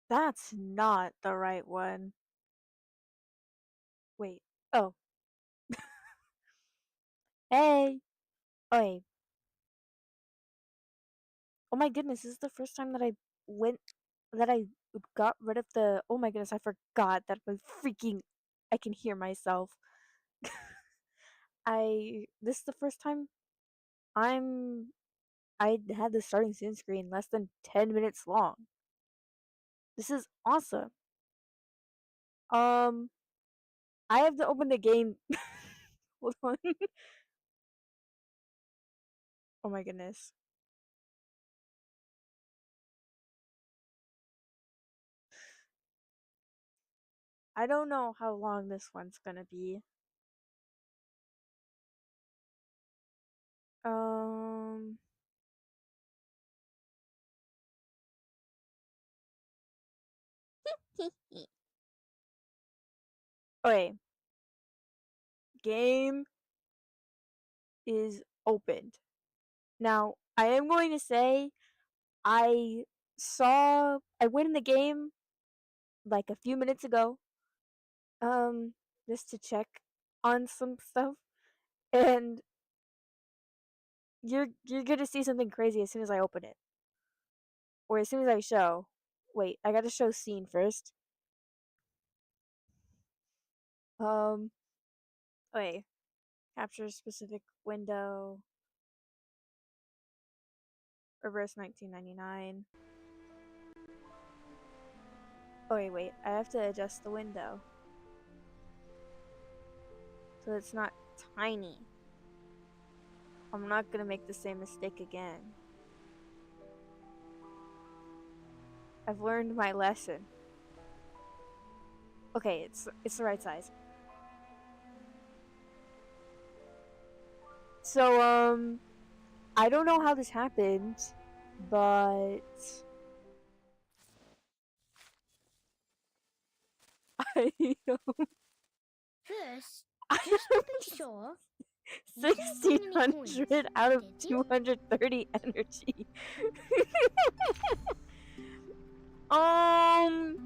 That's not the right one. Wait. Oh. Hey. Oh, wait. Oh my goodness, this is the first time that went I got rid of the. Oh my goodness, I forgot that my freaking I can hear myself. This is the first time I'm I had the starting soon screen less than 10 minutes long. This is awesome. Um I have to open the game. Hold on. Oh my goodness. I don't know how long this one's gonna be. Um okay. Game is opened. Now, I am going to say I went in the game like a few minutes ago, um, just to check on some stuff, and you're gonna see something crazy as soon as I open it. Or as soon as I show. Wait, I gotta show scene first. Um okay. Capture specific window. Reverse 1999. Oh wait, I have to adjust the window. So it's not tiny. I'm not gonna make the same mistake again. I've learned my lesson. Okay, it's the right size. So I don't know how this happened, but I First, just to be sure, you didn't bring any coins, 1600 out of did you? 230 energy. um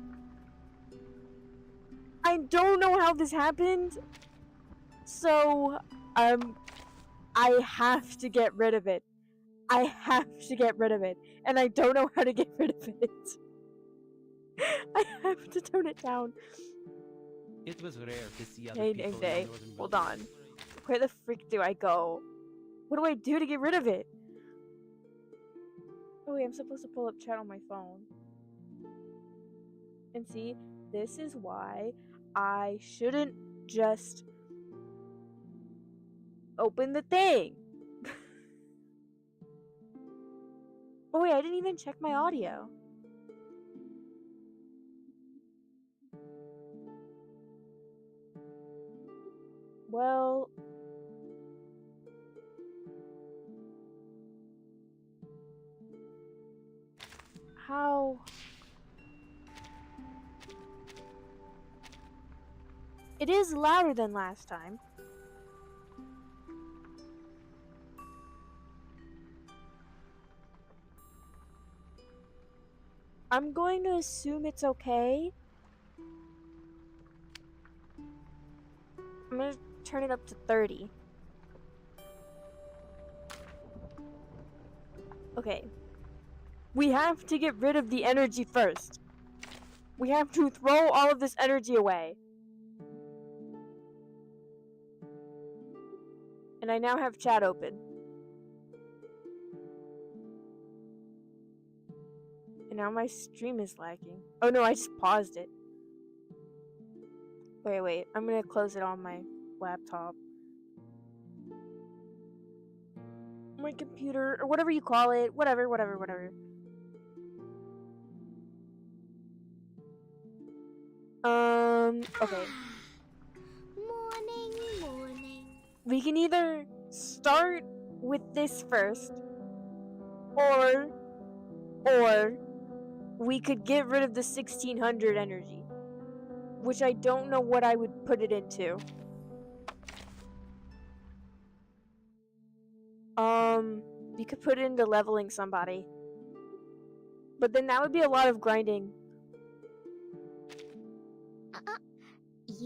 I don't know how this happened. So I have to get rid of it. I have to get rid of it. And I don't know how to get rid of it. I have to tone it down. It was rare to see other Hey, people in Day. the northern Hold wilderness. on. Where the frick do I go? What do I do to get rid of it? Oh wait, I'm supposed to pull up chat on my phone. And see, this is why I shouldn't just open the thing. Oh wait, I didn't even check my audio. Well, how? It is louder than last time. I'm going to assume it's okay. I'm gonna turn it up to 30. Okay. We have to get rid of the energy first. We have to throw all of this energy away. And I now have chat open. And now my stream is lagging. Oh no, I just paused it. Wait. I'm gonna close it on my laptop. My computer, or whatever you call it. Whatever. Okay. Morning. We can either start with this first, or we could get rid of the 1600 energy, which I don't know what I would put it into. You could put it into leveling somebody, but then that would be a lot of grinding.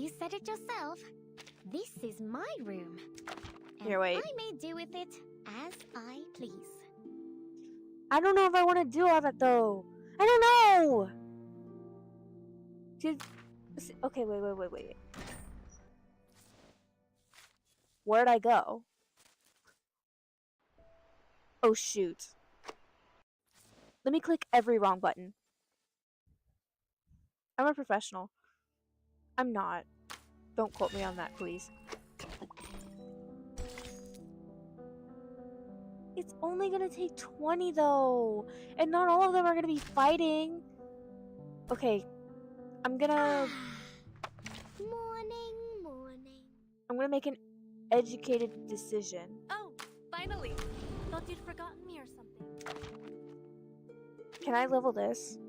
You said it yourself. This is my room. And Here, wait. I may do with it as I please. I don't know if I want to do all that though. I don't know. Dude, okay, wait. Where'd I go? Oh shoot. Let me click every wrong button. I'm a professional. I'm not. Don't quote me on that, please. It's only gonna take 20 though, and not all of them are gonna be fighting. Okay, I'm gonna Morning. make an educated decision. Oh, finally! Thought you'd forgotten me or something. Can I level this?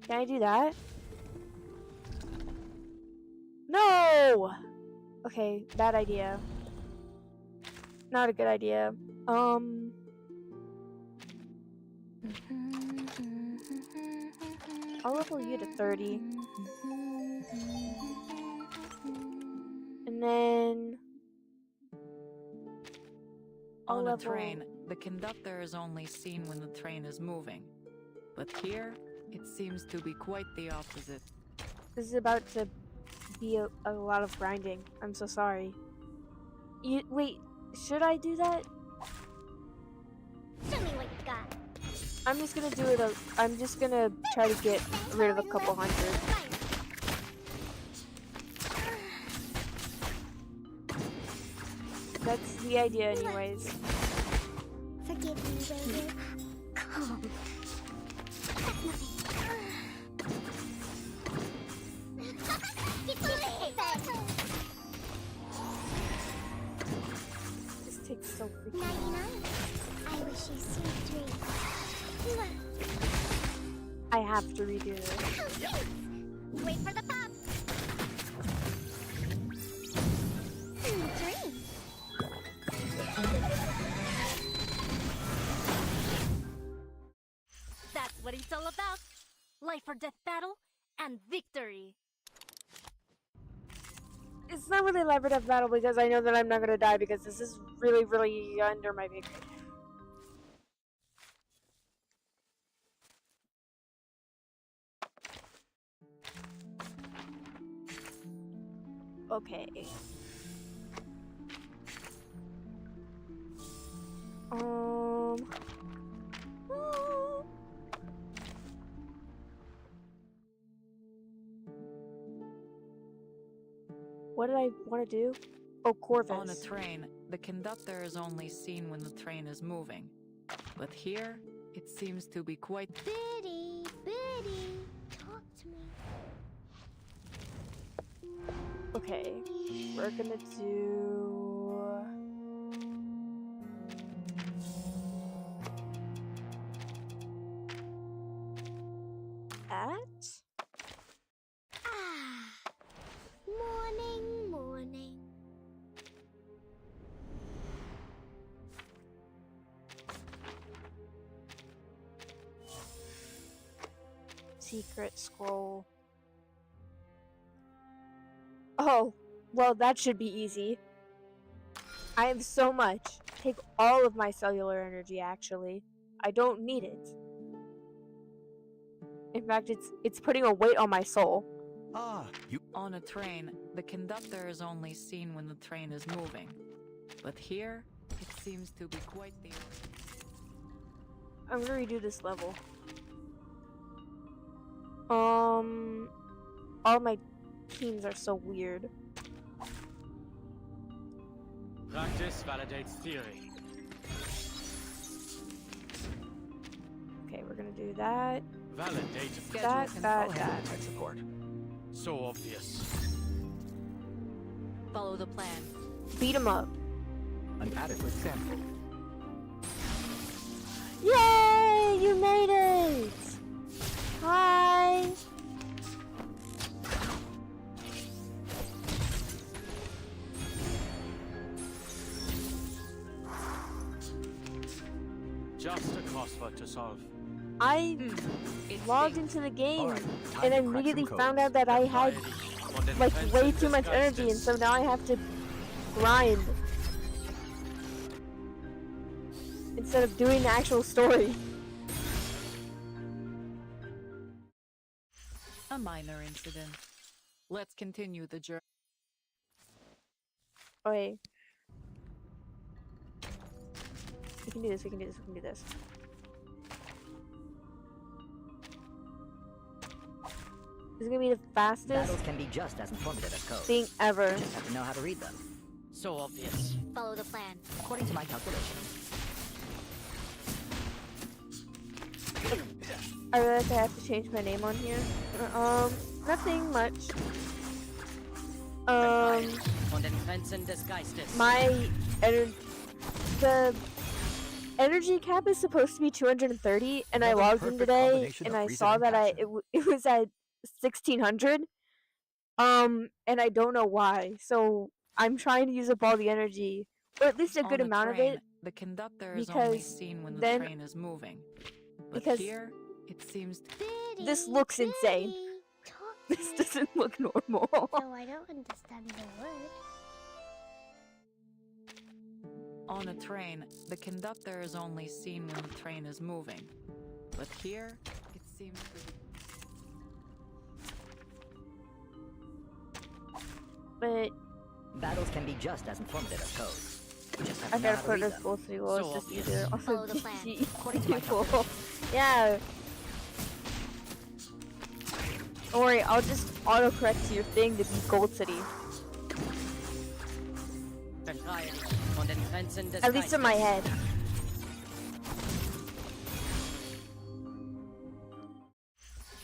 Can I do that? No! Okay, bad idea. Not a good idea. I'll level you to 30. And then I'll On a level... train, the conductor is only seen when the train is moving. But here, it seems to be quite the opposite. This is about to be a lot of grinding. I'm so sorry. Wait, should I do that? Show me what you got. I'm just gonna do it. I'm just gonna try to get rid of a couple hundred. That's the idea, anyways. Forgive me, baby. Calm. That's nothing. This takes so freaking 99. long. I wish you sweet dreams. I have to redo this. Wait for the pop. Sweet dreams. That's what it's all about. Life or death battle and victory. It's not really life or death battle because I know that I'm not gonna die because this is really, really under my big. Okay. What did I want to do? Oh, Corvus. On a train, the conductor is only seen when the train is moving. But here, it seems to be quite... Biddy, Biddy, talk to me. Okay, we're gonna do... At? Morning. Secret scroll. Oh, well that should be easy. I have so much. Take all of my cellular energy, actually. I don't need it. In fact, it's putting a weight on my soul. On a train, the conductor is only seen when the train is moving. But here, it seems to be quite the... I'm gonna redo this level. All my teams are so weird. Practice validates theory. Okay, we're gonna do that. Validate. That. Tech support. So obvious. Follow the plan. Beat him up. An adequate sample. Yay! You made it! Hi! Just a crossword to solve. I It logged stinks. into the game Alright, time and to crack some immediately code. found out that I had like way too much energy, and so now I have to grind instead of doing the actual story. A minor incident. Let's continue the journey. Okay. We can do this, we can do this, we can do this. This is gonna be the fastest Battles can be just as informative as code. thing ever. You just have to know how to read them. So obvious. Follow the plan. According to my calculations, I realize I have to change my name on here. Nothing much. Von den Grenzen des Geistes. The energy cap is supposed to be 230, and I Another logged in perfect today, combination and of I reason saw and that passion. it was at 1600. And I don't know why. So I'm trying to use up all the energy, or at least a good On amount of train, it. The conductor is only because seen when the then- train is moving. But because here, it seems This looks insane. Talk This doesn't look normal. No, I don't understand the word. on a train, the conductor is only seen when the train is moving. But here, it seems to be... But battles can be just as informative as code. You just have I to know gotta how to put read this them. goal to goal. It's So just obvious. easier. Also, Follow the plan. According to my people. calculations, Yeah. Don't worry, I'll just autocorrect to your thing to be Gold City. Befreie dich von den Grenzen des At least in my head.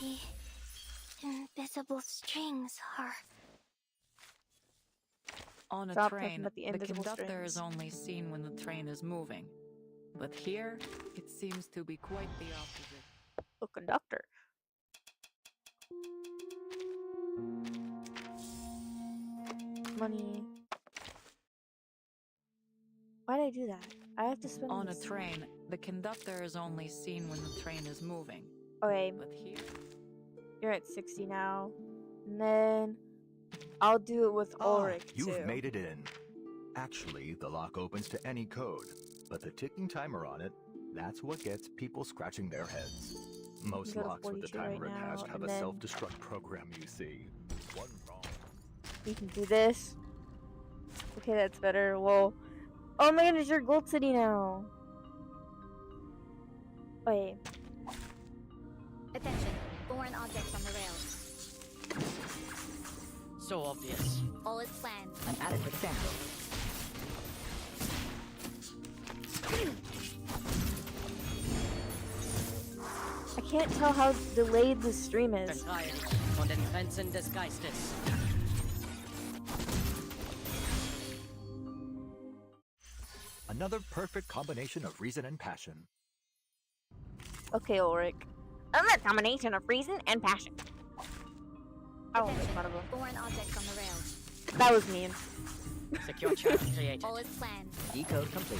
The invisible strings are. On a Stop talking train, about the the invisible conductor is strings. only seen when the train is moving. But here, it seems to be quite the opposite. Oh, conductor. Money. Why did I do that? I have to spend On a this. train, the conductor is only seen when the train is moving. Okay, But here, you're at 60 now. And then I'll do it with Ulrich You've too. made it in. Actually, the lock opens to any code, but the ticking timer on it, that's what gets people scratching their heads. Most go to locks with the 42 right timer now, attached have and a then- self-destruct program, you see. One wrong. We can do this. Okay, that's better. Well, oh my goodness, you're Gold City now. Wait, Attention. Foreign objects on the rails. So obvious. All is planned. an adequate sample. I can't tell how delayed the stream is. Befreie dich von den Grenzen des Geistes. Another perfect combination of reason and passion. Okay, Ulrich. Another combination of reason and passion. I won't make Attention. fun of him. Foreign objects on the rails. That was mean. Secure channel created. All is planned. Decode complete.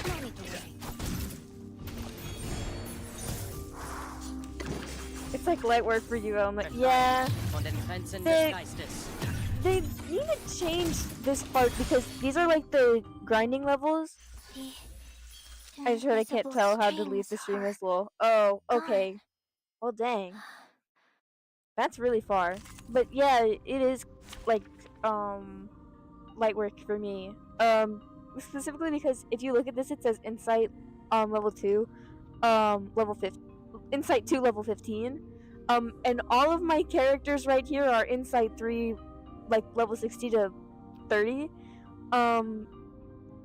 Many away. It's like light work for you, Elma. Yeah, Von den Grenzen They- des Geistes. they need to change this part because these are like the grinding levels. The I sure I can't invisible tell how to strings leave the stream are as well. Oh, gone. okay. Well, dang. That's really far. But yeah, it is like light work for me. Specifically because if you look at this, it says Insight level 2, level 15, Insight 2 level 15. And all of my characters right here are Insight 3, like level 60 to 30.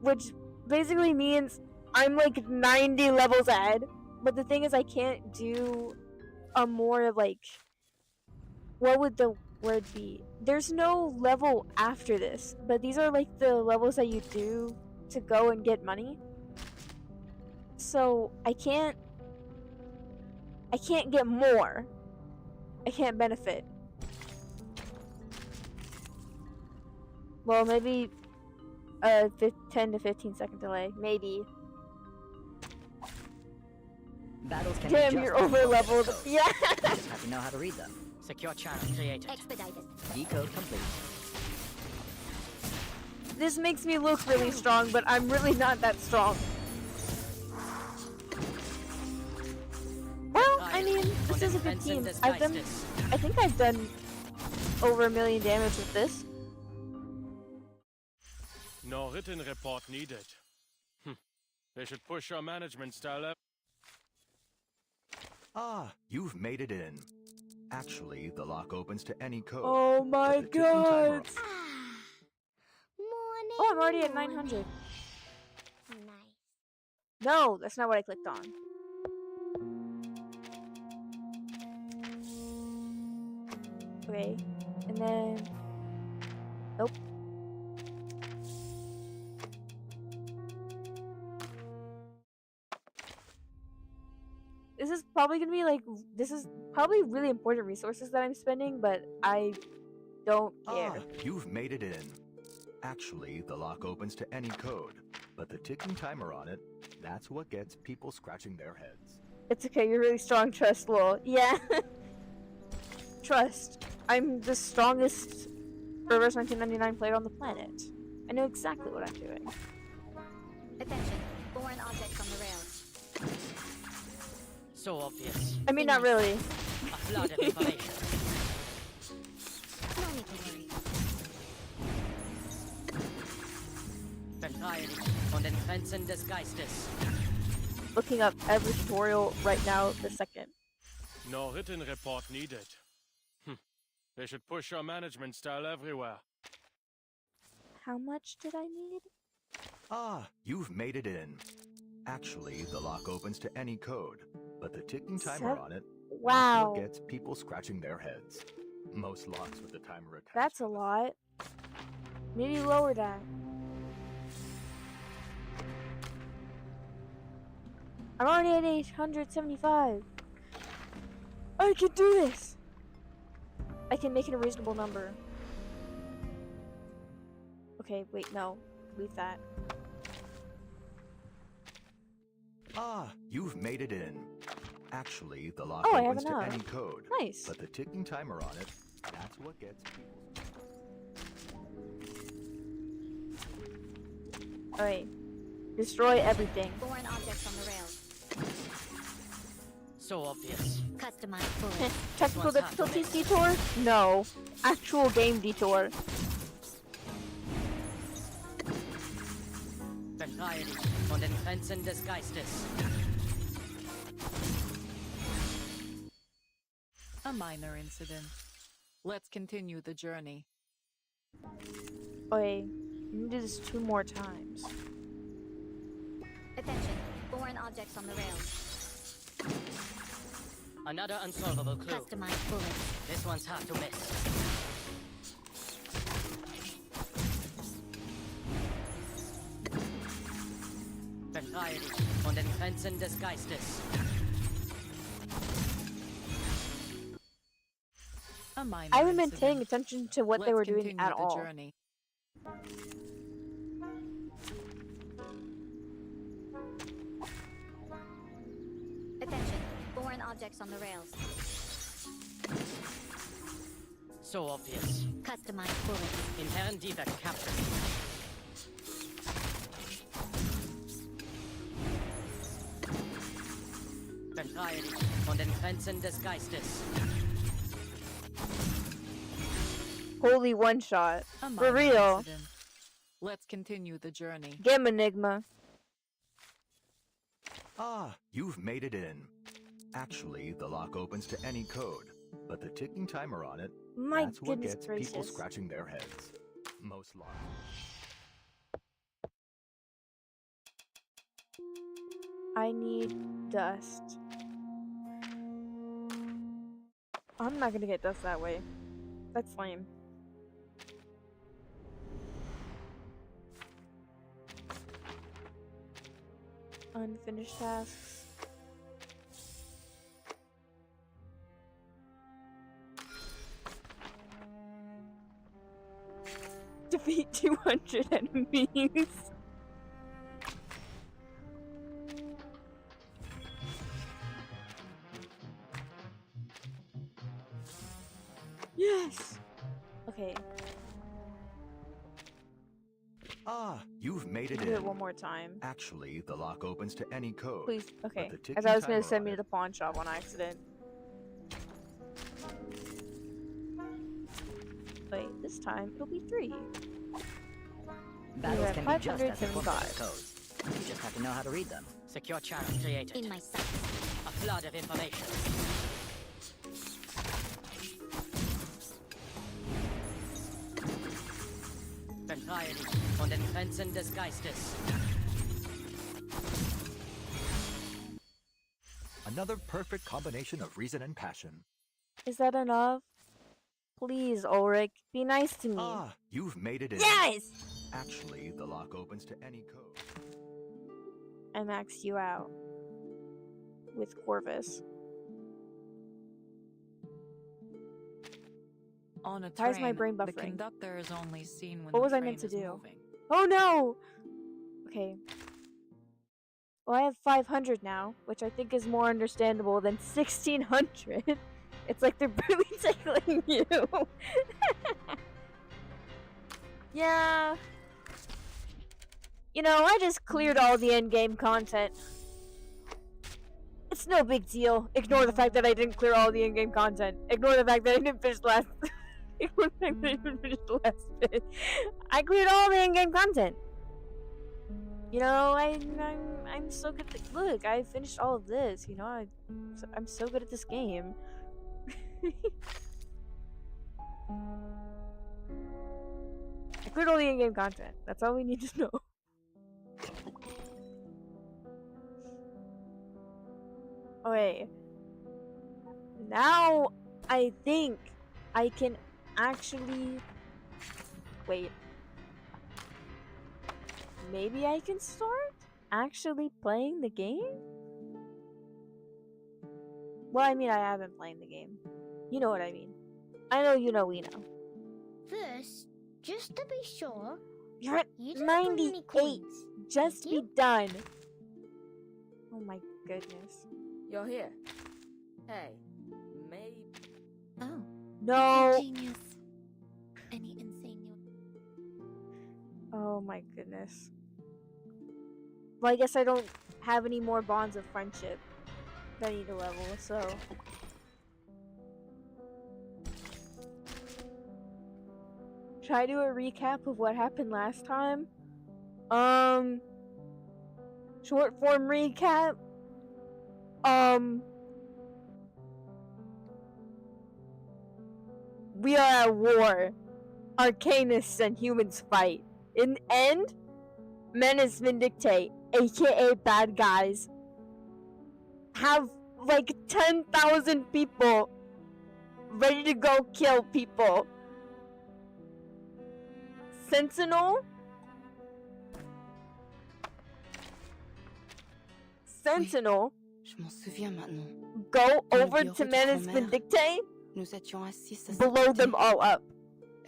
Which basically means I'm like 90 levels ahead. But the thing is, I can't do a more like, what would the word be? There's no level after this, but these are like the levels that you do to go and get money. So I can't get more. I can't benefit. Well, maybe a 10 to 15 second delay, maybe. Battles can Damn, be just you're as over informative as leveled. codes. Yeah. You just have to know how to read them. Secure channel created. Expedited. Decode complete. This makes me look really strong, but I'm really not that strong. Well, I mean, this is a good team. I think I've done over 1 million damage with this. No written report needed. They should push our management style up. Ah, you've made it in. Actually, the lock opens to any code. Oh my but the ticking timer- god! Morning. Oh, I'm already at 900. Nice. No, that's not what I clicked on. Okay, and then... Nope. This is probably gonna be like... This is probably really important resources that I'm spending, but I don't care. Ah, you've made it in. Actually, the lock opens to any code, but the ticking timer on it, that's what gets people scratching their heads. It's okay, you're really strong, Trust, lol. Yeah. Trust. I'm the strongest Reverse 1999 player on the planet. I know exactly what I'm doing. Attention. Foreign objects on the rails. So obvious. I mean, not really. A flood of information. No need to worry. Verteidigt von den Grenzen des Geistes. Looking up every tutorial right now, the second. No written report needed. They should push our management style everywhere. How much did I need? Ah, you've made it in. Actually, the lock opens to any code, but the ticking timer on it, Wow. that's what gets people scratching their heads. Most locks with the timer attached. That's a lot. Maybe lower that. I'm already at 875. I can do this. I can make it a reasonable number. Okay, wait, no. Leave that. Ah, you've made it in. Actually, the lock Oh, I have opens to enough. any code, Nice. but the ticking timer on it, that's what gets people. Alright. Destroy everything. Foreign objects on the rails. So obvious. Customized bullets. Technical difficulties detour? No. Actual game detour. Verteidigt von den Grenzen des Geistes. A minor incident. Let's continue the journey. Okay. I'm gonna do this 2 more times. Attention. Foreign objects on the rails. Another unsolvable clue. Customized bullets. This one's hard to miss. Verteidigt von den Grenzen des Geistes. A minor I haven't been incident. paying attention to what they Let's were doing continue at the all. journey. Attention. Foreign objects on the rails. So obvious. Customized bullets. Intern captured. Verteidigt von den Grenzen des Geistes. Holy one shot. A For minor real. incident. Let's continue the journey. Game Enigma. Ah, you've made it in. Actually, the lock opens to any code, but the ticking timer on it, My that's what goodness gets people gracious. scratching their heads. Most locks. I need dust. I'm not gonna get dust that way. That's lame. Unfinished tasks. Defeat 200 enemies. Yes! Okay, Ah, you've made it do it in. one more time. Actually, the lock opens to any code. Please, okay. the I ticking thought it was gonna timer send on me it- to the pawn shop on accident. Wait, this time it'll be 3. Battles at can be just as 575. informative as codes. You just have to know how to read them. Secure channels created. In my sight. A flood of information. Befreie dich von den Grenzen des Geistes. Another perfect combination of reason and passion. Is that enough? Please, Ulrich, be nice to me. Ah, you've made it in. Yes! Actually, the lock opens to any code. I maxed you out. With Corvus. On a Why is train, my brain the buffering? conductor is only seen when What the was I train meant to is do? moving. Oh no! Okay. Well, I have 500 now, which I think is more understandable than 1600. It's like they're really tickling you. Yeah. You know, I just cleared all the endgame content. It's no big deal. Ignore the fact that I didn't clear all the in-game content. Ignore the fact that I didn't finish the last. Ignore the fact that I didn't finish the last bit. I cleared all the in-game content. You know, I'm so good. Look, I finished all of this. You know, I'm so good at this game. I cleared all the in-game content. That's all we need to know. Okay. Now I think I can actually wait. Maybe I can start actually playing the game? Well, I mean, I have been playing the game. You know what I mean. I know you know we know. First, just to be sure, You're at you didn't bring any 98. coins. Just Did be you? done. Oh my goodness. You're here. Hey, maybe. Oh. No. Genius. Any insane. Oh my goodness. Well, I guess I don't have any more bonds of friendship that I need to level, so. Should I do a recap of what happened last time? Short form recap. We are at war. Arcanists and humans fight. In the end, Menace Vindicate, aka bad guys, have like 10,000 people ready to go kill people. Sentinel? Sentinel Je m'en souviens maintenant. go Dans le over bureau to de Menace grand-mère. Vindicate, Nous étions assis à ses blow côtés. them all up.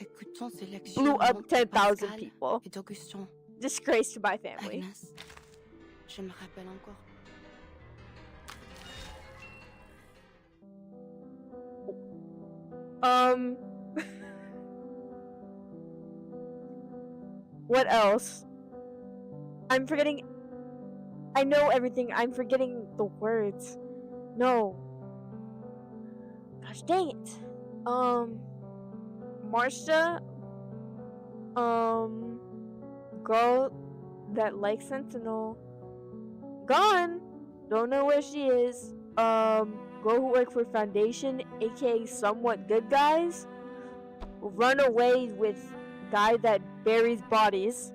Écoutons ces lectures Blew up d'Antoine 10,000 Pascal people. et d'Augustin. Disgrace to my family. Agnes, je me rappelle encore. What else? I'm forgetting. I know everything. I'm forgetting the words. No. Gosh dang it. Marcia. Girl that likes Sentinel. Gone. Don't know where she is. Girl who work for Foundation, aka somewhat good guys. Run away with guy that buries bodies.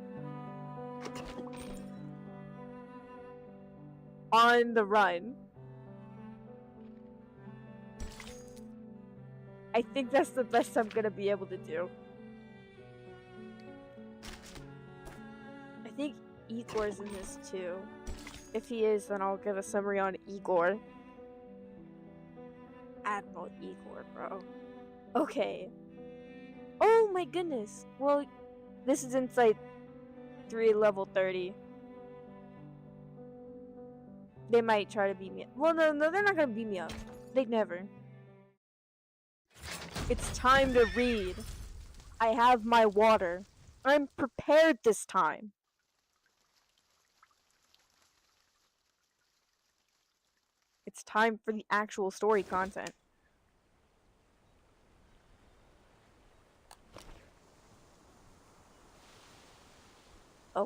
On the run. I think that's the best I'm gonna be able to do. I think Igor's in this too. If he is, then I'll give a summary on Igor. Admiral Igor, bro. Okay. Oh my goodness. Well, this is Insight 3 level 30. They might try to beat me up. Well, no, they're not gonna beat me up. They'd never. It's time to read. I have my water. I'm prepared this time. It's time for the actual story content.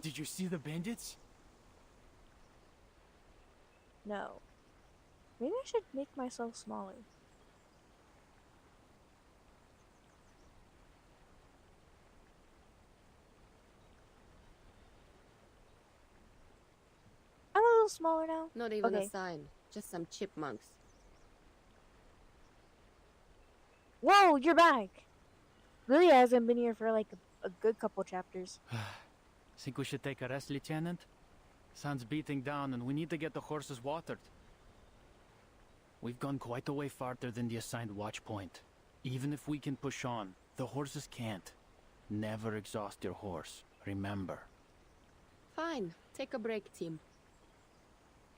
Did you see the bandits? No. Maybe I should make myself smaller. I'm a little smaller now. Not even Okay. a sign, just some chipmunks. Whoa, you're back! Lilia hasn't been here for like a good couple chapters. Think we should take a rest, Lieutenant? Sun's beating down and we need to get the horses watered. We've gone quite a way farther than the assigned watch point. Even if we can push on, the horses can't. Never exhaust your horse, remember. Fine, take a break, team.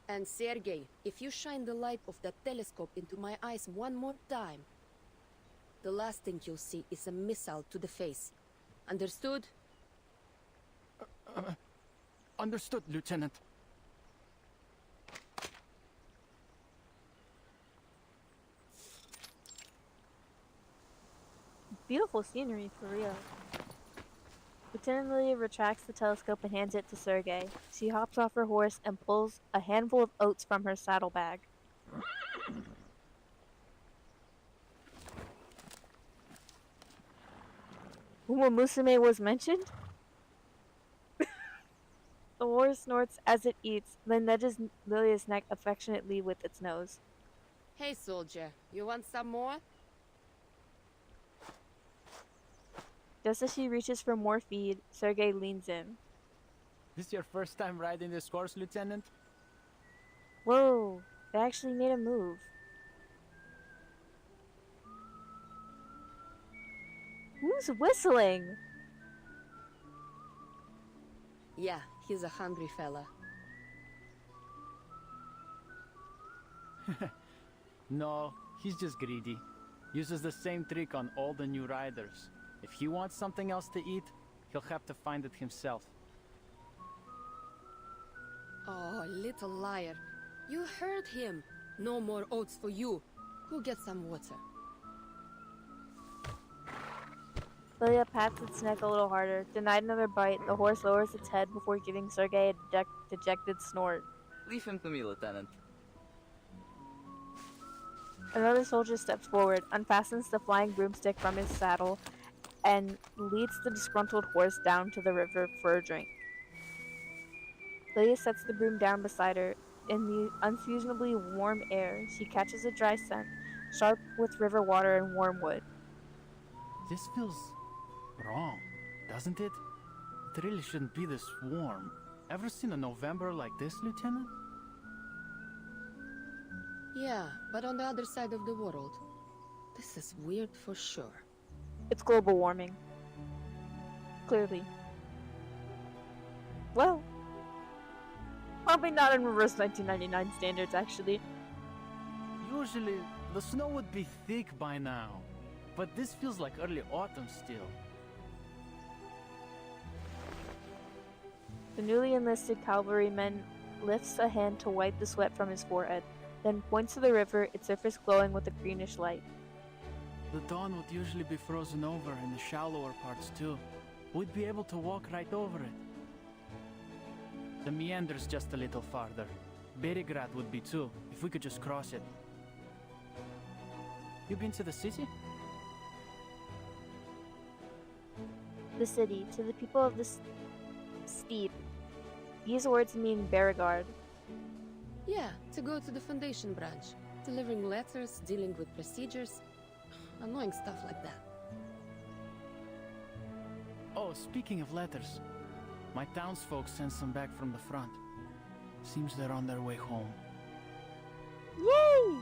And Sergei, if you shine the light of that telescope into my eyes one more time, the last thing you'll see is a missile to the face. Understood? Understood, Lieutenant. Beautiful scenery, for real. Lieutenant Lilia retracts the telescope and hands it to Sergei. She hops off her horse and pulls a handful of oats from her saddlebag. Uma Musume was mentioned? The horse snorts as it eats, then nudges Lilia's neck affectionately with its nose. Hey, soldier, you want some more? Just as she reaches for more feed, Sergei leans in. This your first time riding this horse, Lieutenant? Whoa, they actually made a move. Who's whistling? Yeah, he's a hungry fella. No, he's just greedy. Uses the same trick on all the new riders. If he wants something else to eat, he'll have to find it himself. Oh, little liar. You heard him. No more oats for you. Go get some water. Lilia pats its neck a little harder. Denied another bite, the horse lowers its head before giving Sergei a dejected snort. Leave him to me, Lieutenant. Another soldier steps forward, unfastens the flying broomstick from his saddle, and leads the disgruntled horse down to the river for a drink. Lilia sets the broom down beside her. In the unseasonably warm air, she catches a dry scent, sharp with river water and warm wood. This feels wrong, doesn't it? It really shouldn't be this warm. Ever seen a November like this, Lieutenant? Yeah, but on the other side of the world. This is weird for sure. It's global warming. Clearly. Well, probably not in reverse 1999 standards, actually. Usually, the snow would be thick by now. But this feels like early autumn still. The newly enlisted cavalryman lifts a hand to wipe the sweat from his forehead, then points to the river, its surface glowing with a greenish light. The dawn would usually be frozen over in the shallower parts too. We'd be able to walk right over it. The meander's just a little farther. Berigrad would be too, if we could just cross it. You been to the city? The city, to the people of the steep. These words mean Berigard. Yeah, to go to the Foundation branch. Delivering letters, dealing with procedures. Annoying stuff like that. Oh, speaking of letters. My townsfolk sent some back from the front. Seems they're on their way home. Yay!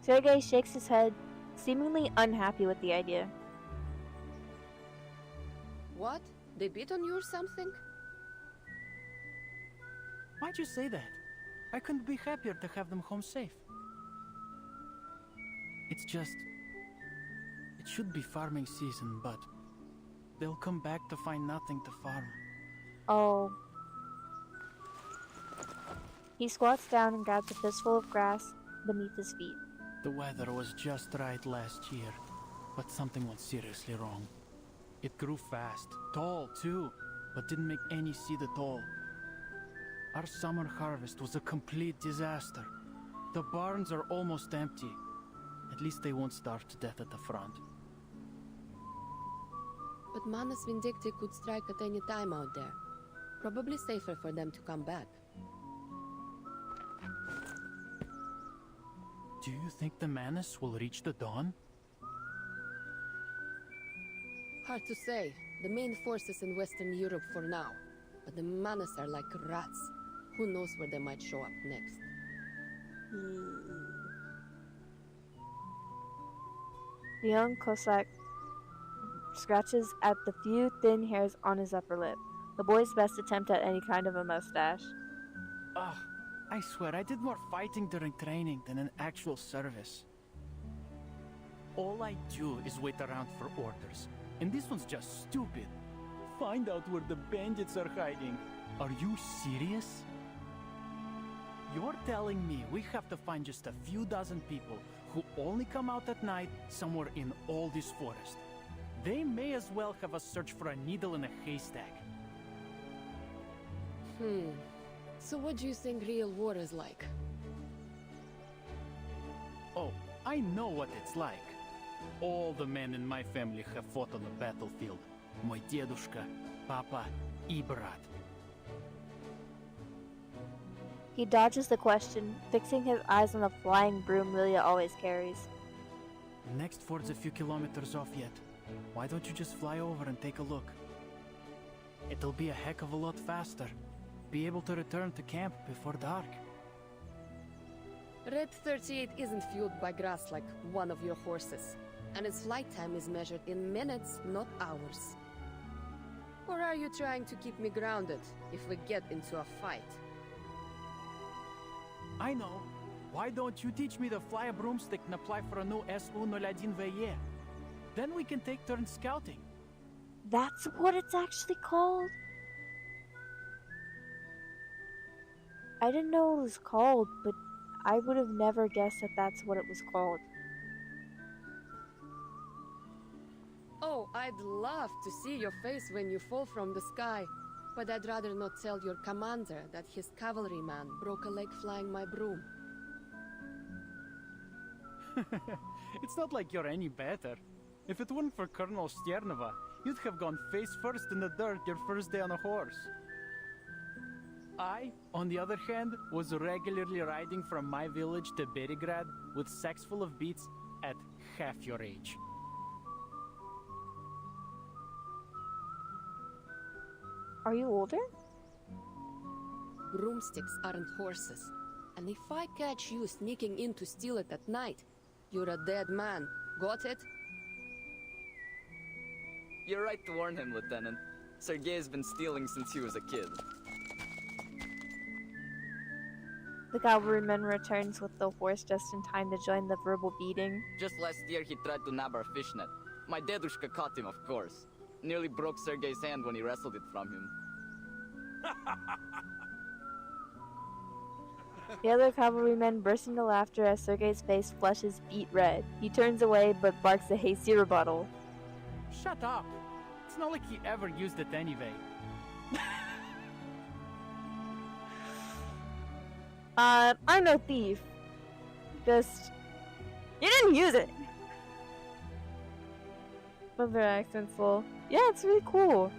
Sergei shakes his head, seemingly unhappy with the idea. What? They beat on you or something? Why'd you say that? I couldn't be happier to have them home safe. It's just... It should be farming season, but... They'll come back to find nothing to farm. Oh. He squats down and grabs a fistful of grass beneath his feet. The weather was just right last year, but something went seriously wrong. It grew fast, tall too, but didn't make any seed at all. Our summer harvest was a complete disaster. The barns are almost empty. At least they won't starve to death at the front. But Manus Vindicti could strike at any time out there. Probably safer for them to come back. Do you think the Manus will reach the dawn? Hard to say. The main force is in Western Europe for now. But the Manus are like rats. Who knows where they might show up next. The young Cossack scratches at the few thin hairs on his upper lip. The boy's best attempt at any kind of a mustache. Ugh, I swear I did more fighting during training than in actual service. All I do is wait around for orders, and this one's just stupid. Find out where the bandits are hiding. Are you serious? You're telling me we have to find just a few dozen people who only come out at night somewhere in all this forest. They may as well have us search for a needle in a haystack. So what do you think real war is like? Oh, I know what it's like. All the men in my family have fought on the battlefield. Мой дедушка, papa, и брат. He dodges the question, fixing his eyes on the flying broom Lilia always carries. Next ford's a few kilometers off yet. Why don't you just fly over and take a look? It'll be a heck of a lot faster. Be able to return to camp before dark. Red 38 isn't fueled by grass like one of your horses. And its flight time is measured in minutes, not hours. Or are you trying to keep me grounded if we get into a fight? I know. Why don't you teach me to fly a broomstick and apply for a new SU-01VE? Then we can take turns scouting. That's what it's actually called? I didn't know it was called, but I would have never guessed that that's what it was called. Oh, I'd love to see your face when you fall from the sky. But I'd rather not tell your commander that his cavalryman broke a leg flying my broom. It's not like you're any better. If it weren't for Colonel Sternova, you'd have gone face first in the dirt your first day on a horse. I, on the other hand, was regularly riding from my village to Berigrad with sacks full of beets at half your age. Are you older? Broomsticks aren't horses. And if I catch you sneaking in to steal it at night, you're a dead man. Got it? You're right to warn him, Lieutenant. Sergei has been stealing since he was a kid. The cavalryman returns with the horse just in time to join the verbal beating. Just last year he tried to nab our fishnet. My dedushka caught him, of course. Nearly broke Sergei's hand when he wrestled it from him. The other cavalrymen burst into laughter as Sergei's face flushes beet red. He turns away but barks a hasty rebuttal. Shut up! It's not like he ever used it anyway. I'm no thief. Just... You didn't use it! Love their accents full. Yeah, it's really cool.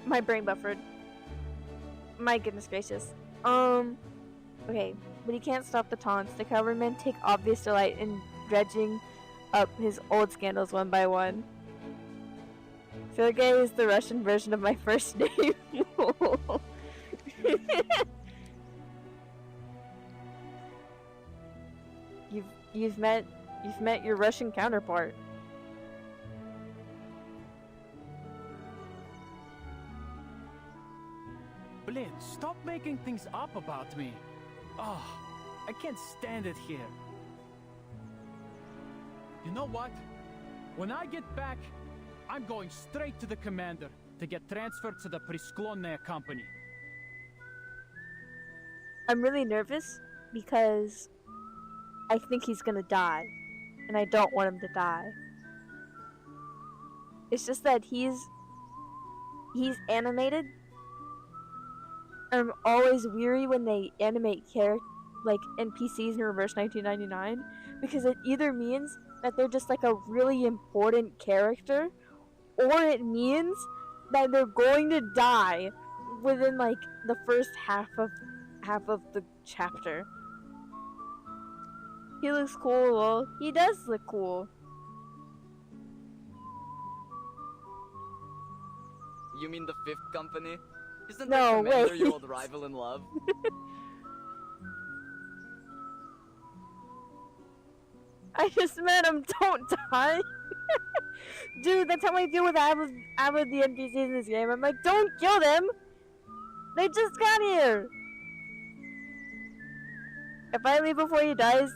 My brain buffered. My goodness gracious. Okay, but he can't stop the taunts. The cavalrymen take obvious delight in dredging up his old scandals one by one. Sergei is the Russian version of my first name. you've met your Russian counterpart. Blin, stop making things up about me. Oh, I can't stand it here. You know what? When I get back, I'm going straight to the commander to get transferred to the Prisklonная company. I'm really nervous because I think he's gonna die. And I don't want him to die. It's just that he's animated. I'm always weary when they animate like NPCs in Reverse 1999 because it either means that they're just like a really important character, or it means that they're going to die within like the first half of the chapter. He looks cool. Well, he does look cool. You mean the Fifth Company? Isn't No, their commander wait. your old rival in love? I just met him. Don't die. Dude, that's how I feel with the NPCs in this game. I'm like, don't kill them. They just got here. If I leave before he dies,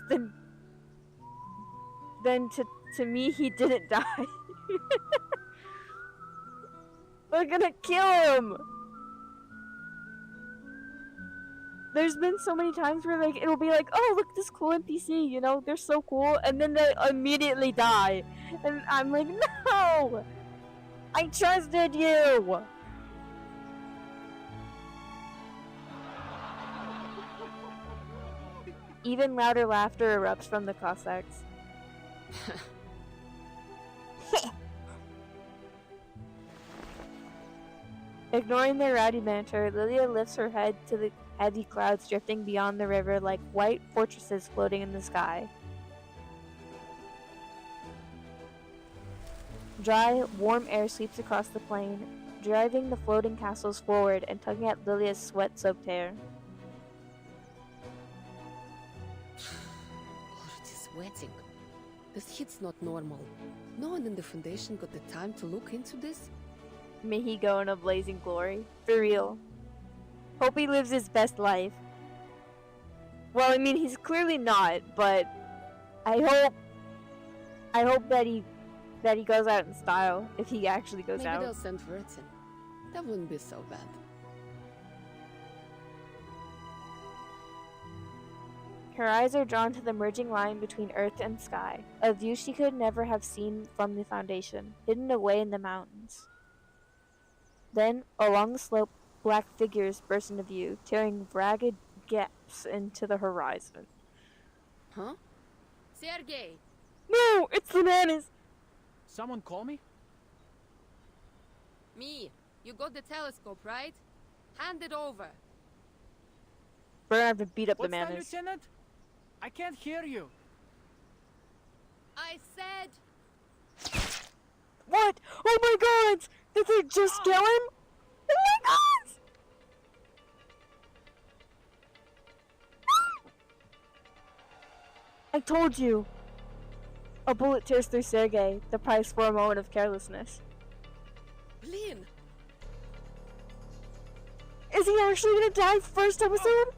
then to me he didn't die. We're gonna kill him. There's been so many times where like it'll be like, oh look, this cool NPC, you know, they're so cool, and then they immediately die, and I'm like, no, I trusted you. Even louder laughter erupts from the Cossacks. Ignoring their rowdy banter, Lilia lifts her head to the heavy clouds drifting beyond the river like white fortresses floating in the sky. Dry, warm air sweeps across the plain, driving the floating castles forward and tugging at Lilia's sweat-soaked hair. Already sweating. This heat's not normal. No one in the Foundation got the time to look into this? May he go in a blazing glory. For real. Hope he lives his best life. Well, I mean, he's clearly not, but I hope that he goes out in style, if he actually goes Maybe out. they'll send Vertin. That wouldn't be so bad. Her eyes are drawn to the merging line between earth and sky, a view she could never have seen from the Foundation, hidden away in the mountains. Then, along the slope, black figures burst into view, tearing ragged gaps into the horizon. Huh? Sergei! No! It's bananas! Someone call me? Me! You got the telescope, right? Hand it over. We're gonna have to beat up What's the that, manas. Lieutenant? I can't hear you. I said... What? Oh my god! Did they just kill him? Oh my god! I told you! A bullet tears through Sergei, the price for a moment of carelessness. Blin! Is he actually gonna die first episode?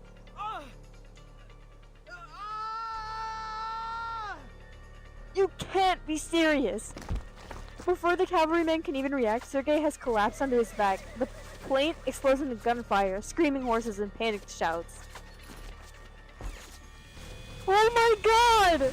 You can't be serious! Before the cavalryman can even react, Sergei has collapsed onto his back. The plane explodes into gunfire, screaming horses and panicked shouts. Oh my god!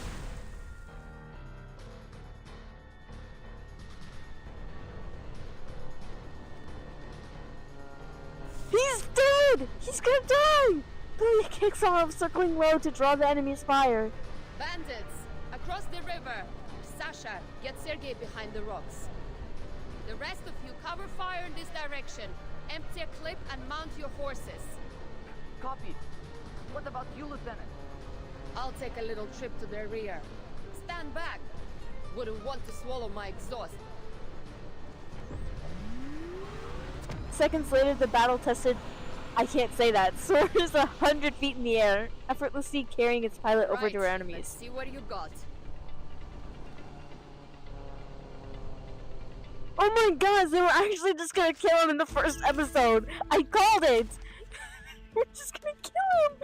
He's dead! He's gonna die! Billy kicks off, circling low to draw the enemy's fire. Bandits! Across the river! Sasha, get Sergei behind the rocks. The rest of you cover fire in this direction. Empty a clip and mount your horses. Copy. What about you, Lieutenant? I'll take a little trip to their rear. Stand back! Wouldn't want to swallow my exhaust. Seconds later, the battle-tested, I can't say that, soars 100 feet in the air, effortlessly carrying its pilot over to our Let's enemies. see what you got. Oh my god, they were actually just gonna kill him in the first episode! I called it! We're just gonna kill him!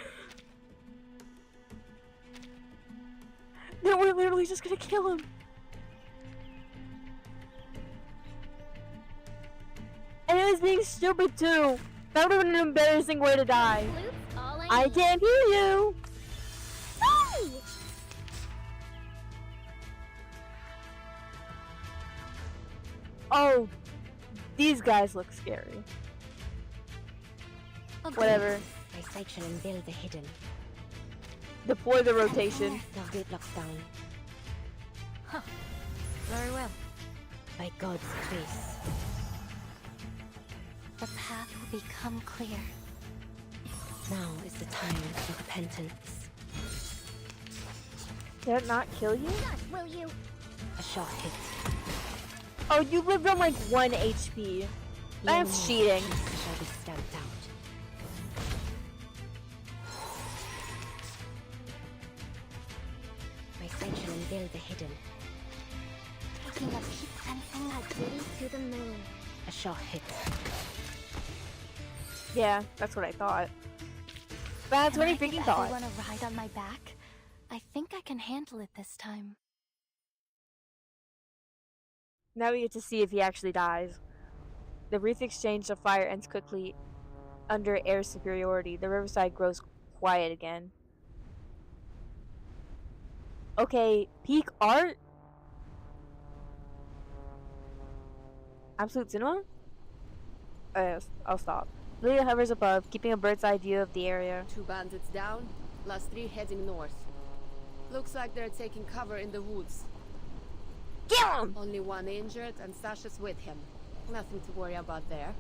No, we're literally just gonna kill him! And it was being stupid too! That would have been an embarrassing way to die. Flute's all I I need. can't hear you! Oh! Oh, these guys look scary. Whatever. My section and build the hidden. Deploy the rotation. Now gate locks down. Very well. By God's grace. The path will become clear. Now is the time for repentance. Did it not kill you? Just will you? A short hit. Oh, you lived on like 1 HP. That's cheating. Peace shall be stamped out. My section and build the hidden. Taking a peek and sending a ditty to the moon. A short hit. Yeah, that's what I thought. That's what I If freaking you thought. want to ride on my back? I think I can handle it this time. Now we get to see if he actually dies. The brief exchange of fire ends quickly under air superiority. The riverside grows quiet again. Okay, peak art? Absolute cinema? Yes, I'll stop. Lydia hovers above, keeping a bird's eye view of the area. 2 bandits down, last 3 heading north. Looks like they're taking cover in the woods. Kill him! Only 1 injured and Sasha's with him. Nothing to worry about there.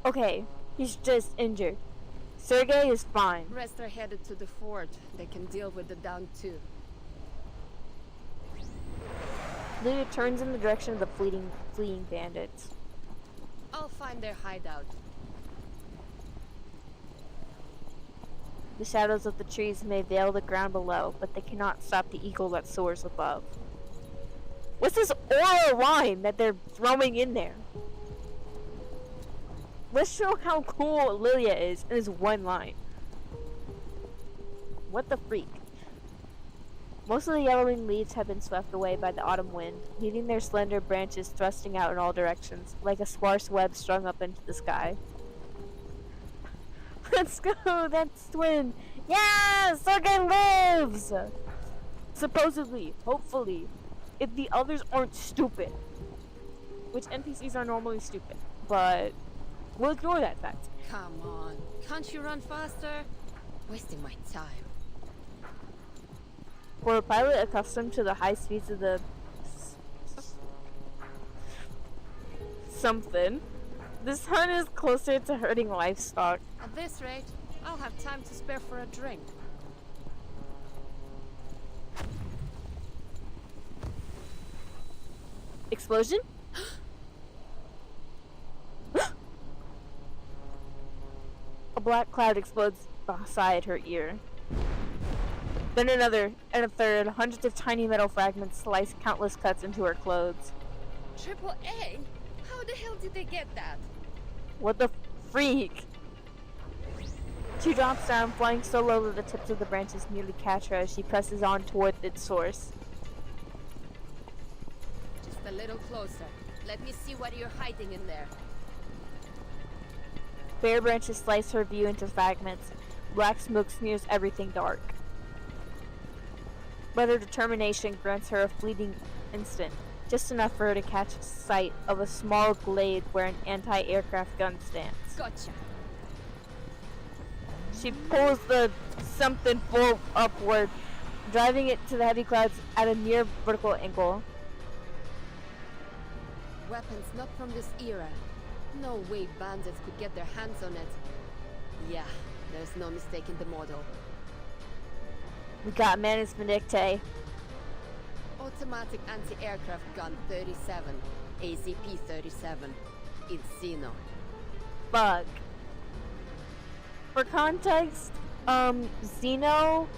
Okay, he's just injured. Sergey is fine. Rest are headed to the fort. They can deal with the down 2. Lydia turns in the direction of the fleeing bandits. I'll find their hideout. The shadows of the trees may veil the ground below, but they cannot stop the eagle that soars above. What's this oral line that they're throwing in there? Let's show how cool Lilia is in this one line. What the freak? Most of the yellowing leaves have been swept away by the autumn wind, leaving their slender branches thrusting out in all directions, like a sparse web strung up into the sky. Let's go! That's Twin! Yeah! Sergey lives! Supposedly, hopefully, if the others aren't stupid. Which NPCs are normally stupid, but we'll ignore that fact. Come on. Can't you run faster? Wasting my time. For a pilot accustomed to the high speeds of the something, this hunt is closer to herding livestock. At this rate, I'll have time to spare for a drink. Explosion? A black cloud explodes beside her ear. Then another, and a third. Hundreds of tiny metal fragments slice countless cuts into her clothes. Triple A? How the hell did they get that? What the freak? She drops down, flying so low that the tips of the branches nearly catch her as she presses on toward its source. Just a little closer. Let me see what you're hiding in there. Bare branches slice her view into fragments. Black smoke smears everything dark. But her determination grants her a fleeting instant, just enough for her to catch sight of a small glade where an anti-aircraft gun stands. Gotcha. She pulls the something full upward, driving it to the heavy clouds at a near vertical angle. Weapons not from this era. No way bandits could get their hands on it. Yeah, there's no mistaking the model. We got Manus Benedicte. Automatic anti-aircraft gun 37. AZP-37. It's Xeno. Bug. For context, Xeno,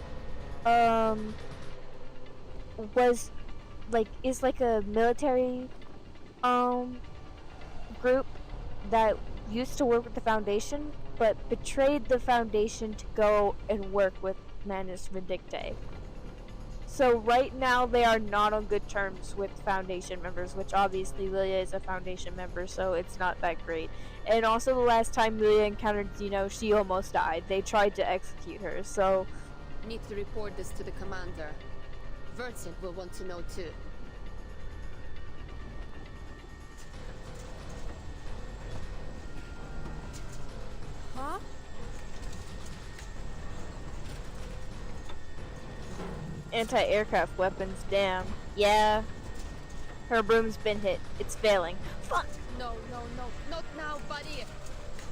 was is like a military, group that used to work with the Foundation but betrayed the Foundation to go and work with Manus Vindictae. So right now they are not on good terms with Foundation members, which obviously Lilia is a Foundation member, so it's not that great. And also the last time Lilia encountered Zeno, she almost died. They tried to execute her, so... Need to report this to the commander. Vincent will want to know too. Huh? Anti-aircraft weapons, damn. Yeah. Her broom's been hit. It's failing. Fuck! No, not now, buddy.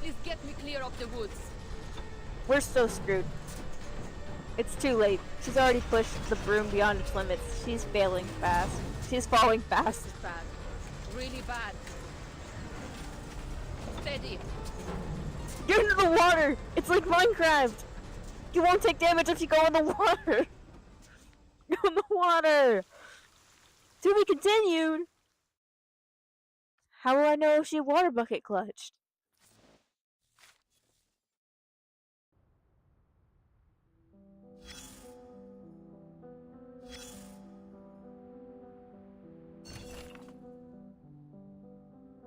Please get me clear of the woods. We're so screwed. It's too late. She's already pushed the broom beyond its limits. She's failing fast. She's falling fast. This is bad. Really bad. Steady. Get into the water! It's like Minecraft! You won't take damage if you go in the water! Go in the water! To be continued! How will I know if she water bucket clutched?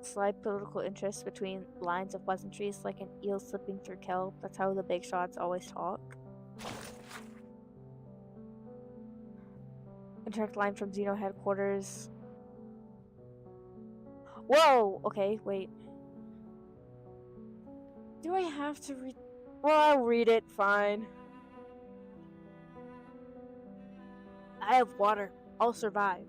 Slight political interest between lines of pleasantries like an eel slipping through kelp. That's how the big shots always talk. A direct line from Xeno headquarters. Whoa! Okay, wait. Do I have to read? Well, I'll read it, fine. I have water. I'll survive.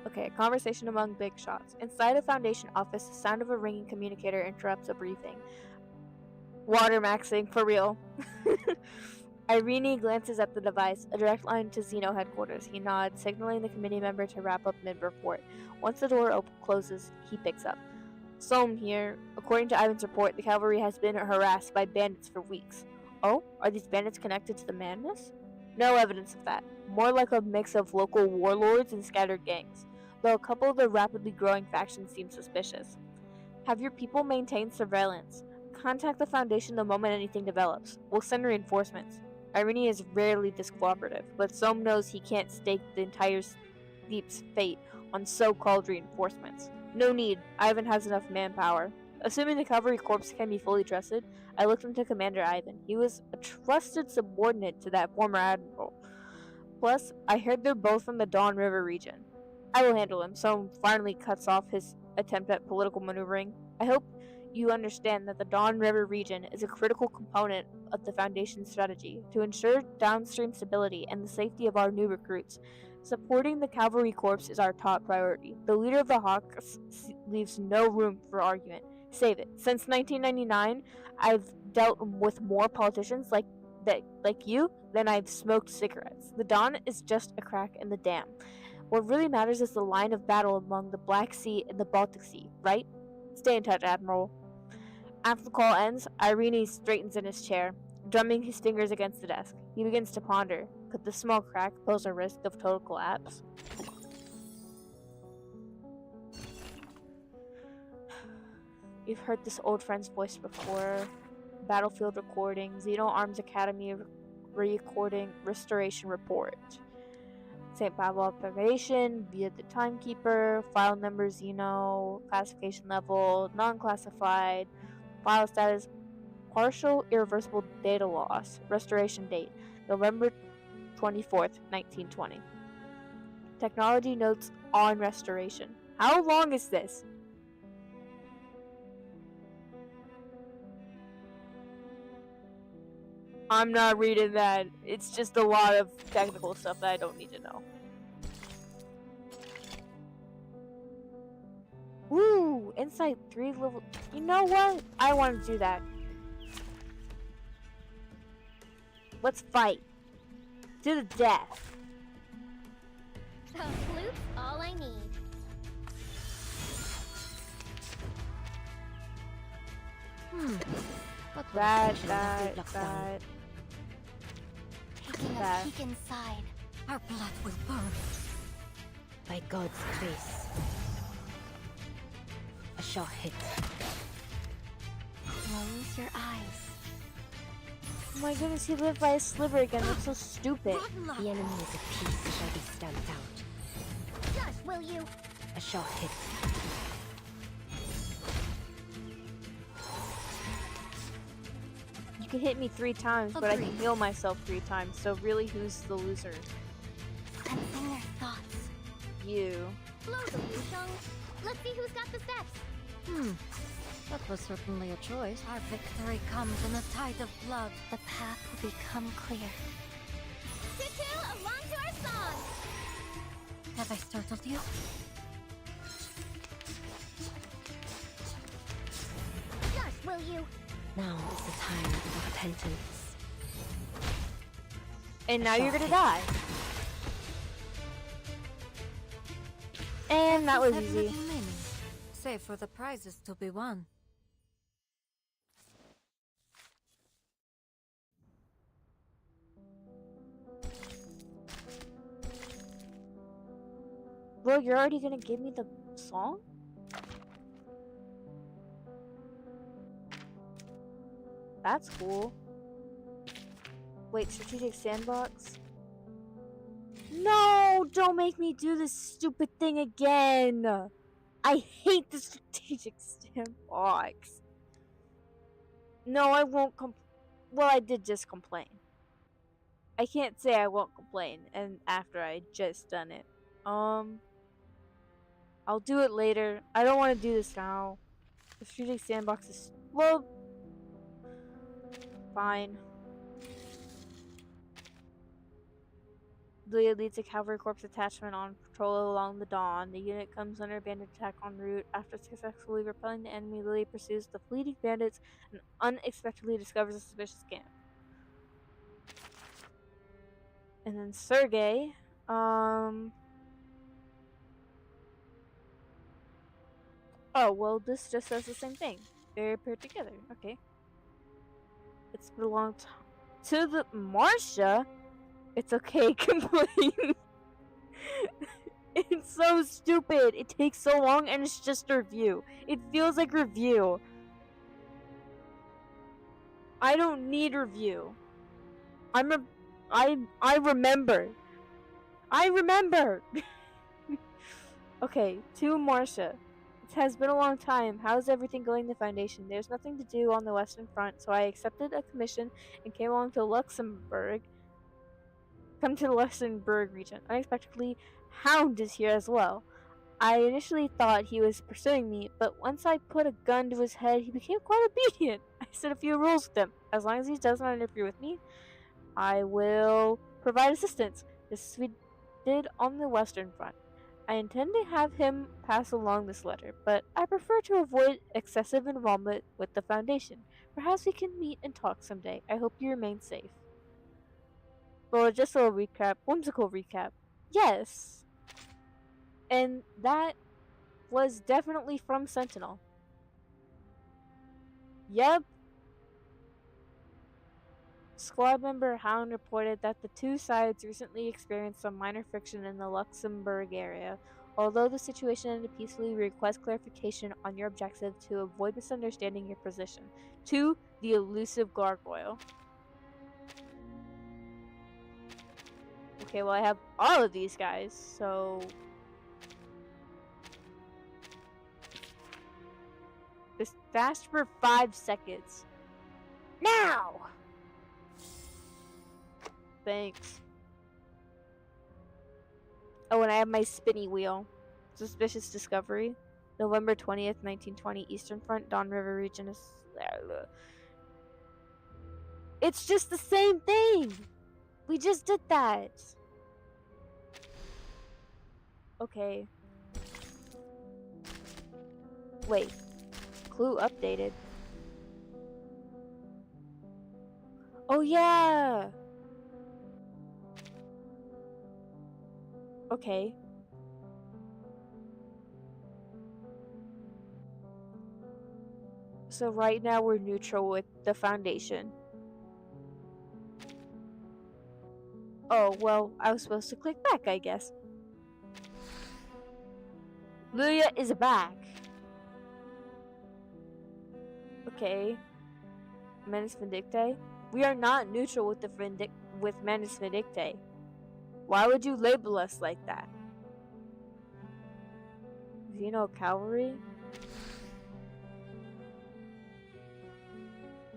Okay, a conversation among big shots. Inside a Foundation office, the sound of a ringing communicator interrupts a briefing. Water maxing, for real. Irene glances at the device, a direct line to Xeno headquarters. He nods, signaling the committee member to wrap up mid-report. Once the door closes, he picks up. Soam here. According to Ivan's report, the cavalry has been harassed by bandits for weeks. Oh? Are these bandits connected to the madness? No evidence of that. More like a mix of local warlords and scattered gangs, though a couple of the rapidly growing factions seem suspicious. Have your people maintain surveillance. Contact the Foundation the moment anything develops. We'll send reinforcements. Irene is rarely this cooperative, but Soam knows he can't stake the entire Steep's fate on so-called reinforcements. No need. Ivan has enough manpower. Assuming the cavalry corps can be fully trusted, I looked into Commander Ivan. He was a trusted subordinate to that former admiral. Plus, I heard they're both from the Dawn River region. I will handle him. Soam finally cuts off his attempt at political maneuvering. I hope you understand that the Dawn River region is a critical component of the Foundation's strategy to ensure downstream stability and the safety of our new recruits. Supporting the cavalry corps is our top priority. The leader of the Hawks leaves no room for argument. Save it. Since 1999, I've dealt with more politicians like you than I've smoked cigarettes. The Dawn is just a crack in the dam. What really matters is the line of battle among the Black Sea and the Baltic Sea, right? Stay in touch, Admiral. After the call ends, Irene straightens in his chair, drumming his fingers against the desk. He begins to ponder. Could this small crack pose a risk of total collapse? You've heard this old friend's voice before. Battlefield recording, Xeno Arms Academy recording, restoration report. St. Pablo operation, via the timekeeper, file number Xeno, classification level, non-classified, file status, partial irreversible data loss, restoration date, November 24th, 1920. Technology notes on restoration. How long is this? I'm not reading that. It's just a lot of technical stuff that I don't need to know. Woo! Insight 3 level. You know what? I want to do that. Let's fight. To the death. A flute's all I need. That. Taking a peek inside, our blood will burn. By God's grace. A shot hit. Close your eyes. Oh my goodness, he lived by a sliver again. That's so stupid. Good luck. The enemy is a piece shall be stamped out. Just will you? A shot hit. You can hit me 3 times, but I can Agreed. heal myself 3 times. So really, who's the loser? Sensing their thoughts. You. Blow the Wusong. Let's see who's got the steps. That was certainly a choice. Our victory comes in a tide of blood. The path will become clear. Tutu, along to our song! Have I startled you? Just will you? Now is the time of repentance. And now you're gonna die. And that was easy. Save for the prizes to be won. Bro, you're already gonna give me the song? That's cool. Wait, strategic sandbox? No! Don't make me do this stupid thing again! I hate the strategic sandbox. No, I won't well, I did just complain. I can't say I won't complain, and after I just done it. I'll do it later. I don't want to do this now. The strategic sandbox is... well... fine. Leah leads a cavalry corps detachment on patrol along the dawn. The unit comes under bandit attack en route. After successfully repelling the enemy, Lily pursues the fleeing bandits and unexpectedly discovers a suspicious camp. And then Sergei, oh, well, this just says the same thing. They appeared together. Okay. It's been a long time. To the Marcia? It's okay, complain. It's so stupid. It takes so long and it's just a review. It feels like review. I don't need review. I remember. I remember. Okay, to Marcia. It has been a long time. How's everything going in the Foundation? There's nothing to do on the Western Front, so I accepted a commission and came along to Luxembourg. Come to the Luxembourg region. Unexpectedly, Hound is here as well. I initially thought he was pursuing me, but once I put a gun to his head, he became quite obedient. I set a few rules with him. As long as he does not interfere with me, I will provide assistance. This is what we did on the Western Front. I intend to have him pass along this letter, but I prefer to avoid excessive involvement with the Foundation. Perhaps we can meet and talk someday. I hope you remain safe. Well, just a little recap. Whimsical recap. Yes. And that was definitely from Sentinel. Yep. Squad member Hound reported that the two sides recently experienced some minor friction in the Luxembourg area. Although the situation ended peacefully, we request clarification on your objective to avoid misunderstanding your position. To the elusive gargoyle. Okay, well I have all of these guys, so... This fast for 5 seconds. Now! Thanks. Oh, and I have my spinny wheel. Suspicious discovery. November 20th, 1920, Eastern Front, Don River region is... It's just the same thing! We just did that! Okay. Wait. Clue updated. Oh yeah! Okay. So right now we're neutral with the Foundation. Oh, well, I was supposed to click back, I guess. Luya is back. Okay. Manus Vindictae. We are not neutral with the with Manus Vindictae. Why would you label us like that? Xeno Cavalry?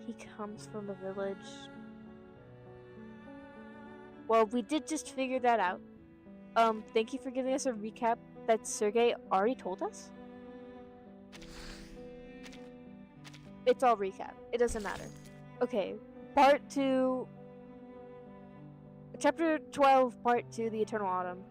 He comes from a village. Well, we did just figure that out. Thank you for giving us a recap that Sergei already told us. It's all recap. It doesn't matter. Okay, part 2. Chapter 12, part 2, The Eternal Autumn.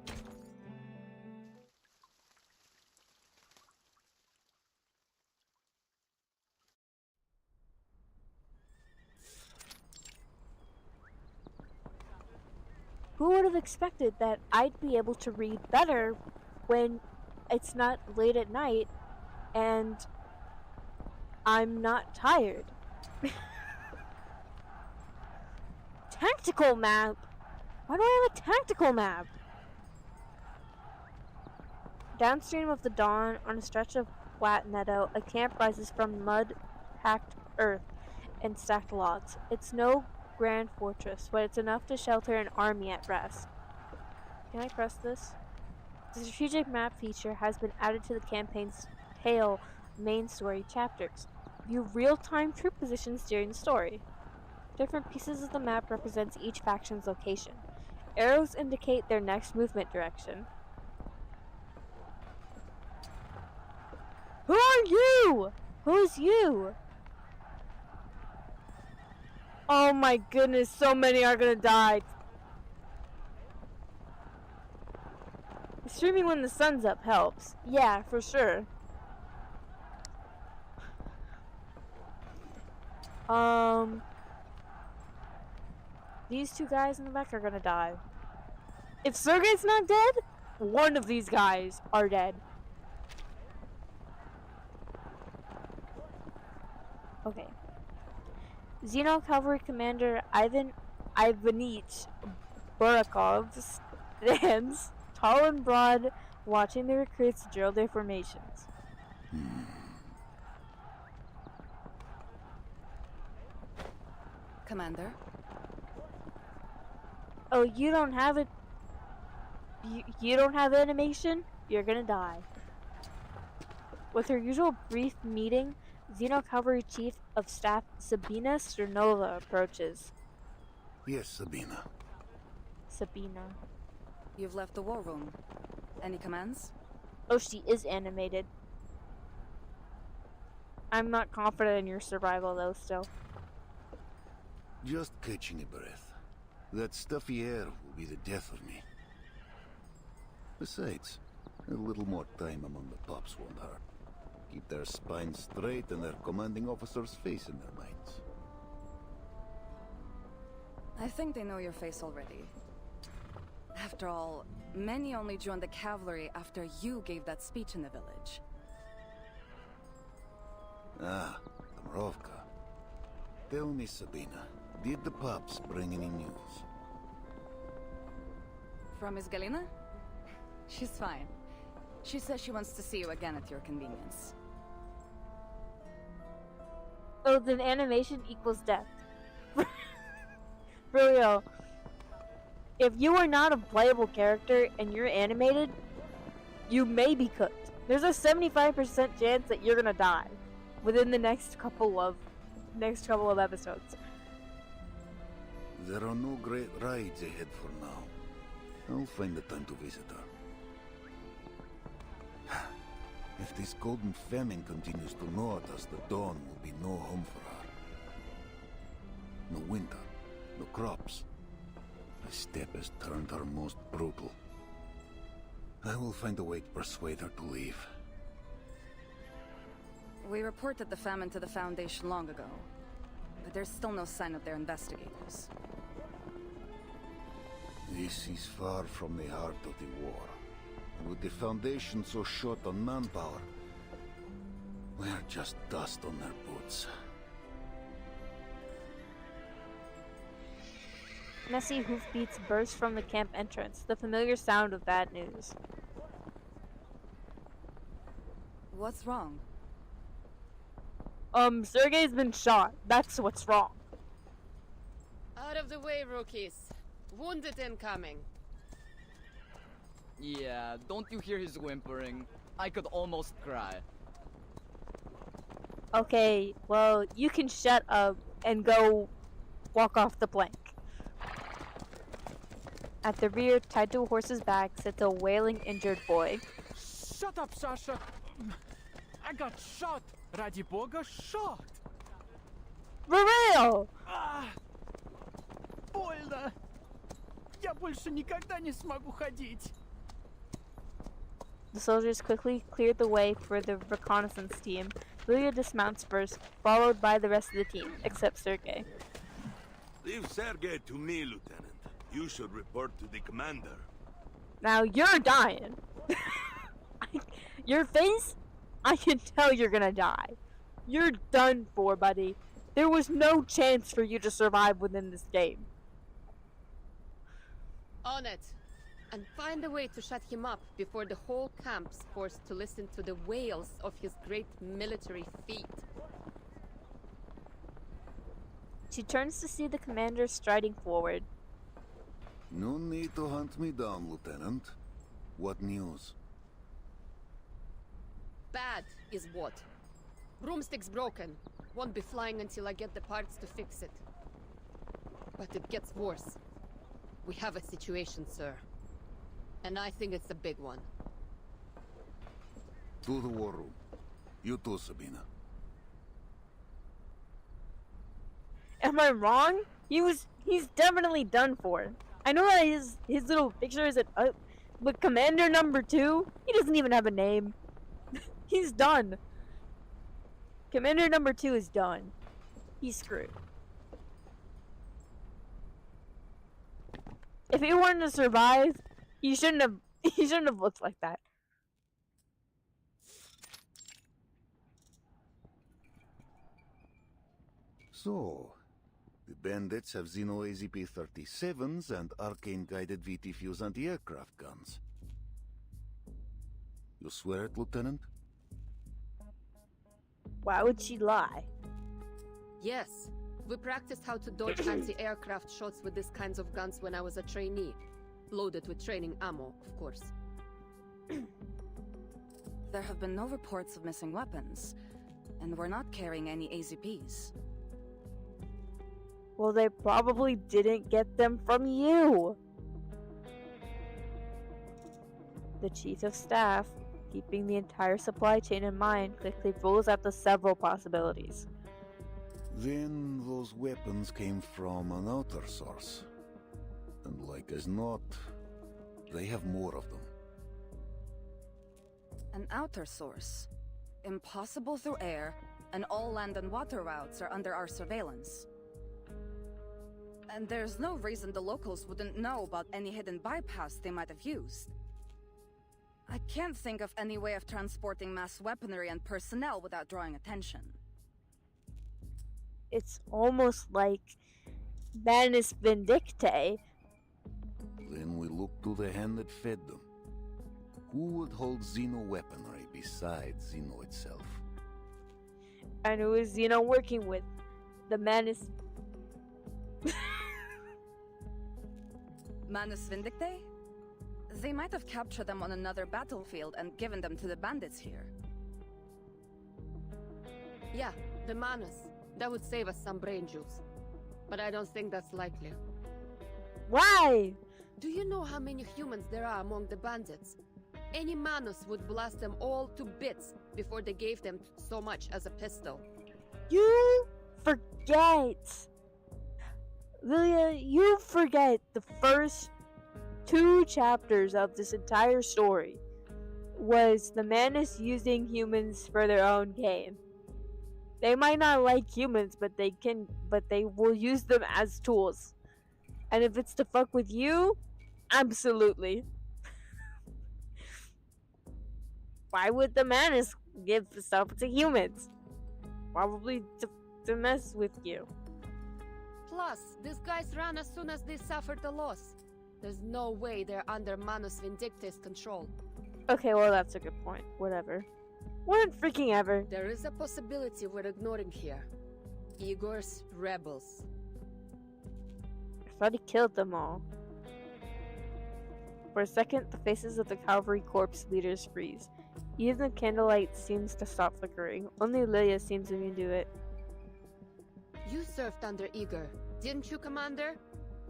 Who would have expected that I'd be able to read better when it's not late at night and I'm not tired? Tactical map? Why do I have a tactical map? Downstream of the dawn, on a stretch of flat meadow, a camp rises from mud-packed earth and stacked logs. It's no grand fortress, but it's enough to shelter an army at rest. Can I press this? The strategic map feature has been added to the campaign's Tale main story chapters. View real-time troop positions during the story. Different pieces of the map represents each faction's location. Arrows indicate their next movement direction. Who are you? Who is you? Oh my goodness, so many are gonna die. Streaming when the sun's up helps. Yeah, for sure. These two guys in the back are gonna die. If Sergei's not dead, one of these guys are dead. Okay. Xeno Cavalry Commander Ivanich Burakov stands tall and broad, watching the recruits drill their formations. Commander? Oh, you don't have it? You don't have animation? You're gonna die. With her usual brief meeting, Xeno Cavalry Chief of Staff Sabina Sternova approaches. Yes, Sabina. Sabina. You've left the war room. Any commands? Oh, she is animated. I'm not confident in your survival, though, still. Just catching a breath. That stuffy air will be the death of me. Besides, a little more time among the pups won't hurt. Keep their spines straight and their commanding officer's face in their minds. I think they know your face already. After all, many only joined the cavalry after you gave that speech in the village. Ah, Dambrovka. Tell me, Sabina, did the pups bring any news? From Miss Galina? She's fine. She says she wants to see you again at your convenience. Oh, then animation equals death. For real. If you are not a playable character and you're animated, you may be cooked. There's a 75% chance that you're gonna die within the next couple of episodes. There are no great rides ahead for now. I'll find the time to visit her. If this golden famine continues to gnaw at us, the dawn will be no home for her. No winter, no crops. The steppe has turned her most brutal. I will find a way to persuade her to leave. We reported the famine to the Foundation long ago, but there's still no sign of their investigators. This is far from the heart of the war. And with the Foundation so short on manpower, we're just dust on their boots. Messy hoofbeats burst from the camp entrance, the familiar sound of bad news. What's wrong? Sergey's been shot. That's what's wrong. Out of the way, rookies. Wounded incoming. Yeah, don't you hear his whimpering? I could almost cry. Okay, well, you can shut up and go walk off the plank. At the rear, tied to a horse's back, sits a wailing injured boy. Shut up, Sasha! I got shot! Ради бога, shot! For real! Больно! Я больше никогда не смогу ходить! The soldiers quickly cleared the way for the reconnaissance team. Lilia dismounts first, followed by the rest of the team, except Sergey. Leave Sergei to me, Lieutenant. You should report to the commander. Now you're dying. Your face? I can tell you're gonna die. You're done for, buddy. There was no chance for you to survive within this game. On it. And find a way to shut him up before the whole camp's forced to listen to the wails of his great military feat. She turns to see the commander striding forward. No need to hunt me down, Lieutenant. What news? Bad is what? Broomstick's broken. Won't be flying until I get the parts to fix it. But it gets worse. We have a situation, sir. And I think it's a big one. To the war room. You too, Sabina. Am I wrong? He's definitely done for. I know that his little picture is but Commander number 2, he doesn't even have a name. He's done. Commander number 2 is done. He's screwed. If he wanted to survive, he shouldn't have looked like that. So, the bandits have Xeno AZP-37s and arcane-guided VT-Fuse anti-aircraft guns. You swear it, Lieutenant? Why would she lie? Yes. We practiced how to dodge anti-aircraft shots with these kinds of guns when I was a trainee. Loaded with training ammo, of course. There have been no reports of missing weapons, and we're not carrying any AZPs. Well, they probably didn't get them from you. The chief of staff, keeping the entire supply chain in mind, quickly rules out the several possibilities. Then those weapons came from an outer source. And like as not, they have more of them. An outer source. Impossible through air, and all land and water routes are under our surveillance. And there's no reason the locals wouldn't know about any hidden bypass they might have used. I can't think of any way of transporting mass weaponry and personnel without drawing attention. It's almost like Manus Vindictae. Then we look to the hand that fed them. Who would hold Xeno weaponry besides Xeno itself? And who is Xeno working with? The Manus... Manus Vindictae? They might have captured them on another battlefield and given them to the bandits here. Yeah, the Manus. That would save us some brain juice. But I don't think that's likely. Why? Do you know how many humans there are among the bandits? Any Manus would blast them all to bits before they gave them so much as a pistol. You forget. Lilia, you forget the first 2 chapters of this entire story was the Manus using humans for their own gain. They might not like humans, but they will use them as tools. And if it's to fuck with you, absolutely. Why would the Manus give stuff to humans? Probably to mess with you. Plus, these guys ran as soon as they suffered a loss. There's no way they're under Manus Vindictae's control. Okay, well that's a good point. Whatever. What freaking ever. There is a possibility we're ignoring here. Igor's rebels. I thought he killed them all. For a second, the faces of the Cavalry Corps leaders freeze. Even the candlelight seems to stop flickering. Only Lilia seems immune to it. You served under Igor, didn't you, Commander?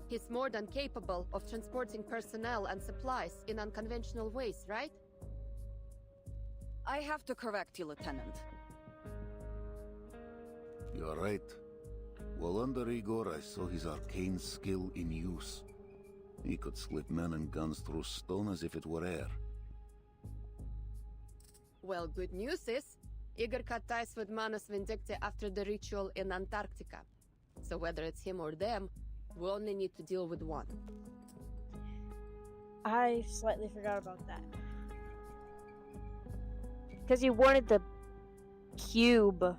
He's more than capable of transporting personnel and supplies in unconventional ways, right? I have to correct you, Lieutenant. You're right. While under Igor, I saw his arcane skill in use. He could slip men and guns through stone as if it were air. Well, good news is, Igor cut ties with Manus Vindicta after the ritual in Antarctica. So whether it's him or them, we only need to deal with one. I slightly forgot about that. Because you wanted the cube.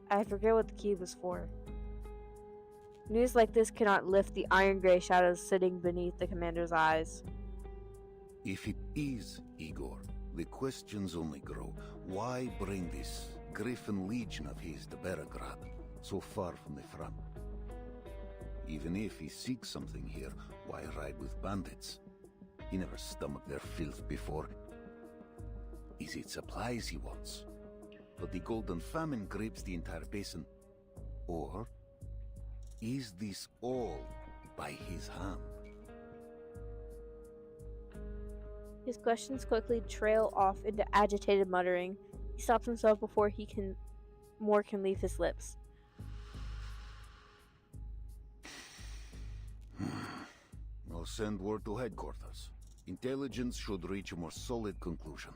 I forget what the cube was for. News like this cannot lift the iron gray shadows sitting beneath the commander's eyes. If it is Igor, the questions only grow. Why bring this Griffin Legion of his to Beregrad, so far from the front? Even if he seeks something here, why ride with bandits? He never stomached their filth before. Is it supplies he wants? But the Golden Famine grips the entire basin. Or is this all by his hand? His questions quickly trail off into agitated muttering. He stops himself before more can leave his lips. I'll send word to headquarters. Intelligence should reach a more solid conclusion.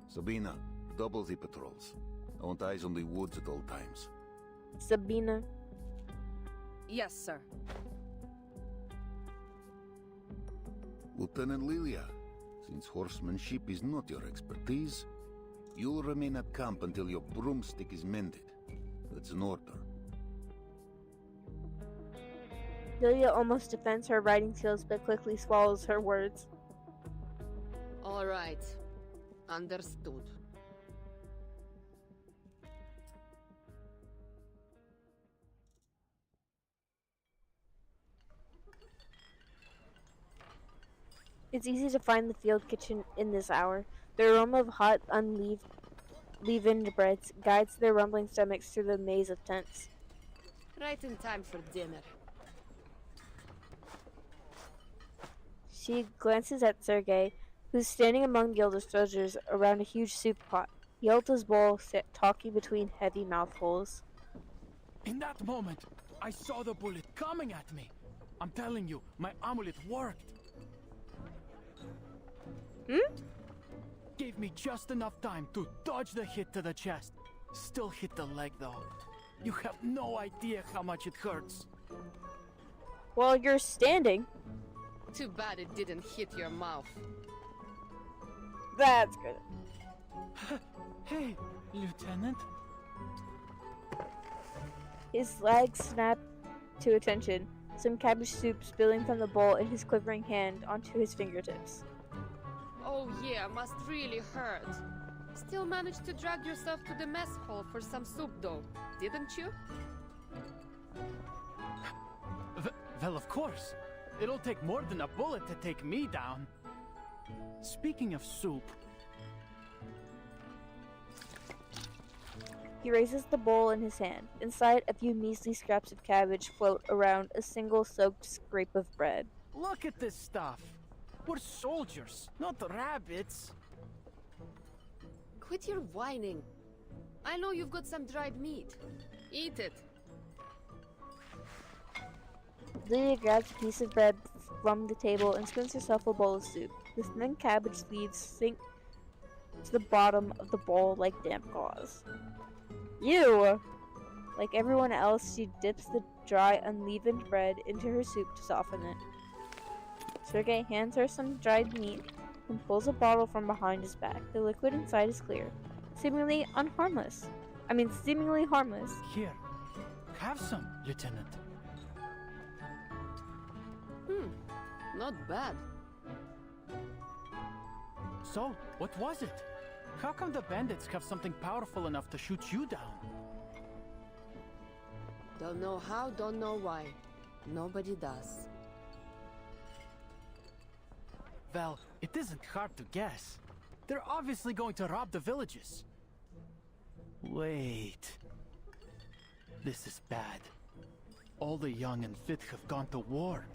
Sabina, double the patrols. I want eyes on the woods at all times. Sabina. Yes, sir. Lieutenant Lilia, since horsemanship is not your expertise, you'll remain at camp until your broomstick is mended. That's an order. Lilia almost defends her riding skills but quickly swallows her words. All right. Understood. It's easy to find the field kitchen in this hour. The aroma of hot, unleavened breads guides their rumbling stomachs through the maze of tents. Right in time for dinner. She glances at Sergei, who's standing among the older soldiers around a huge soup pot. He holds his bowl, talking between heavy mouthfuls. In that moment, I saw the bullet coming at me. I'm telling you, my amulet worked. Gave me just enough time to dodge the hit to the chest. Still hit the leg though. You have no idea how much it hurts. Well, you're standing. Too bad it didn't hit your mouth. That's good. Hey, Lieutenant. His legs snap to attention, some cabbage soup spilling from the bowl in his quivering hand onto his fingertips. Oh yeah, must really hurt. Still managed to drag yourself to the mess hall for some soup though, didn't you? Well, of course. It'll take more than a bullet to take me down. Speaking of soup... He raises the bowl in his hand. Inside, a few measly scraps of cabbage float around a single soaked scrape of bread. Look at this stuff. We're soldiers, not rabbits. Quit your whining. I know you've got some dried meat. Eat it. Lydia grabs a piece of bread from the table and spoons herself a bowl of soup. The thin cabbage leaves sink to the bottom of the bowl like damp gauze. Ew! Like everyone else, she dips the dry, unleavened bread into her soup to soften it. Sergei hands her some dried meat and pulls a bottle from behind his back. The liquid inside is clear, seemingly harmless. Here, have some, Lieutenant. Not bad. So, what was it? How come the bandits have something powerful enough to shoot you down? Don't know how, don't know why. Nobody does. Well, it isn't hard to guess. They're obviously going to rob the villages. Wait. This is bad. All the young and fit have gone to war.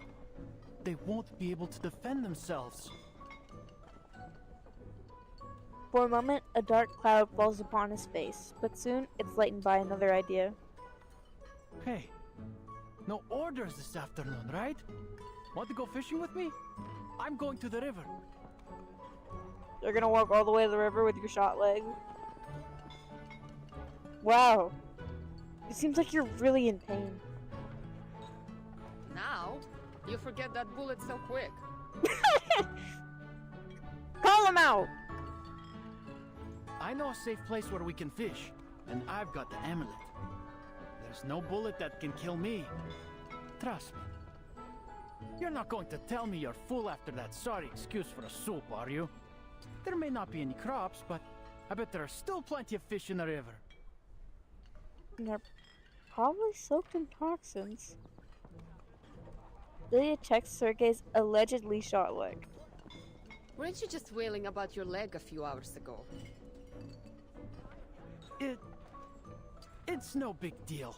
They won't be able to defend themselves. For a moment, a dark cloud falls upon his face, but soon it's lightened by another idea. Hey, no orders this afternoon, right? Want to go fishing with me? I'm going to the river. You're gonna walk all the way to the river with your shot leg? Wow. It seems like you're really in pain. Now, you forget that bullet so quick. Call him out! I know a safe place where we can fish, and I've got the amulet. There's no bullet that can kill me. Trust me. You're not going to tell me you're full after that sorry excuse for a soup, are you? There may not be any crops, but I bet there are still plenty of fish in the river. They're probably soaked in toxins. Lydia checks Sergei's allegedly shot leg. Weren't you just wailing about your leg a few hours ago? It's no big deal.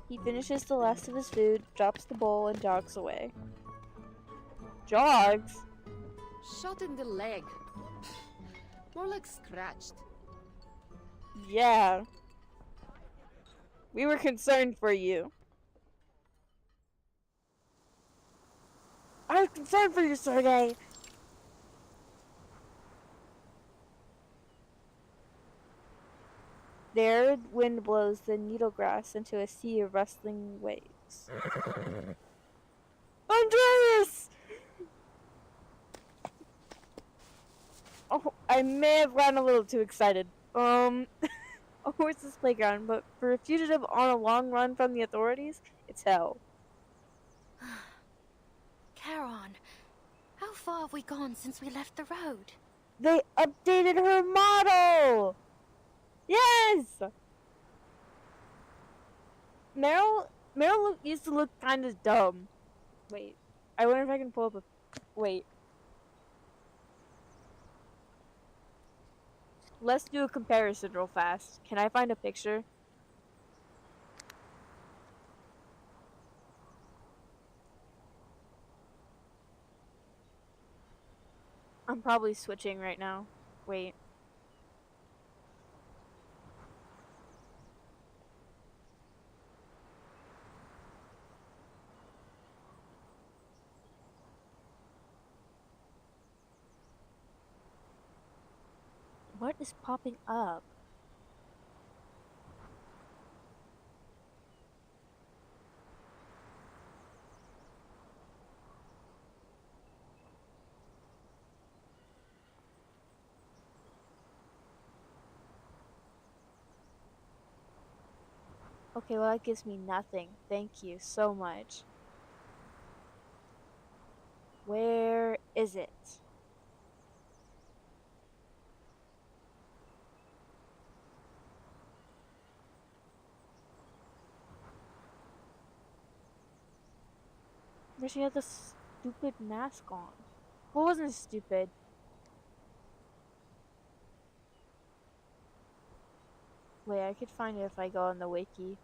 He finishes the last of his food, drops the bowl, and jogs away. Jogs? Shot in the leg. More like scratched. Yeah. We were concerned for you. I was concerned for you, Sergei! There, wind blows the needlegrass into a sea of rustling waves. Andreas! Oh, I may have gotten a little too excited. A horseless playground, but for a fugitive on a long run from the authorities, it's hell. Charon, how far have we gone since we left the road? They updated her model! Yes! Meryl used to look kind of dumb. Wait, I wonder if I can pull up a... Wait. Let's do a comparison real fast. Can I find a picture? I'm probably switching right now. Wait. What is popping up? Okay, well that gives me nothing. Thank you so much. Where is it? But she had the stupid mask on. What wasn't stupid? Wait, I could find it if I go on the wiki.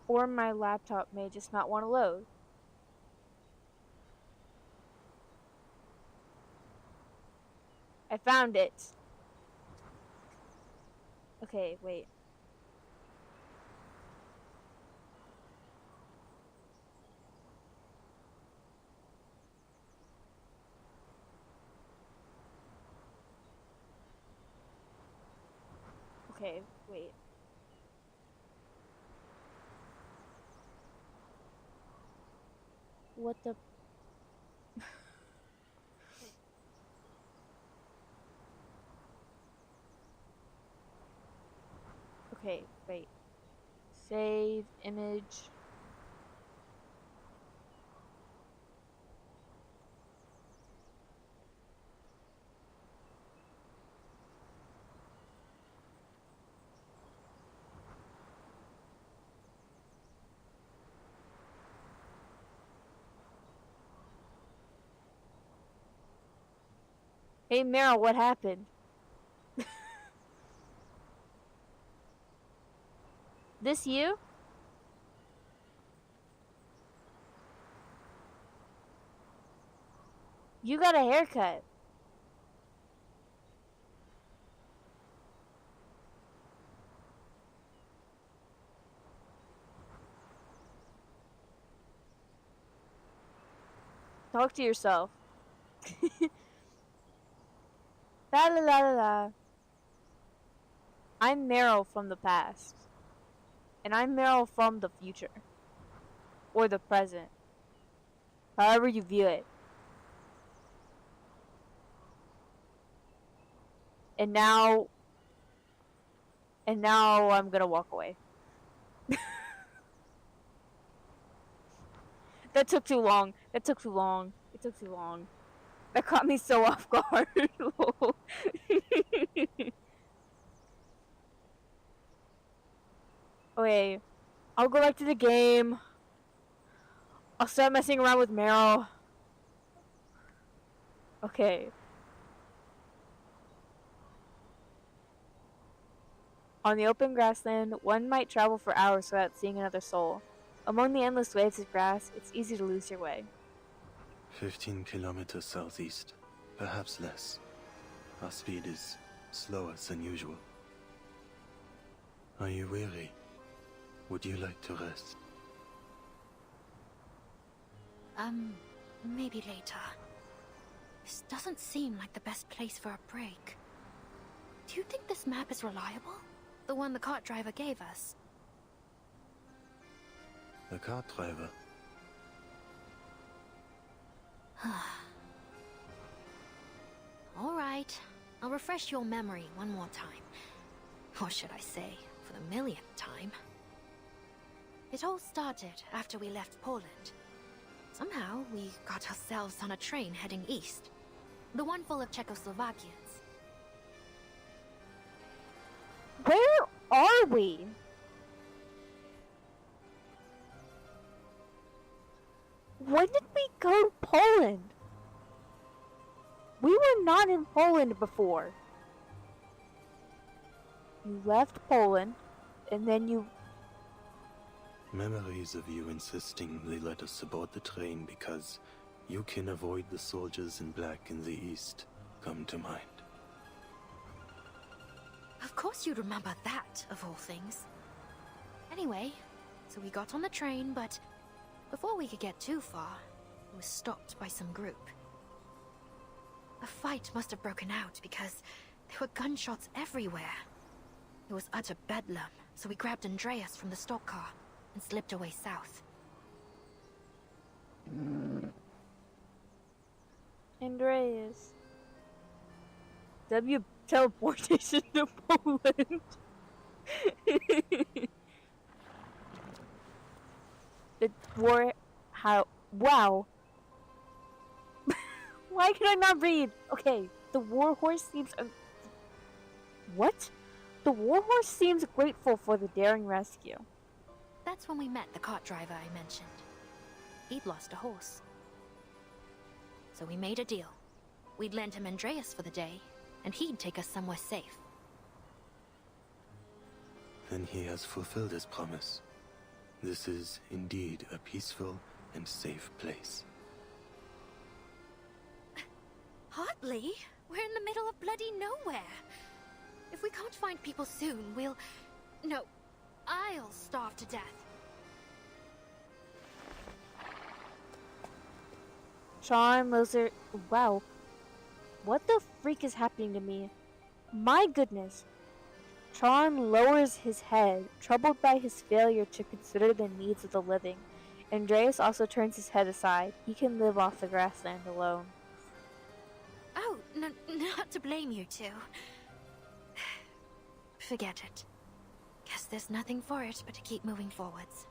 Or my laptop may just not want to load. I found it. Okay, wait. Okay, wait. What the... Okay, wait. Save image. Hey Meryl, what happened? This you? You got a haircut. Talk to yourself. La la la la la. I'm Meryl from the past. And I'm Meryl from the future. Or the present. However you view it. And now I'm gonna walk away. That took too long. That took too long. It took too long. That caught me so off guard. Okay. I'll go back to the game. I'll start messing around with Meryl. Okay. On the open grassland, one might travel for hours without seeing another soul. Among the endless waves of grass, it's easy to lose your way. 15 kilometers southeast, perhaps less. Our speed is slower than usual. Are you weary? Would you like to rest? Maybe later. This doesn't seem like the best place for a break. Do you think this map is reliable? The one the cart driver gave us? The cart driver? Alright, I'll refresh your memory one more time. Or should I say, for the millionth time. It all started after we left Poland. Somehow, we got ourselves on a train heading east. The one full of Czechoslovakians. Where are we? When did we go to Poland? We were not in Poland before. You left Poland, and then you... Memories of you insisting they let us aboard the train because you can avoid the soldiers in black in the east come to mind. Of course you'd remember that, of all things. Anyway, so we got on the train, but before we could get too far, it was stopped by some group. A fight must have broken out because there were gunshots everywhere. It was utter bedlam, so we grabbed Andreas from the stock car and slipped away south. Andreas. W teleportation to Poland. The war... How... Wow. Why can I not read? Okay, the warhorse seems... What? The warhorse seems grateful for the daring rescue. That's when we met the cart driver I mentioned. He'd lost a horse. So we made a deal. We'd lend him Andreas for the day, and he'd take us somewhere safe. Then he has fulfilled his promise. This is indeed a peaceful and safe place. Hardly. We're in the middle of bloody nowhere. If we can't find people soon, we'll... No, I'll starve to death. Charm, Loser... Wow. What the freak is happening to me? My goodness. Charm lowers his head, troubled by his failure to consider the needs of the living. Andreas also turns his head aside. He can live off the grassland alone. Oh, not to blame you two. Forget it. Guess there's nothing for it but to keep moving forwards.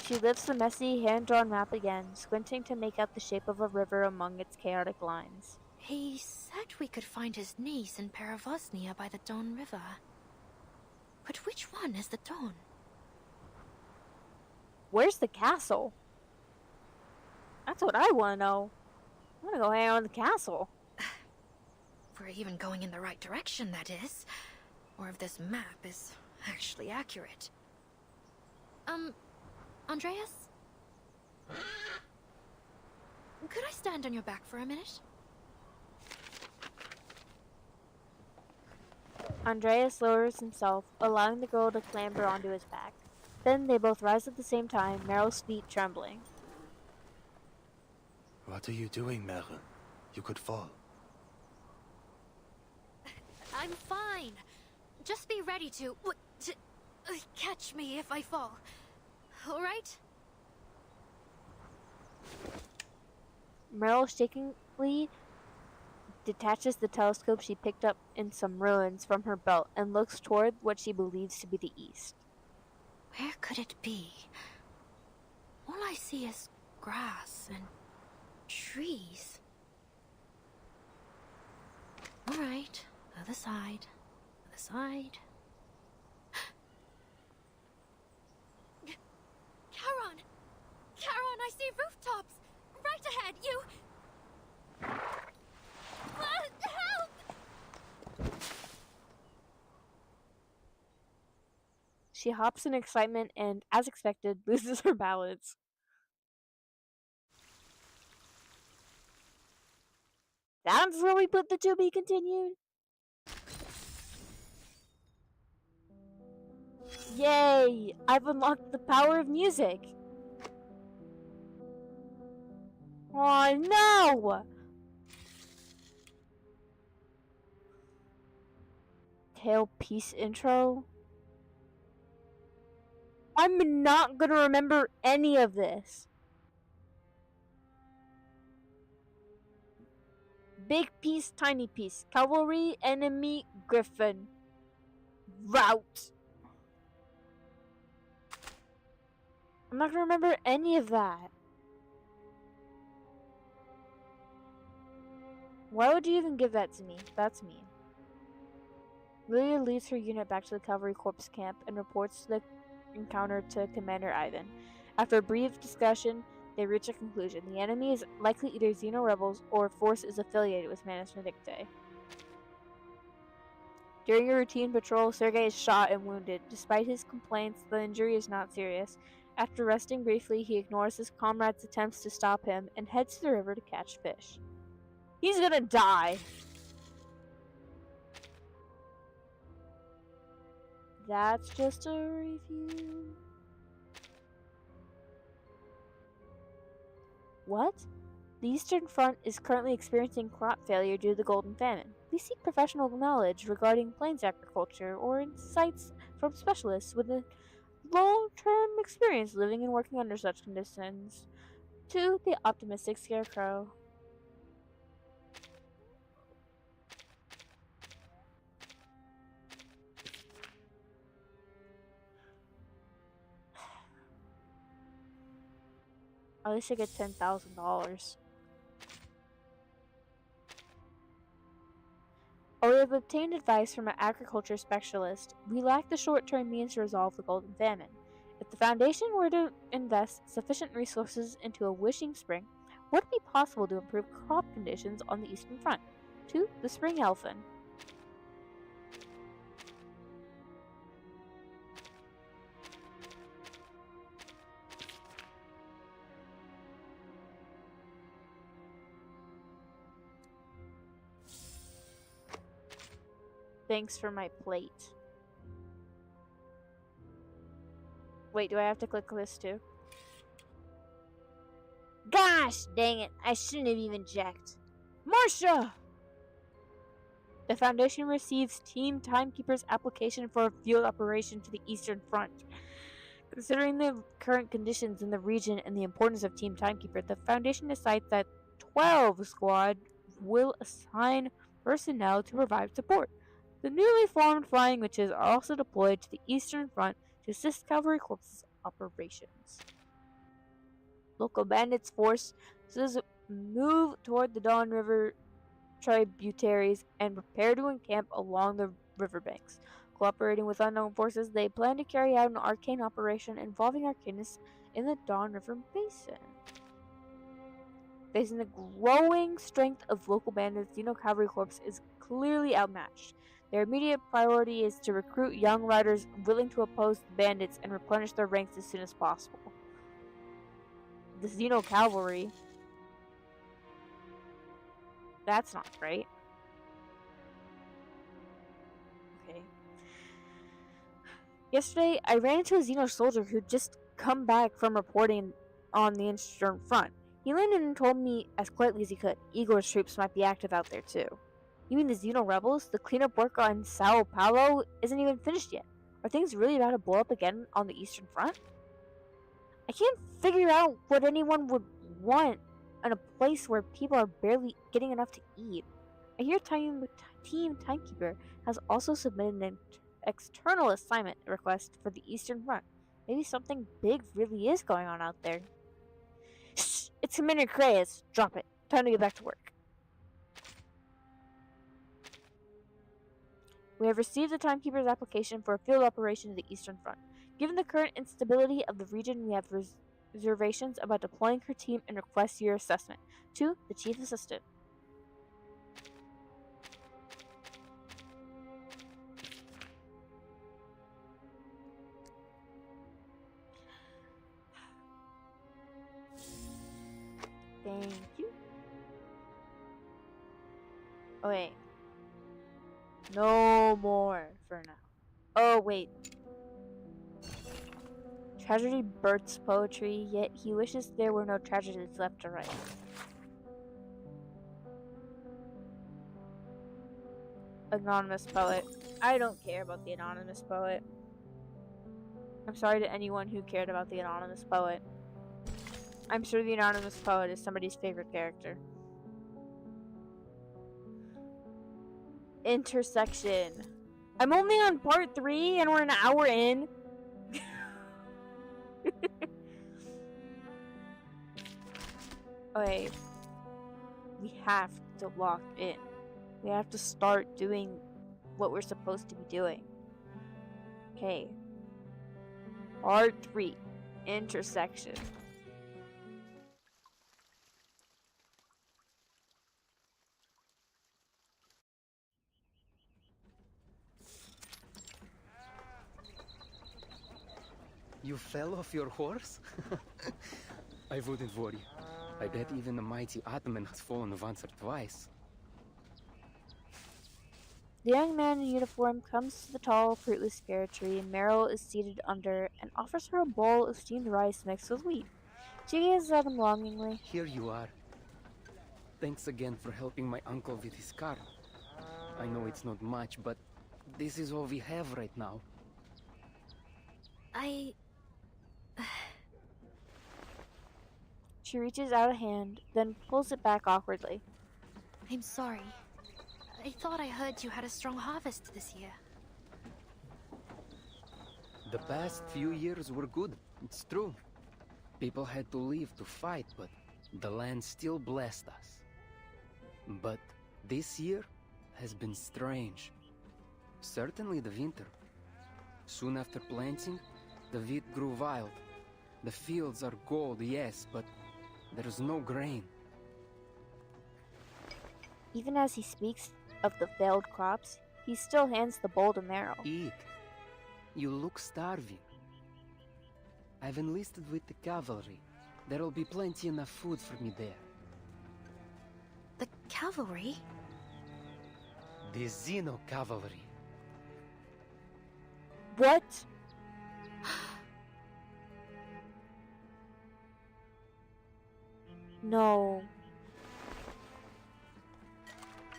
She lifts the messy, hand-drawn map again, squinting to make out the shape of a river among its chaotic lines. He said we could find his niece in Peravosnia by the Don River. But which one is the Don? Where's the castle? That's what I want to know. I want to go hang out in the castle. If we're even going in the right direction, that is. Or if this map is actually accurate. Andreas? Could I stand on your back for a minute? Andreas lowers himself, allowing the girl to clamber onto his back. Then they both rise at the same time, Meryl's feet trembling. What are you doing, Meryl? You could fall. I'm fine. Just be ready to catch me if I fall. All right? Meryl shakingly detaches the telescope she picked up in some ruins from her belt and looks toward what she believes to be the east. Where could it be? All I see is grass and trees. All right, other side, other side. Charon! Charon, I see rooftops! Right ahead, you... help! She hops in excitement and, as expected, loses her balance. That's where we put the to be continued? Yay! I've unlocked the power of music! Oh no! Tail piece intro? I'm not gonna remember any of this. Big piece, tiny piece. Cavalry, enemy, griffin. Route. I'm not gonna remember any of that. Why would you even give that to me? That's mean. Lilia leads her unit back to the Cavalry Corps camp and reports the encounter to Commander Ivan. After a brief discussion, they reach a conclusion. The enemy is likely either Xeno rebels or a force is affiliated with Manus Vindictae. During a routine patrol, Sergei is shot and wounded. Despite his complaints, the injury is not serious. After resting briefly, he ignores his comrades' attempts to stop him and heads to the river to catch fish. He's gonna die! That's just a review. What? The Eastern Front is currently experiencing crop failure due to the Golden Famine. Please seek professional knowledge regarding plains agriculture or insights from specialists with a long-term experience living and working under such conditions. To the optimistic Scarecrow. At least I get $10,000. We have obtained advice from an agriculture specialist. We lack the short-term means to resolve the Golden Famine. If the Foundation were to invest sufficient resources into a wishing spring, would it be possible to improve crop conditions on the Eastern Front? To the Spring Elfin. Thanks for my plate. Wait, do I have to click this too? Gosh dang it, I shouldn't have even checked. Marcia! The Foundation receives Team Timekeeper's application for a field operation to the Eastern Front. Considering the current conditions in the region and the importance of Team Timekeeper, the Foundation decides that 12 Squad will assign personnel to provide support. The newly formed Flying Witches are also deployed to the Eastern Front to assist Cavalry Corps' operations. Local bandits' forces move toward the Dawn River tributaries and prepare to encamp along the riverbanks. Cooperating with unknown forces, they plan to carry out an arcane operation involving Arcanists in the Dawn River Basin. Facing the growing strength of local bandits, Xeno Cavalry Corps is clearly outmatched. Their immediate priority is to recruit young riders willing to oppose the bandits and replenish their ranks as soon as possible. The Xeno Cavalry. That's not great. Okay. Yesterday, I ran into a Xeno soldier who'd just come back from reporting on the Eastern Front. He landed and told me as quietly as he could, Igor's troops might be active out there too. You mean the Xeno rebels? The cleanup work on Sao Paulo isn't even finished yet. Are things really about to blow up again on the Eastern Front? I can't figure out what anyone would want in a place where people are barely getting enough to eat. I hear Team Timekeeper has also submitted an external assignment request for the Eastern Front. Maybe something big really is going on out there. Shh! It's Commander Creyas. Drop it. Time to get back to work. We have received the Timekeeper's application for a field operation to the Eastern Front. Given the current instability of the region, we have reservations about deploying her team and request your assessment. To the Chief Assistant. Thank you. Oh, wait. No more for now. Oh, wait. Tragedy births poetry, yet he wishes there were no tragedies left to write. Anonymous poet. I don't care about the anonymous poet. I'm sorry to anyone who cared about the anonymous poet. I'm sure the anonymous poet is somebody's favorite character. Intersection. I'm only on part 3 and we're an hour in. Okay. We have to lock in. We have to start doing what we're supposed to be doing. Okay. Part 3. Intersection. You fell off your horse? I wouldn't worry. I bet even the mighty Atman has fallen once or twice. The young man in uniform comes to the tall, fruitless pear tree Meryl is seated under and offers her a bowl of steamed rice mixed with wheat. She gazes at him longingly. Here you are. Thanks again for helping my uncle with his car. I know it's not much, but this is all we have right now. She reaches out a hand, then pulls it back awkwardly. I'm sorry. I thought I heard you had a strong harvest this year. The past few years were good, it's true. People had to leave to fight, but the land still blessed us. But this year has been strange. Certainly the winter. Soon after planting, the wheat grew wild. The fields are gold, yes, but there's no grain. Even as he speaks of the failed crops, he still hands the bowl to Meryl. Eat. You look starving. I've enlisted with the cavalry. There'll be plenty enough food for me there. The cavalry? The Xeno cavalry. What? No.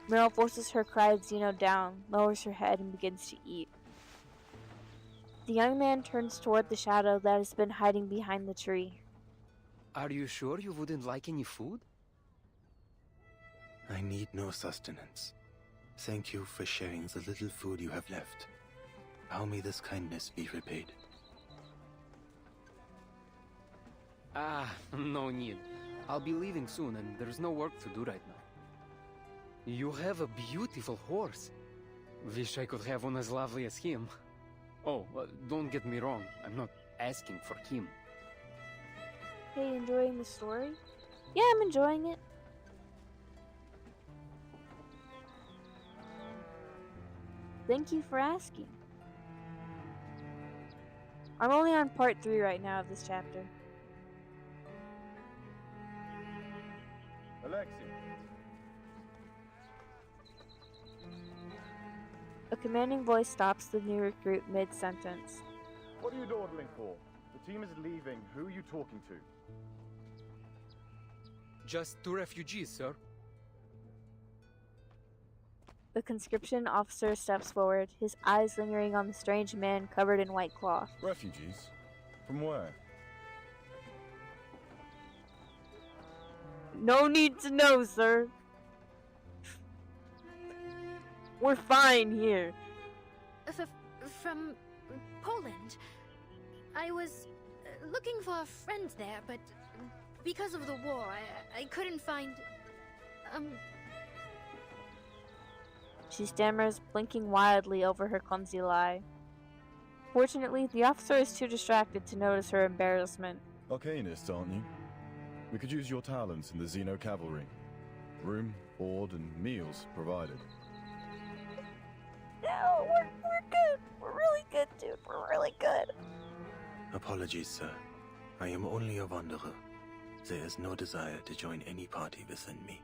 Meryl forces her cry of Xeno down, lowers her head, and begins to eat. The young man turns toward the shadow that has been hiding behind the tree. Are you sure you wouldn't like any food? I need no sustenance. Thank you for sharing the little food you have left. How may this kindness be repaid? No need. I'll be leaving soon and there's no work to do right now. You have a beautiful horse. Wish I could have one as lovely as him. Oh, don't get me wrong. I'm not asking for him. Hey, enjoying the story? Yeah, I'm enjoying it. Thank you for asking. I'm only on part 3 right now of this chapter. Alexi. A commanding voice stops the new recruit mid-sentence. What are you dawdling for? The team is leaving. Who are you talking to? Just 2 refugees, sir. The conscription officer steps forward, his eyes lingering on the strange man covered in white cloth. Refugees? From where? No need to know, sir. We're fine here. From Poland. I was looking for a friend there, but because of the war, I couldn't find... She stammers, blinking wildly over her clumsy lie. Fortunately, the officer is too distracted to notice her embarrassment. Arcanists, aren't you? We could use your talents in the Xeno cavalry. Room, board, and meals provided. No, we're good. We're really good, dude. We're really good. Apologies, sir. I am only a wanderer. There is no desire to join any party within me.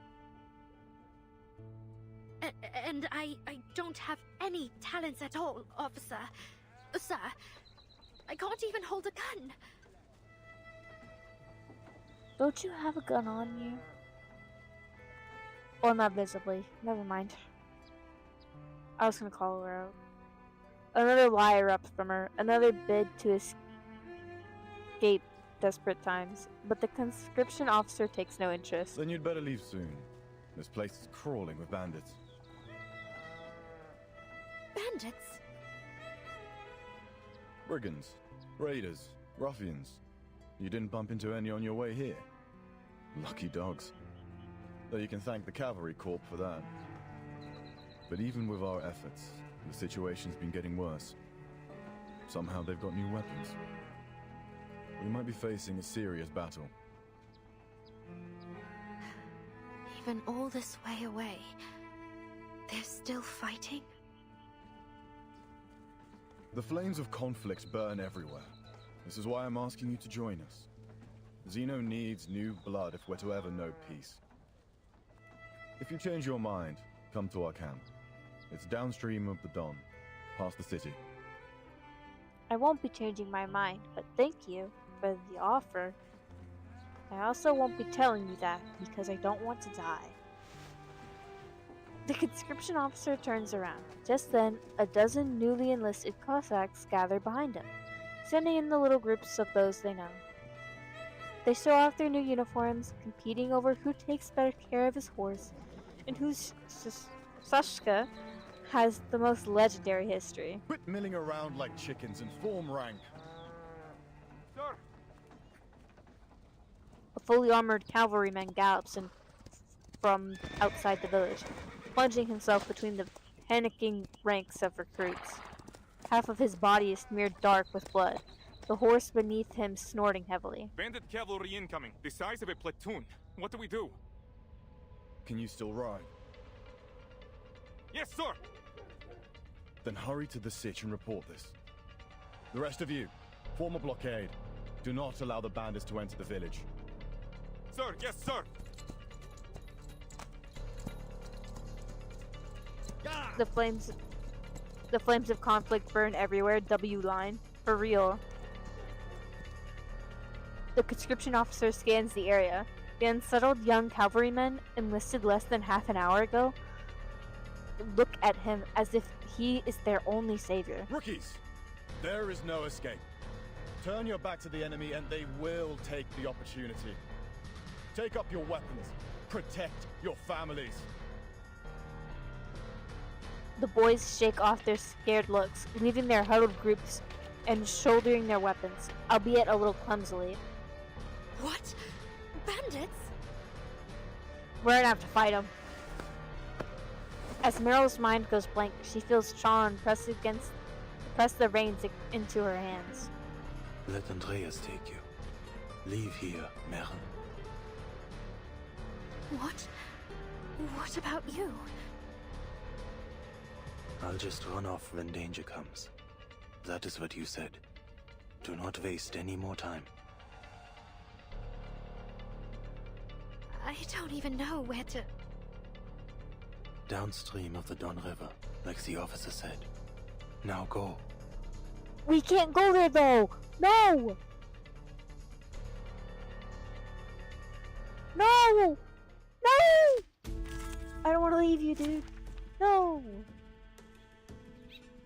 And I don't have any talents at all, officer. Sir, I can't even hold a gun. Don't you have a gun on you? Well, not visibly. Never mind. I was gonna call her out. Another lie erupts from her, another bid to escape desperate times, but the conscription officer takes no interest. Then you'd better leave soon. This place is crawling with bandits. Bandits? Brigands, raiders, ruffians. You didn't bump into any on your way here? Lucky dogs. Though you can thank the cavalry corps for that. But even with our efforts, the situation's been getting worse. Somehow they've got new weapons. We might be facing a serious battle. Even all this way away, they're still fighting? The flames of conflict burn everywhere. This is why I'm asking you to join us. Xeno needs new blood if we're to ever know peace. If you change your mind, come to our camp. It's downstream of the Don, past the city. I won't be changing my mind, but thank you for the offer. I also won't be telling you that, because I don't want to die. The conscription officer turns around. Just then, a dozen newly enlisted Cossacks gather behind him, sending in the little groups of those they know. They show off their new uniforms, competing over who takes better care of his horse, and whose Sashka has the most legendary history. Quit milling around like chickens and form rank. Sir. A fully armored cavalryman gallops in from outside the village, plunging himself between the panicking ranks of recruits. Half of his body is smeared dark with blood, the horse beneath him snorting heavily. Bandit cavalry incoming, the size of a platoon. What do we do? Can you still ride? Yes, sir! Then hurry to the sitch and report this. The rest of you, form a blockade. Do not allow the bandits to enter the village. Sir, yes, sir! The flames of conflict burn everywhere. W line. For real. The conscription officer scans the area. The unsettled young cavalrymen, enlisted less than half an hour ago, look at him as if he is their only savior. Rookies! There is no escape. Turn your back to the enemy and they will take the opportunity. Take up your weapons. Protect your families. The boys shake off their scared looks, leaving their huddled groups and shouldering their weapons, albeit a little clumsily. What? Bandits? We're gonna have to fight them. As Meryl's mind goes blank, she feels Sean press the reins into her hands. Let Andreas take you. Leave here, Meryn. What? What about you? I'll just run off when danger comes. That is what you said. Do not waste any more time. I don't even know where to... Downstream of the Don River, like the officer said. Now go. We can't go there though! No! No! No! I don't want to leave you, dude. No!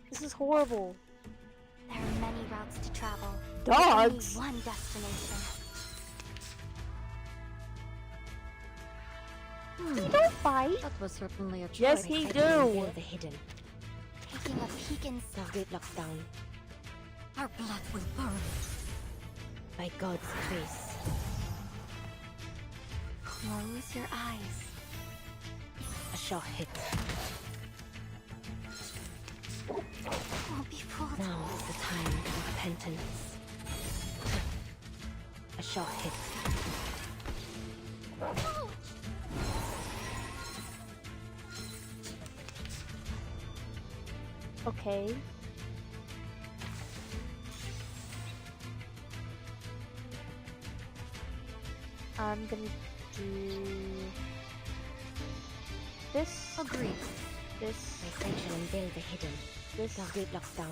This is horrible. There are many routes to travel. Dogs? Only one destination. You don't fight. That was certainly a choice. Yes, he do. The hidden. Taking a peek inside. Target locked down. Our blood will burn. By God's grace. Close your eyes. A shot hit. Won't be fooled. Now is the time for repentance. A shot hit. Oh! Okay. I'm gonna do this. Agreed. This. I shall unveil the hidden. This. Target locked down.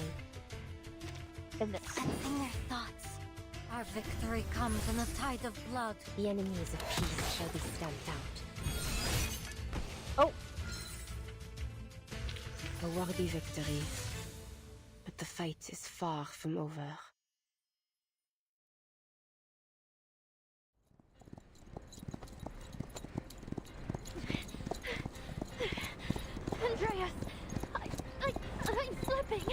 And this. Sensing their thoughts. Our victory comes in a tide of blood. The enemies of peace shall be stamped out. Oh! A worthy victory. But the fight is far from over. Andreas! I'm slipping!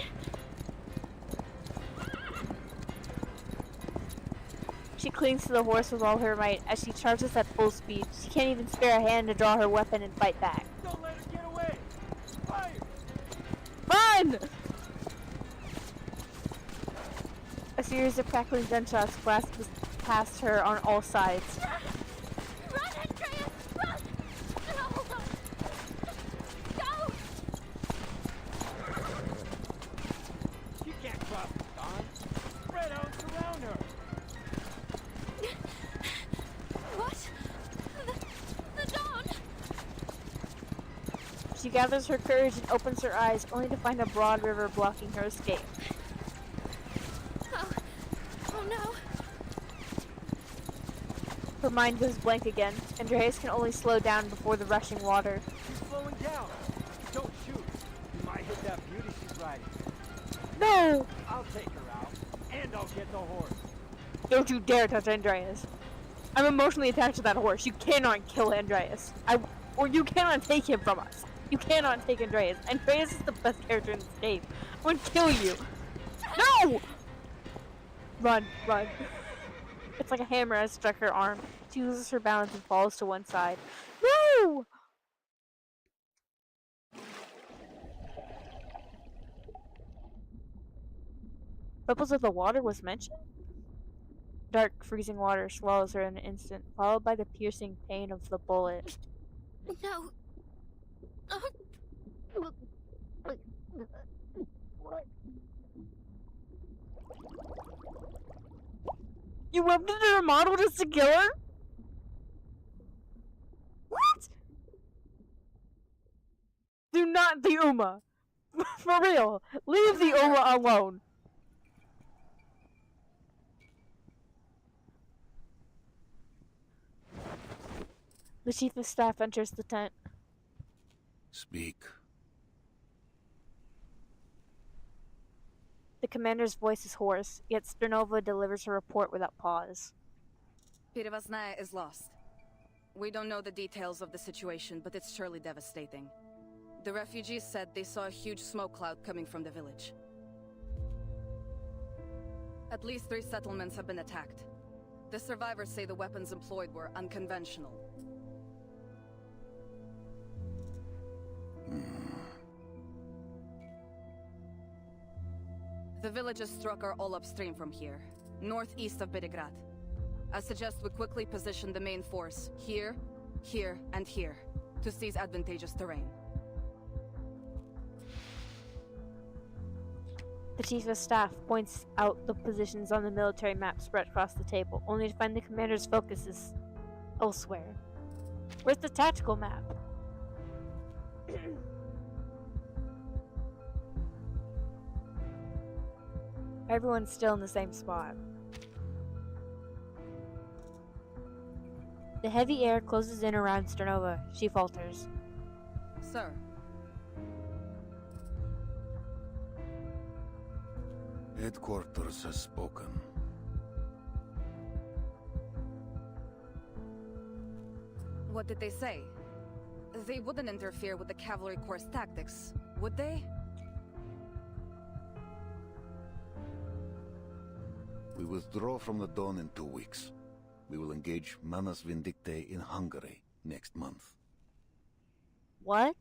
She clings to the horse with all her might as she charges at full speed. She can't even spare a hand to draw her weapon and fight back. Don't let her get away! Fire! Run! A series of crackling gunshots blast past her on all sides. Run, Andreas! Run! No! Go! You can't cross the Don. Spread out and surround her. What? The Dawn! She gathers her courage and opens her eyes, only to find a broad river blocking her escape. Oh no! Her mind goes blank again. Andreas can only slow down before the rushing water. She's slowing down. Don't shoot. You might hit that beauty she's riding. No! I'll take her out, and I'll get the horse. Don't you dare touch Andreas. I'm emotionally attached to that horse. You cannot kill Andreas. Or you cannot take him from us. You cannot take Andreas. Andreas is the best character in this game. I would kill you. No! Run, run. It's like a hammer has struck her arm. She loses her balance and falls to one side. No! Ripples of the water was mentioned? Dark, freezing water swallows her in an instant, followed by the piercing pain of the bullet. No! You webbed into her model just to kill her? What? Do not the Uma. For real. Leave the Uma alone. The chief of staff enters the tent. Speak. The commander's voice is hoarse, yet Sternova delivers her report without pause. Pirivasnaya is lost. We don't know the details of the situation, but it's surely devastating. The refugees said they saw a huge smoke cloud coming from the village. At least 3 settlements have been attacked. The survivors say the weapons employed were unconventional. The villages struck are all upstream from here, northeast of Bedigrad. I suggest we quickly position the main force here, here, and here to seize advantageous terrain. The chief of staff points out the positions on the military map spread across the table, only to find the commander's focus is elsewhere. Where's the tactical map? Everyone's still in the same spot. The heavy air closes in around Sternova. She falters. Sir. Headquarters has spoken. What did they say? They wouldn't interfere with the Cavalry Corps' tactics, would they? We withdraw from the Dawn in 2 weeks. We will engage Manus Vindictae in Hungary next month. What?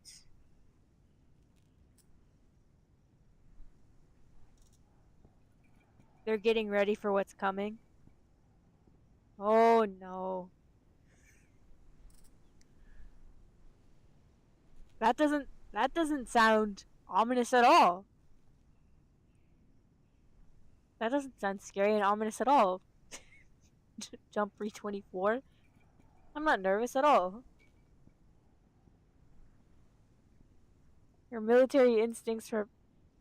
They're getting ready for what's coming? Oh no. That doesn't sound ominous at all. That doesn't sound scary and ominous at all. Jump 324? I'm not nervous at all. Her military instincts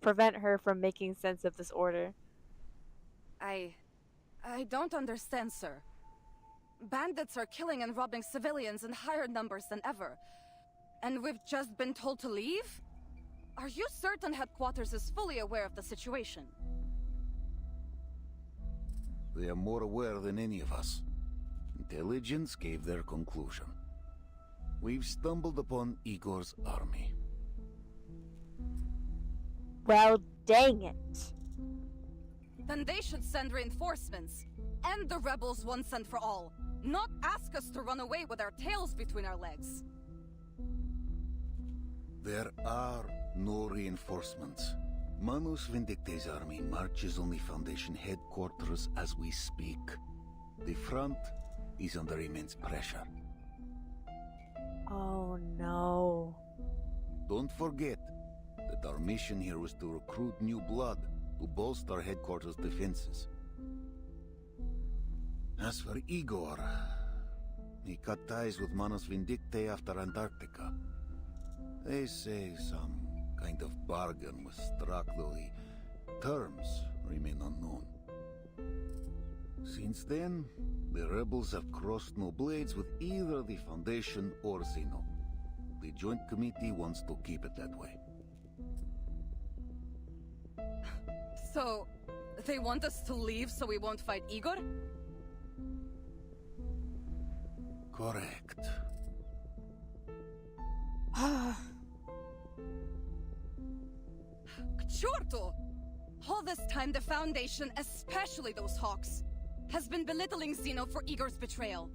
prevent her from making sense of this order. I don't understand, sir. Bandits are killing and robbing civilians in higher numbers than ever. And we've just been told to leave? Are you certain headquarters is fully aware of the situation? They are more aware than any of us. Intelligence gave their conclusion. We've stumbled upon Igor's army. Well, dang it. Then they should send reinforcements. End the rebels once and for all. Not ask us to run away with our tails between our legs. There are no reinforcements. Manus Vindictae's army marches on the Foundation headquarters as we speak. The front is under immense pressure. Oh no. Don't forget that our mission here was to recruit new blood to bolster headquarters' defenses. As for Igor, he cut ties with Manus Vindictae after Antarctica. They say some kind of bargain was struck, though the terms remain unknown. Since then, the rebels have crossed no blades with either the Foundation or Zeno. The Joint Committee wants to keep it that way. So, they want us to leave so we won't fight Igor? Correct. Ciorto! All this time the Foundation, especially those hawks, has been belittling Zeno for Igor's betrayal.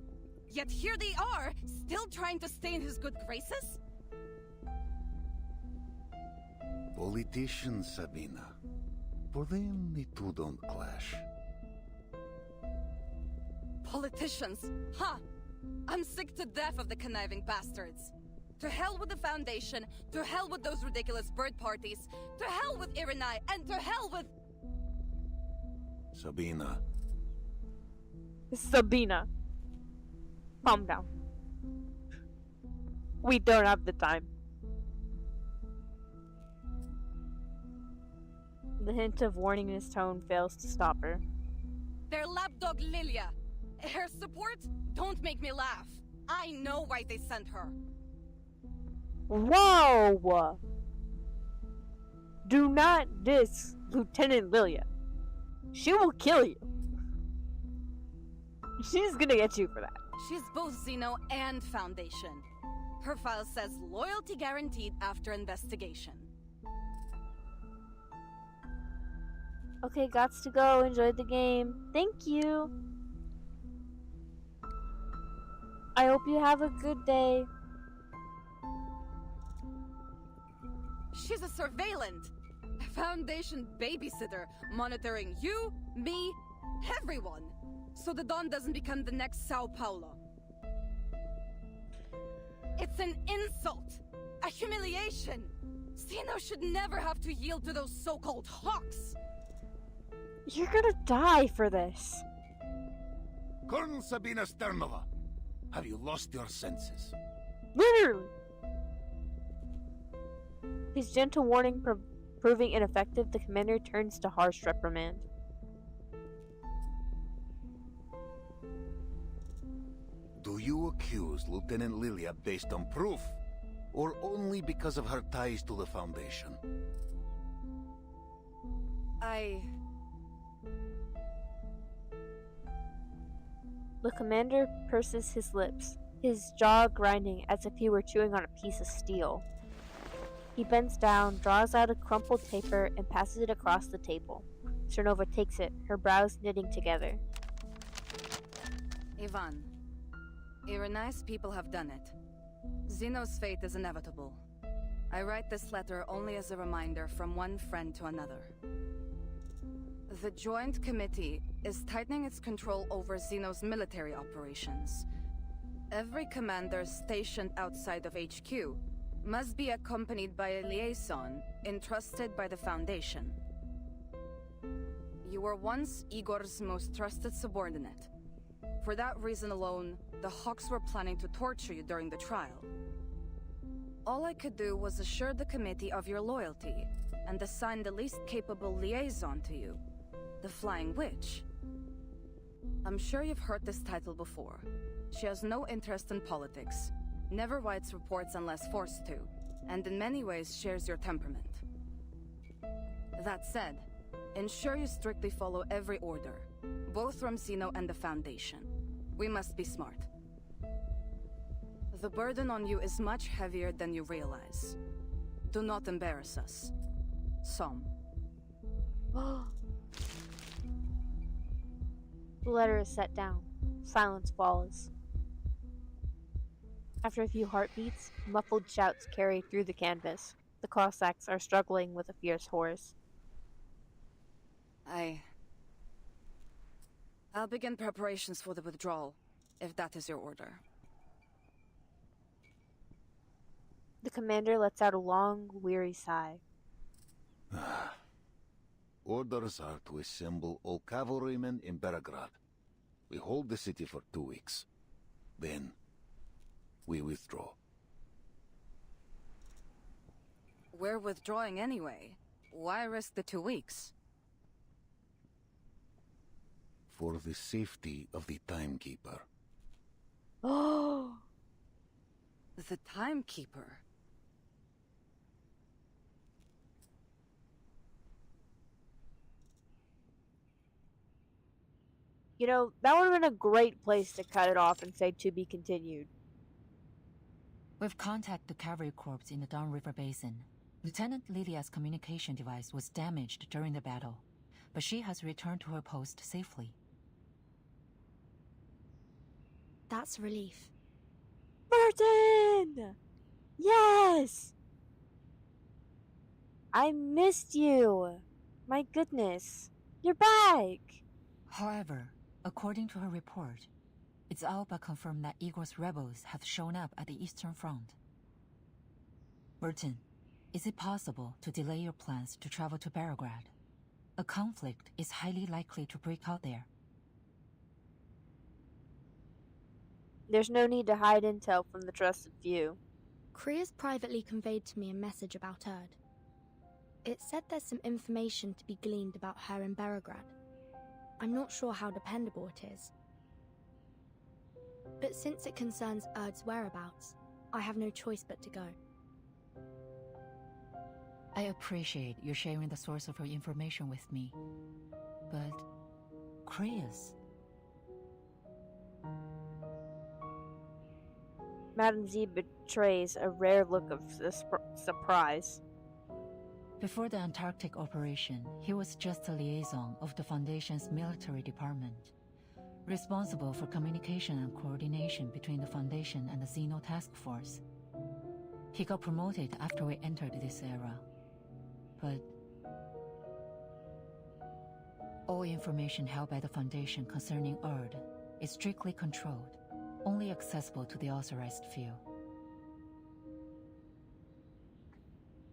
Yet here they are, still trying to stay in his good graces? Politicians, Sabina. For them, the two don't clash. Politicians? Ha! I'm sick to death of the conniving bastards. To hell with the Foundation, to hell with those ridiculous bird parties, to hell with Irenai, and to hell with... Sabina. Sabina. Calm down. We don't have the time. The hint of warning in his tone fails to stop her. Their lapdog Lilia. Her support? Don't make me laugh. I know why they sent her. Whoa! Do not diss Lieutenant Lilia. She will kill you. She's gonna get you for that. She's both Zeno and Foundation. Her file says loyalty guaranteed after investigation. Okay, gots to go. Enjoyed the game. Thank you. I hope you have a good day. She's a surveillant! A Foundation babysitter, monitoring you, me, everyone! So the Dawn doesn't become the next Sao Paulo. It's an insult! A humiliation! Zeno should never have to yield to those so-called hawks! You're gonna die for this. Colonel Sabina Sternova, have you lost your senses? Literally. His gentle warning proving ineffective, the commander turns to harsh reprimand. Do you accuse Lieutenant Lilia based on proof, or only because of her ties to the Foundation? The commander purses his lips, his jaw grinding as if he were chewing on a piece of steel. He bends down, draws out a crumpled paper, and passes it across the table. Sternova takes it, her brows knitting together. Ivan, Irani's people have done it. Zeno's fate is inevitable. I write this letter only as a reminder from one friend to another. The Joint Committee is tightening its control over Zeno's military operations. Every commander stationed outside of HQ must be accompanied by a liaison entrusted by the Foundation. You were once Igor's most trusted subordinate. For that reason alone, the Hawks were planning to torture you during the trial. All I could do was assure the committee of your loyalty and assign the least capable liaison to you, the Flying Witch. I'm sure you've heard this title before. She has no interest in politics, never writes reports unless forced to, and in many ways shares your temperament. That said, ensure you strictly follow every order, both from Zeno and the Foundation. We must be smart. The burden on you is much heavier than you realize. Do not embarrass us. Som. The letter is set down. Silence falls. After a few heartbeats, muffled shouts carry through the canvas. The Cossacks are struggling with a fierce horse. I'll begin preparations for the withdrawal, if that is your order. The commander lets out a long, weary sigh. Orders are to assemble all cavalrymen in Belgrade. We hold the city for 2 weeks. Then, we withdraw. We're withdrawing anyway. Why risk the 2 weeks? For the safety of the Timekeeper. Oh! The Timekeeper? You know, that would have been a great place to cut it off and say to be continued. We've contacted the cavalry corps in the Don River Basin. Lieutenant Lydia's communication device was damaged during the battle, but she has returned to her post safely. That's relief. Martin! Yes! I missed you! My goodness. You're back! However, according to her report, it's all but confirmed that Igor's rebels have shown up at the Eastern Front. Burton, is it possible to delay your plans to travel to Belgrade? A conflict is highly likely to break out there. There's no need to hide intel from the trusted few. Kriya's privately conveyed to me a message about Erd. It said there's some information to be gleaned about her in Belgrade. I'm not sure how dependable it is. But since it concerns Erd's whereabouts, I have no choice but to go. I appreciate you sharing the source of your information with me. But... Kriya's... Madam Z betrays a rare look of surprise. Before the Antarctic operation, he was just a liaison of the Foundation's military department, responsible for communication and coordination between the Foundation and the Xeno Task Force. He got promoted after we entered this era. But all information held by the Foundation concerning Erd is strictly controlled, only accessible to the authorized few.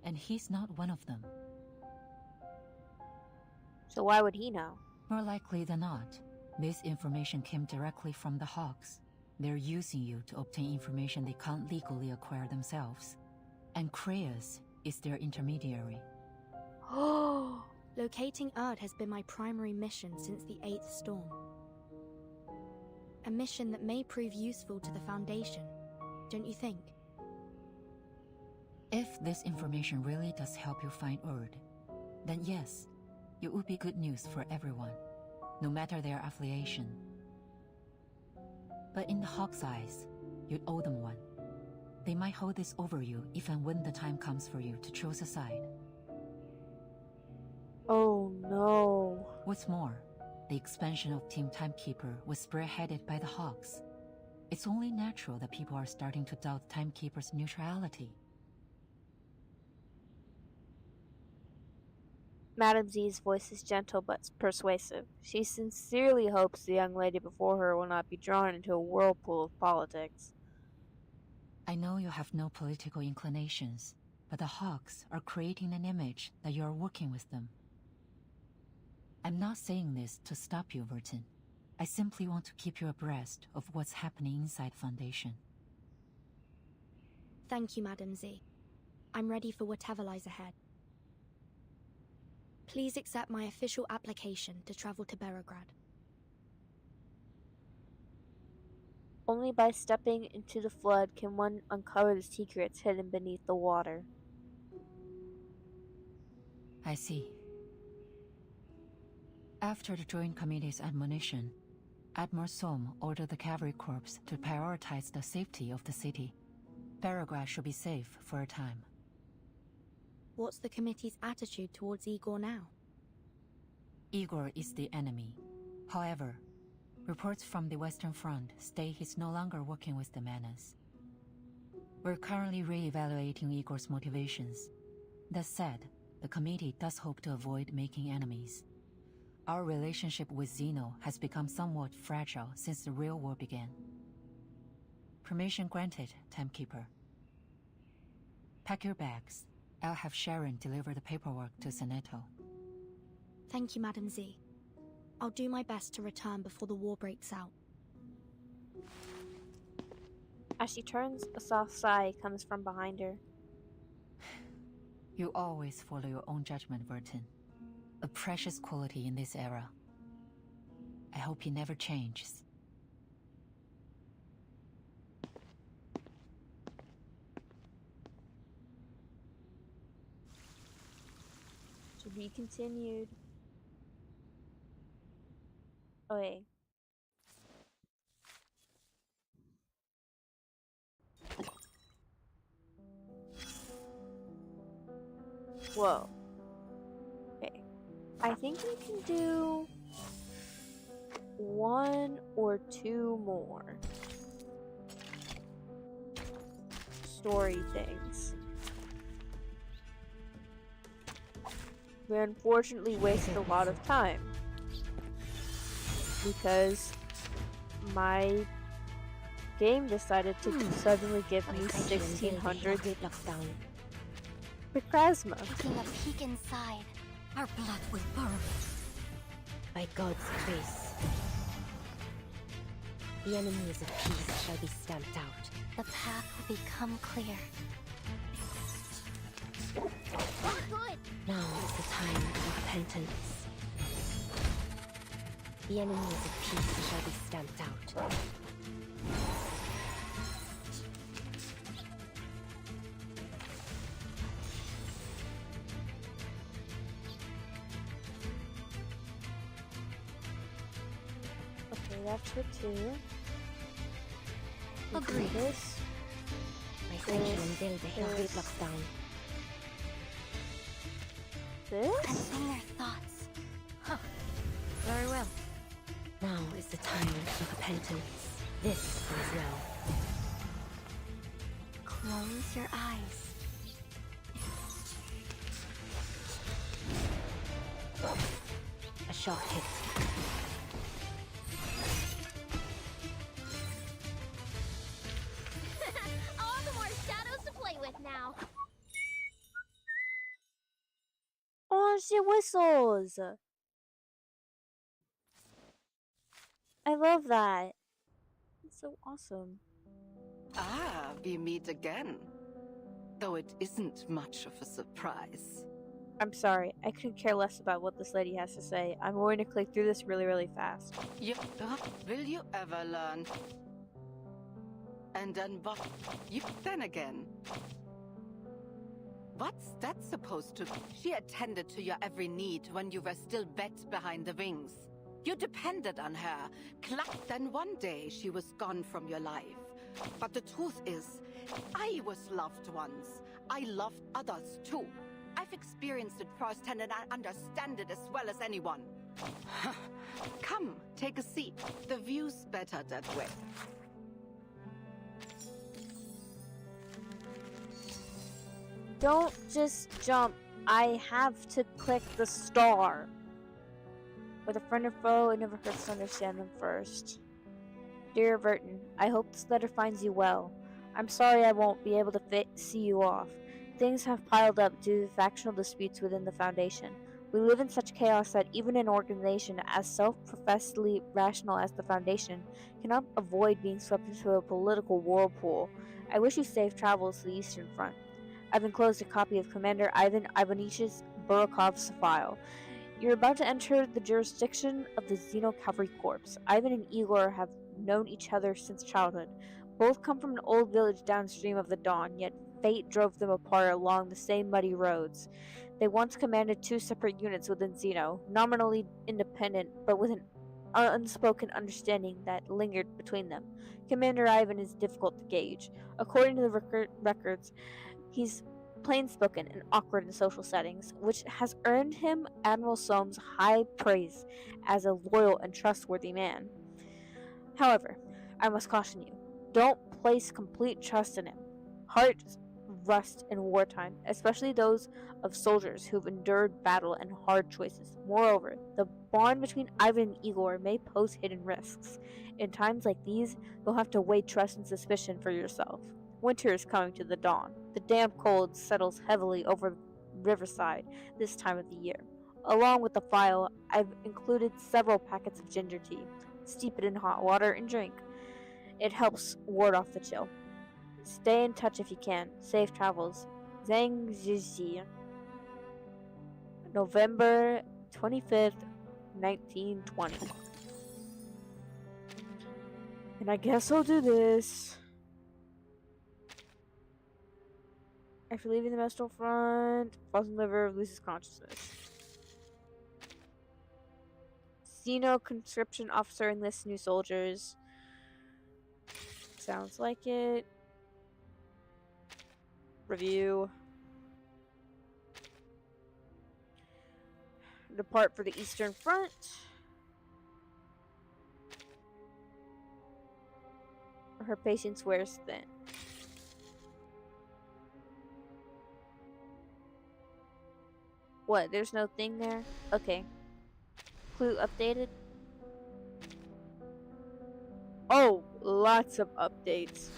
And he's not one of them. So why would he know? More likely than not, this information came directly from the Hawks. They're using you to obtain information they can't legally acquire themselves. And Kreus is their intermediary. Locating Erd has been my primary mission since the 8th storm. A mission that may prove useful to the Foundation, don't you think? If this information really does help you find Erd, then yes, it would be good news for everyone, no matter their affiliation. But in the Hawks' eyes, you'd owe them one. They might hold this over you if and when the time comes for you to choose a side. Oh no. What's more, the expansion of Team Timekeeper was spearheaded by the Hawks. It's only natural that people are starting to doubt Timekeeper's neutrality. Madam Z's voice is gentle but persuasive. She sincerely hopes the young lady before her will not be drawn into a whirlpool of politics. I know you have no political inclinations, but the Hawks are creating an image that you are working with them. I'm not saying this to stop you, Vertin. I simply want to keep you abreast of what's happening inside Foundation. Thank you, Madam Z. I'm ready for whatever lies ahead. Please accept my official application to travel to Beregrad. Only by stepping into the flood can one uncover the secrets hidden beneath the water. I see. After the Joint Committee's admonition, Admiral Sohm ordered the Cavalry Corps to prioritize the safety of the city. Beregrad should be safe for a time. What's the committee's attitude towards Igor now? Igor is the enemy. However, reports from the Western Front state he's no longer working with the Menace. We're currently re-evaluating Igor's motivations. That said, the committee does hope to avoid making enemies. Our relationship with Xeno has become somewhat fragile since the real war began. Permission granted, Timekeeper. Pack your bags. I'll have Sharon deliver the paperwork to Zeneto. Thank you, Madam Z. I'll do my best to return before the war breaks out. As she turns, a soft sigh comes from behind her. You always follow your own judgment, Vertin. A precious quality in this era. I hope he never changes. To be continued. Okay. Whoa. Okay. I think we can do 1 or 2 more story things. We unfortunately wasted a lot of time because my game decided to suddenly give me 1600 Picrasma. Taking a peek inside, our blood will burn. By God's grace, the enemies of peace shall be stamped out. The path will become clear. Not good! Now is the time of repentance. The enemies of peace shall be stamped out. Okay, that's for 2. Agreed. This. section and build a hill 3 blocks down. This? Consume your thoughts. Huh. Very well. Now is the time of repentance. This is well. Close your eyes. A shot hit. All the more shadows to play with now. Oh, she whistles! I love that. It's so awesome. Ah, we meet again. Though it isn't much of a surprise. I'm sorry, I couldn't care less about what this lady has to say. I'm going to click through this really, really fast. Will you ever learn? And then what? Then again. What's that supposed to? She attended to your every need when you were still wet behind the wings. You depended on her. Then one day she was gone from your life. But the truth is, I was loved once. I loved others too. I've experienced it firsthand and I understand it as well as anyone. Come, take a seat. The view's better that way. Don't just jump. I have to click the star. With a friend or foe, it never hurts to understand them first. Dear Verton, I hope this letter finds you well. I'm sorry I won't be able to see you off. Things have piled up due to factional disputes within the Foundation. We live in such chaos that even an organization as self-professedly rational as the Foundation cannot avoid being swept into a political whirlpool. I wish you safe travels to the Eastern Front. I've enclosed a copy of Commander Ivan Ivanich's Burakov's file. You're about to enter the jurisdiction of the Xeno Cavalry Corps. Ivan and Igor have known each other since childhood. Both come from an old village downstream of the Dawn, yet fate drove them apart along the same muddy roads. They once commanded 2 separate units within Xeno, nominally independent, but with an unspoken understanding that lingered between them. Commander Ivan is difficult to gauge. According to the records, he's plain-spoken and awkward in social settings, which has earned him Admiral Soam's high praise as a loyal and trustworthy man. However, I must caution you, don't place complete trust in him. Hearts rust in wartime, especially those of soldiers who've endured battle and hard choices. Moreover, the bond between Ivan and Igor may pose hidden risks. In times like these, you'll have to weigh trust and suspicion for yourself. Winter is coming to the Dawn. The damp cold settles heavily over Riverside this time of the year. Along with the file, I've included several packets of ginger tea. Steep it in hot water and drink. It helps ward off the chill. Stay in touch if you can. Safe travels. Zhang Zizi. November 25th, 1920. And I guess I'll do this. After leaving the Mestal front, falls in the liver, loses consciousness. Xeno conscription officer enlists new soldiers. Sounds like it. Review. Depart for the Eastern Front. Her patience wears thin. What? There's no thing there? Okay. Clue updated. Oh, lots of updates.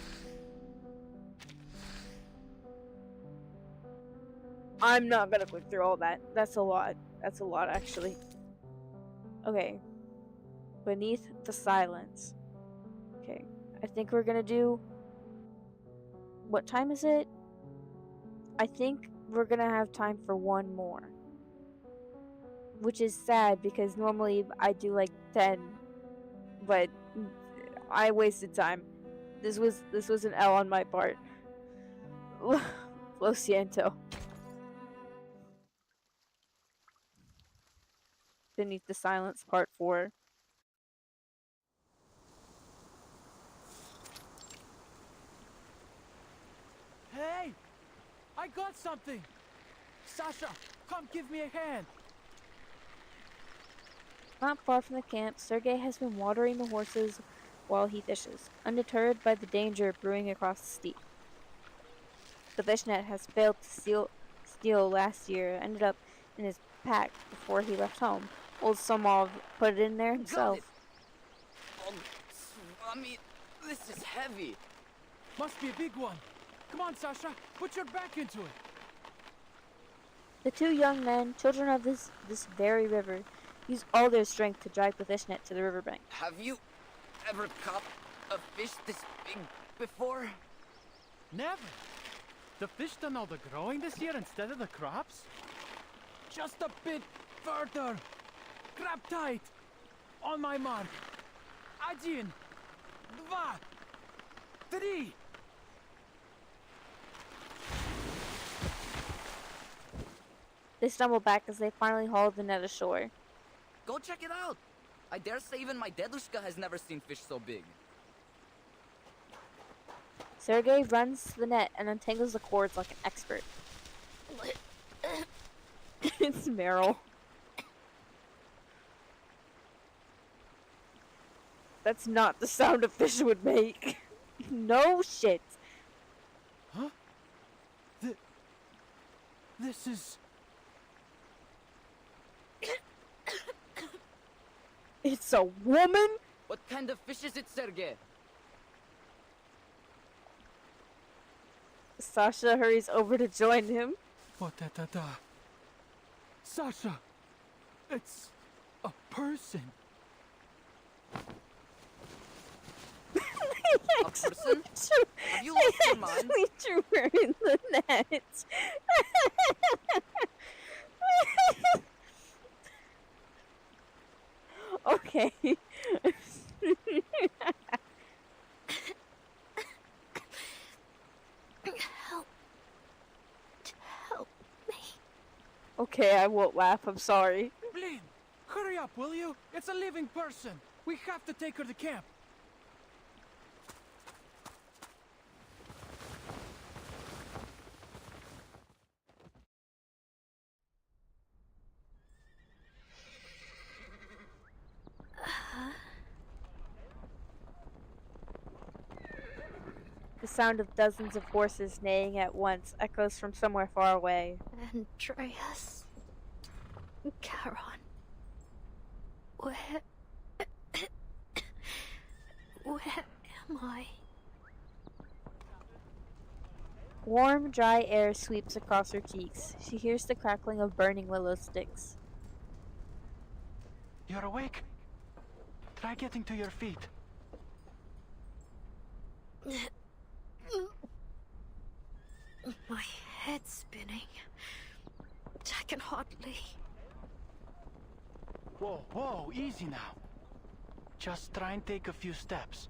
I'm not gonna click through all that. That's a lot. That's a lot, actually. Okay. Beneath the Silence. Okay. I think we're gonna do... What time is it? I think we're gonna have time for one more. Which is sad because normally I do like 10. But I wasted time. This was an L on my part. Lo siento. Beneath the Silence, Part 4. got something! Sasha, come give me a hand! Not far from the camp, Sergei has been watering the horses while he fishes, undeterred by the danger brewing across the steep. The fish net has failed to steal last year, ended up in his pack before he left home. Old Somov put it in there himself. Oh, I mean, this is heavy. Must be a big one. Come on, Sasha, put your back into it. The two young men, children of this very river, use all their strength to drag the fish net to the riverbank. Have you ever caught a fish this big before? Never. The fish done all the growing this year instead of the crops? Just a bit further. Grab tight. On my mark. Один. Два. Three. They stumble back as they finally haul the net ashore. Go check it out. I dare say even my dedushka has never seen fish so big. Sergei runs to the net and untangles the cords like an expert. It's Meryl. That's not the sound a fish would make. No shit. Huh? This is... It's a woman? What kind of fish is it, Sergei? Sasha hurries over to join him. What da. Sasha! It's a person. A person? Have you lost your mind? We threw her in the net. Okay. Help me. Okay, I won't laugh. I'm sorry. Blin, hurry up, will you? It's a living person. We have to take her to camp. The sound of dozens of horses neighing at once echoes from somewhere far away. Andreas. Charon. Where am I? Warm, dry air sweeps across her cheeks. She hears the crackling of burning willow sticks. You're awake? Try getting to your feet. My head's spinning. I can hardly... Whoa, easy now. Just try and take a few steps.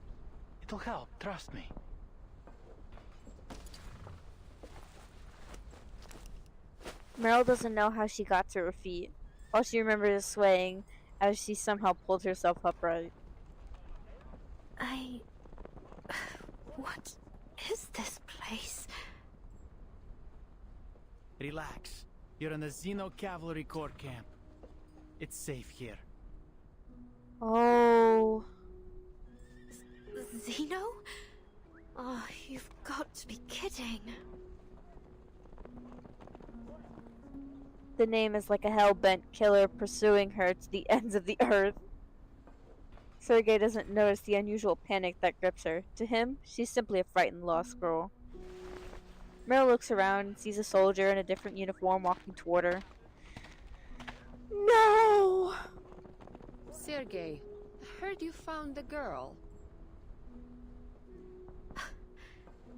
It'll help, trust me. Meryl doesn't know how she got to her feet. All she remembers is swaying as she somehow pulled herself upright. What is this place? Relax. You're in the Xeno Cavalry Corps camp. It's safe here. Oh. Xeno? Oh, you've got to be kidding. The name is like a hell-bent killer pursuing her to the ends of the earth. Sergei doesn't notice the unusual panic that grips her. To him, she's simply a frightened lost girl. Meryl looks around and sees a soldier in a different uniform walking toward her. No! Sergei, I heard you found the girl.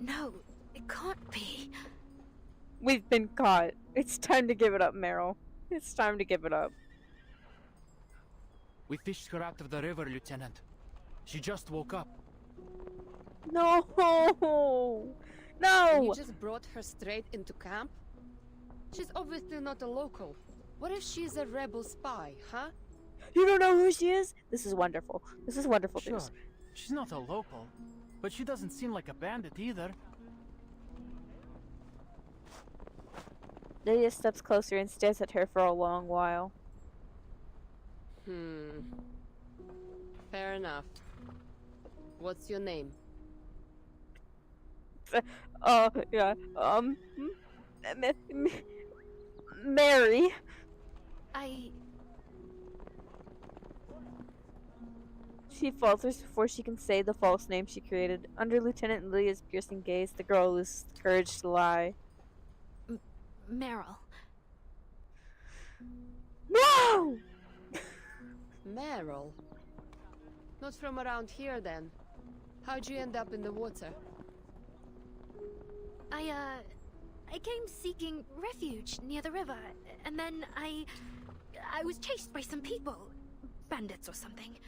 No, it can't be. We've been caught. It's time to give it up, Meryl. It's time to give it up. We fished her out of the river, Lieutenant. She just woke up. No! No! You just brought her straight into camp? She's obviously not a local. What if she's a rebel spy, huh? You don't know who she is? This is wonderful. This is wonderful Sure, news. she's not a local, but she doesn't seem like a bandit either. Lydia steps closer and stares at her for a long while. Fair enough. What's your name? Yeah. Mary. She falters before she can say the false name she created. Under Lieutenant Lydia's piercing gaze, the girl loses the courage to lie. Meryl. No! Meryl? Not from around here, then. How'd you end up in the water? I came seeking refuge near the river, and then I was chased by some people. Bandits or something.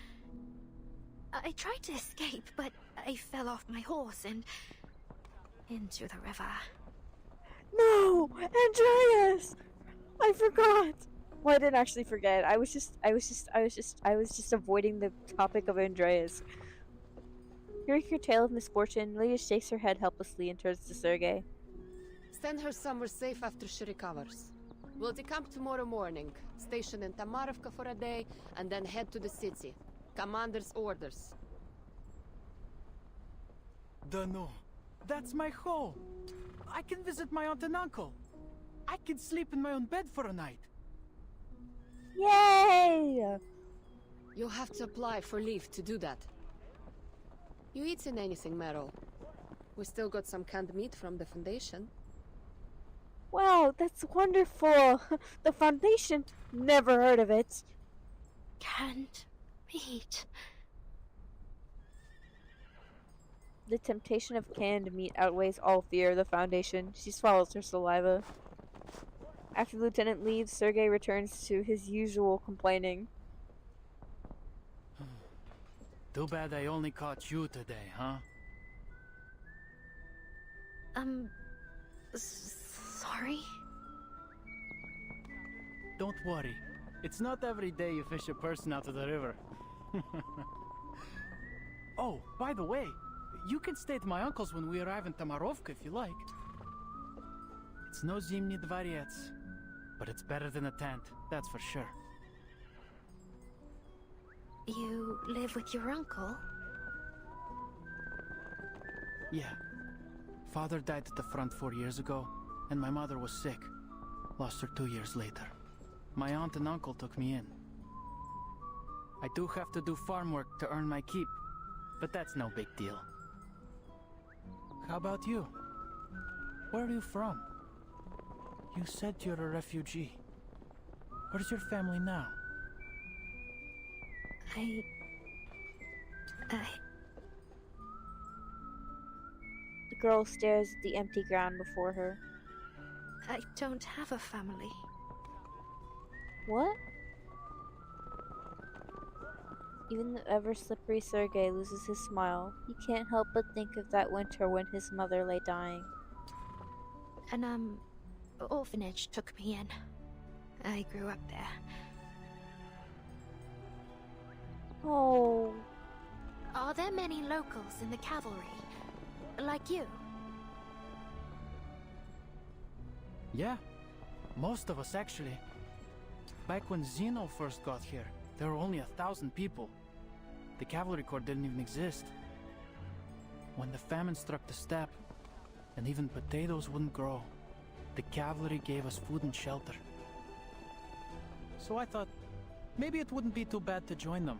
I tried to escape, but I fell off my horse and into the river. No! Andreas! I forgot! Well, I didn't actually forget. I was just avoiding the topic of Andreas. Hearing her tale of misfortune, Lydia shakes her head helplessly and turns to Sergei. Send her somewhere safe after she recovers. We'll decamp tomorrow morning, station in Tamarivka for a day, and then head to the city. Commander's orders. Dunno. That's my home. I can visit my aunt and uncle. I can sleep in my own bed for a night. Yay! You'll have to apply for leave to do that. You eaten anything, Meryl? We still got some canned meat from the Foundation. Wow, that's wonderful! The Foundation? Never heard of it. Canned meat. The temptation of canned meat outweighs all fear of the Foundation. She swallows her saliva. After the lieutenant leaves, Sergei returns to his usual complaining. Too bad I only caught you today, huh? Sorry? Don't worry. It's not every day you fish a person out of the river. Oh, by the way, you can stay at my uncle's when we arrive in Tamarovka if you like. It's no Zimny Dvorets, but it's better than a tent, that's for sure. You live with your uncle? Yeah. Father died at the front 4 years ago, and my mother was sick. Lost her 2 years later. My aunt and uncle took me in. I do have to do farm work to earn my keep, but that's no big deal. How about you? Where are you from? You said you're a refugee. Where's your family now? The girl stares at the empty ground before her. I don't have a family. What? Even the ever-slippery Sergei loses his smile. He can't help but think of that winter when his mother lay dying. An, orphanage took me in. I grew up there. Oh. Are there many locals in the cavalry? Like you? Yeah, most of us actually. Back when Zeno first got here, there were only 1,000 people. The cavalry corps didn't even exist. When the famine struck the steppe, and even potatoes wouldn't grow, the cavalry gave us food and shelter. So I thought, maybe it wouldn't be too bad to join them.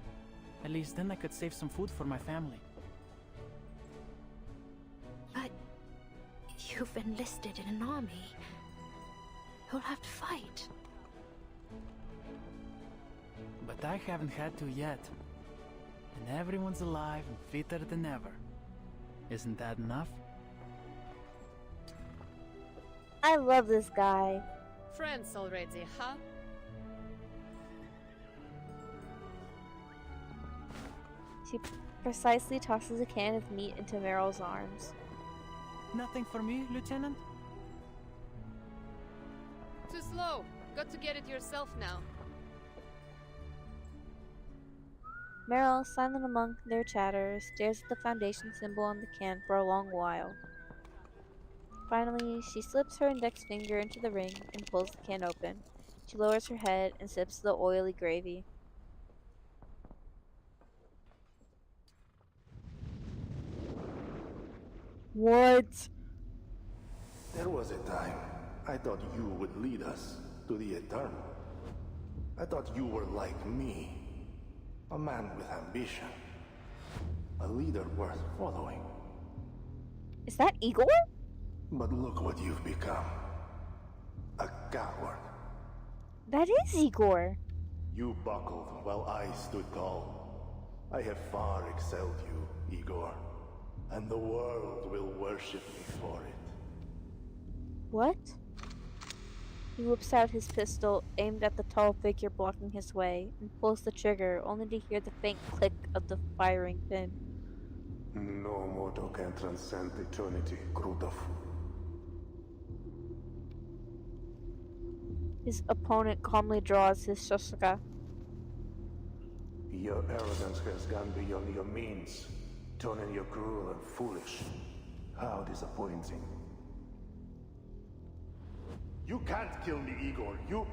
At least then I could save some food for my family. But you've enlisted in an army. You'll have to fight. But I haven't had to yet. And everyone's alive and fitter than ever. Isn't that enough? I love this guy. Friends already, huh? She precisely tosses a can of meat into Meryl's arms. Nothing for me, Lieutenant? Too slow. Got to get it yourself now. Meryl, silent among their chatter, stares at the Foundation symbol on the can for a long while. Finally, she slips her index finger into the ring and pulls the can open. She lowers her head and sips the oily gravy. What? There was a time I thought you would lead us to the Eternal. I thought you were like me. A man with ambition. A leader worth following. Is that Igor? But look what you've become. A coward. That is Igor. You buckled while I stood tall. I have far excelled you, Igor. And the world will worship me for it. What? He whips out his pistol, aimed at the tall figure blocking his way, and pulls the trigger, only to hear the faint click of the firing pin. No mortal can transcend eternity, Krutov. His opponent calmly draws his shotgun. Your arrogance has gone beyond your means, turning you cruel and foolish. How disappointing. You can't kill me, Igor. You...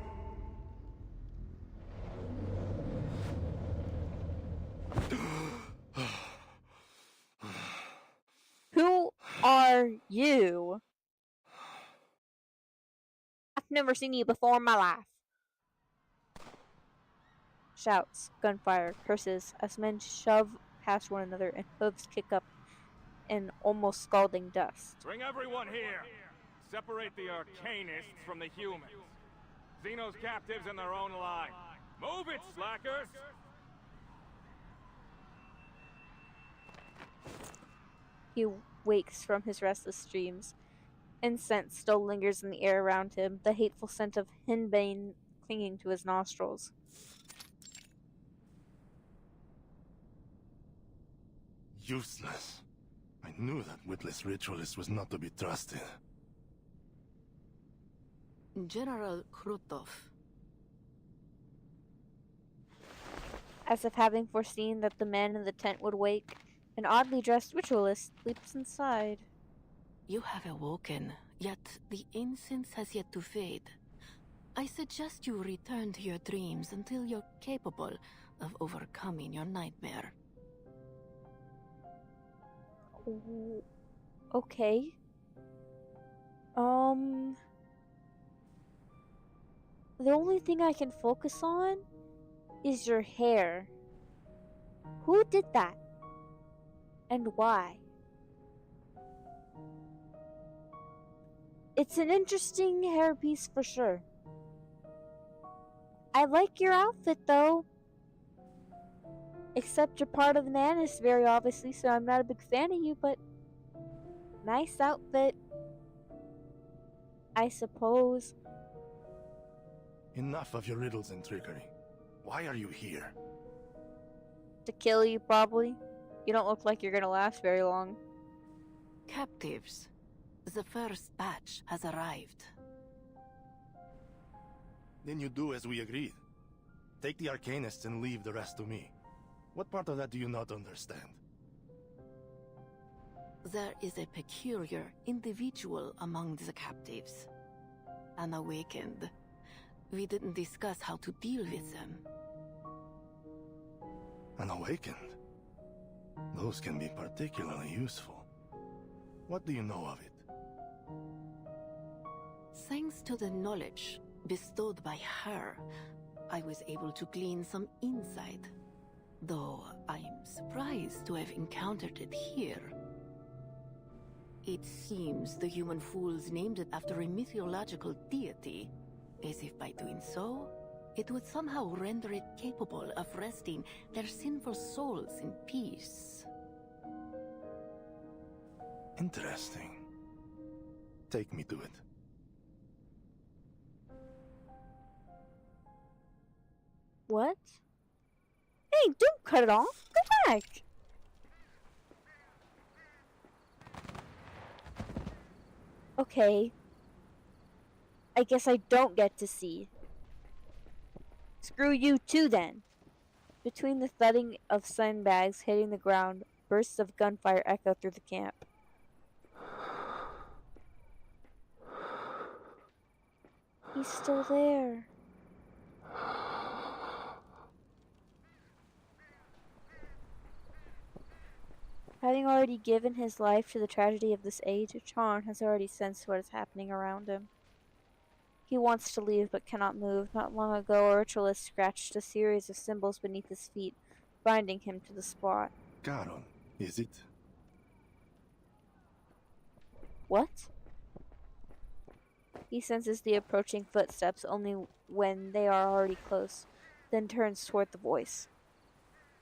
Who are you? I've never seen you before in my life. Shouts, gunfire, curses as men shove past one another and hooves kick up in almost scalding dust. Bring everyone here. Separate the Arcanists from the humans. Xeno's captives in their own line. Move it, slackers! He wakes from his restless dreams. Incense still lingers in the air around him, the hateful scent of henbane clinging to his nostrils. Useless. I knew that witless ritualist was not to be trusted. General Krutov. As if having foreseen that the man in the tent would wake, an oddly dressed ritualist leaps inside. You have awoken, yet the incense has yet to fade. I suggest you return to your dreams until you're capable of overcoming your nightmare. Okay. The only thing I can focus on is your hair. Who did that? And why? It's an interesting hairpiece for sure. I like your outfit though. Except you're part of the Manus very obviously, so I'm not a big fan of you, but nice outfit, I suppose. Enough of your riddles and trickery. Why are you here? To kill you, probably. You don't look like you're gonna last very long. Captives. The first batch has arrived. Then you do as we agreed. Take the Arcanists and leave the rest to me. What part of that do you not understand? There is a peculiar individual among the captives. Unawakened. We didn't discuss how to deal with them. Unawakened? Those can be particularly useful. What do you know of it? Thanks to the knowledge bestowed by her, I was able to glean some insight. Though I'm surprised to have encountered it here. It seems the human fools named it after a mythological deity, as if by doing so, it would somehow render it capable of resting their sinful souls in peace. Interesting. Take me to it. What? Hey, don't cut it off. Go back. Okay. I guess I don't get to see. Screw you too then. Between the thudding of sandbags hitting the ground, bursts of gunfire echo through the camp. He's still there. Having already given his life to the tragedy of this age, Chon has already sensed what is happening around him. He wants to leave but cannot move. Not long ago, a ritualist scratched a series of symbols beneath his feet, binding him to the spot. Charon, is it? What? He senses the approaching footsteps only when they are already close, then turns toward the voice.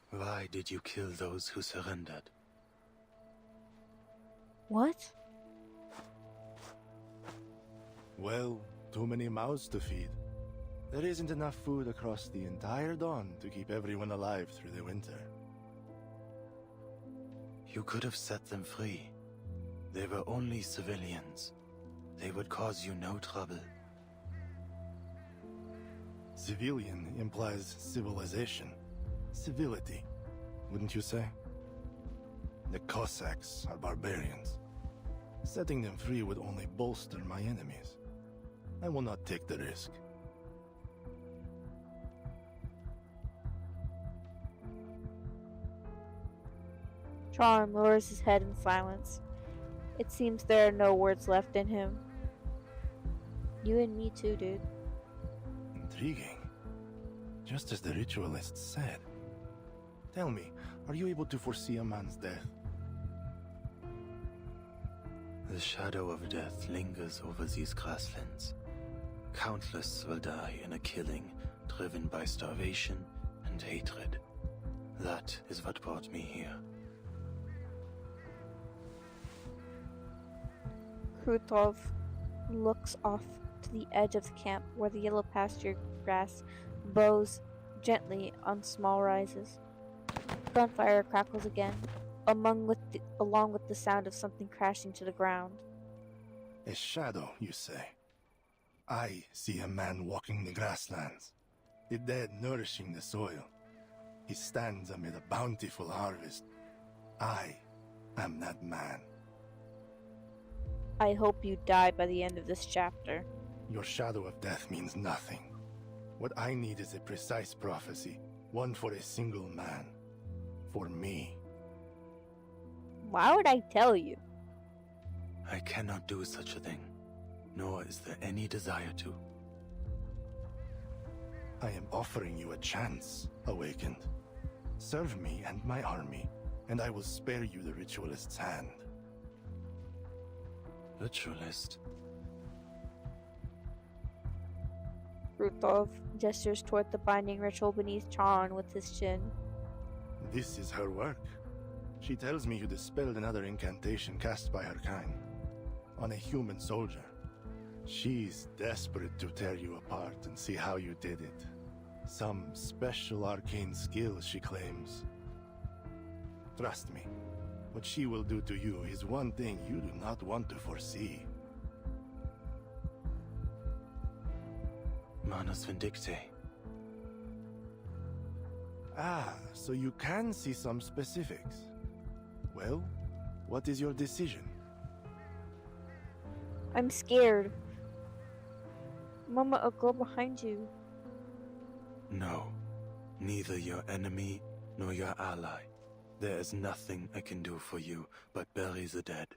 Why did you kill those who surrendered? What? Well, too many mouths to feed. There isn't enough food across the entire Dawn to keep everyone alive through the winter. You could have set them free. They were only civilians. They would cause you no trouble. Civilian implies civilization. Civility, wouldn't you say? The Cossacks are barbarians. Setting them free would only bolster my enemies. I will not take the risk. Tron lowers his head in silence. It seems there are no words left in him. You and me too, dude. Intriguing. Just as the ritualists said. Tell me, are you able to foresee a man's death? The shadow of death lingers over these grasslands. Countless will die in a killing driven by starvation and hatred. That is what brought me here. Krutov looks off to the edge of the camp where the yellow pasture grass bows gently on small rises. Gunfire crackles again, along with the sound of something crashing to the ground. A shadow, you say? I see a man walking the grasslands, the dead nourishing the soil. He stands amid a bountiful harvest. I am that man. I hope you die by the end of this chapter. Your shadow of death means nothing. What I need is a precise prophecy, one for a single man. For me. Why would I tell you? I cannot do such a thing, nor is there any desire to. I am offering you a chance, Awakened. Serve me and my army, and I will spare you the Ritualist's hand. Ritualist? Krutov gestures toward the binding ritual beneath Chon with his chin. This is her work. She tells me you dispelled another incantation cast by her kind on a human soldier. She's desperate to tear you apart and see how you did it. Some special arcane skill, she claims. Trust me, what she will do to you is one thing you do not want to foresee. Manus Vindicte. Ah, so you can see some specifics. Well, what is your decision? I'm scared. Mama, I'll go behind you. No, neither your enemy nor your ally. There is nothing I can do for you but bury the dead.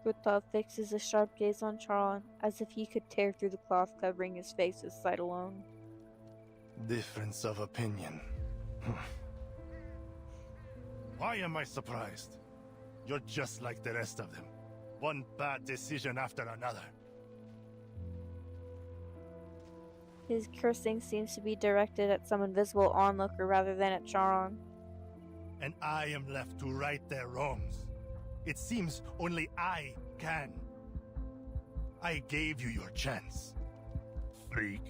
Krutov fixes a sharp gaze on Charon, as if he could tear through the cloth covering his face with sight alone. Difference of opinion. Why am I surprised? You're just like the rest of them. One bad decision after another. His cursing seems to be directed at some invisible onlooker rather than at Charon. And I am left to right their wrongs. It seems only I can. I gave you your chance, freak.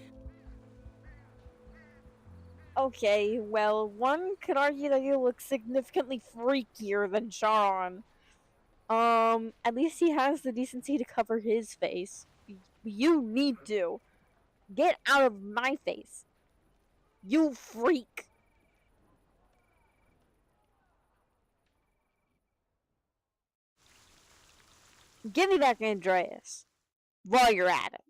Okay, well, one could argue that you look significantly freakier than Charon. At least he has the decency to cover his face. You need to. Get out of my face. You freak. Give me back Andreas while you're at it.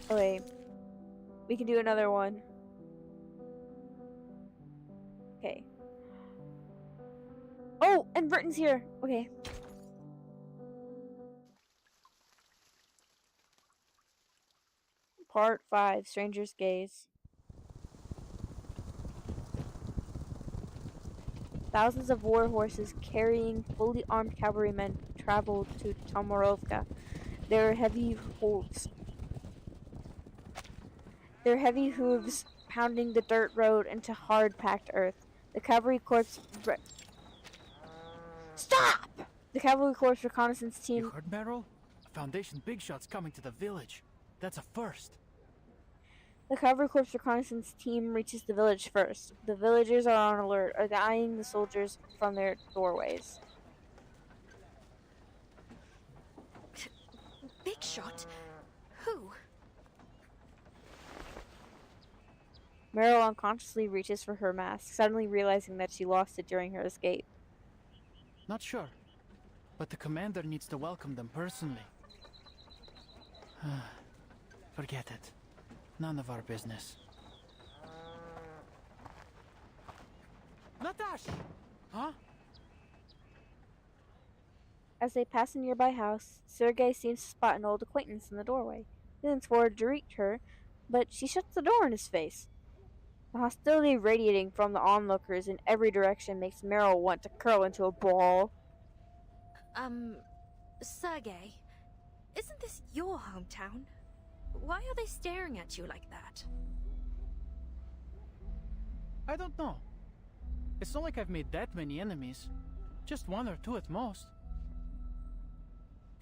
Okay, we can do another one. Okay. Oh, and Burton's here. Okay. Part 5, Stranger's Gaze. Thousands of war horses carrying fully armed cavalrymen traveled to Tomorovka. Their heavy hooves pounding the dirt road into hard packed earth. The cavalry corps Stop! The cavalry corps reconnaissance team. You heard, Meryl? Foundation big shots coming to the village. That's a first. The cavalry corps reconnaissance team reaches the village first. The villagers are on alert, eyeing the soldiers from their doorways. Big shot? Who? Meryl unconsciously reaches for her mask, suddenly realizing that she lost it during her escape. Not sure, but the commander needs to welcome them personally. Forget it. None of our business. Natash! Huh? As they pass a nearby house, Sergei seems to spot an old acquaintance in the doorway. He leans forward to reach her, but she shuts the door in his face. The hostility radiating from the onlookers in every direction makes Meryl want to curl into a ball. Sergei, isn't this your hometown? Why are they staring at you like that? I don't know. It's not like I've made that many enemies. Just one or two at most.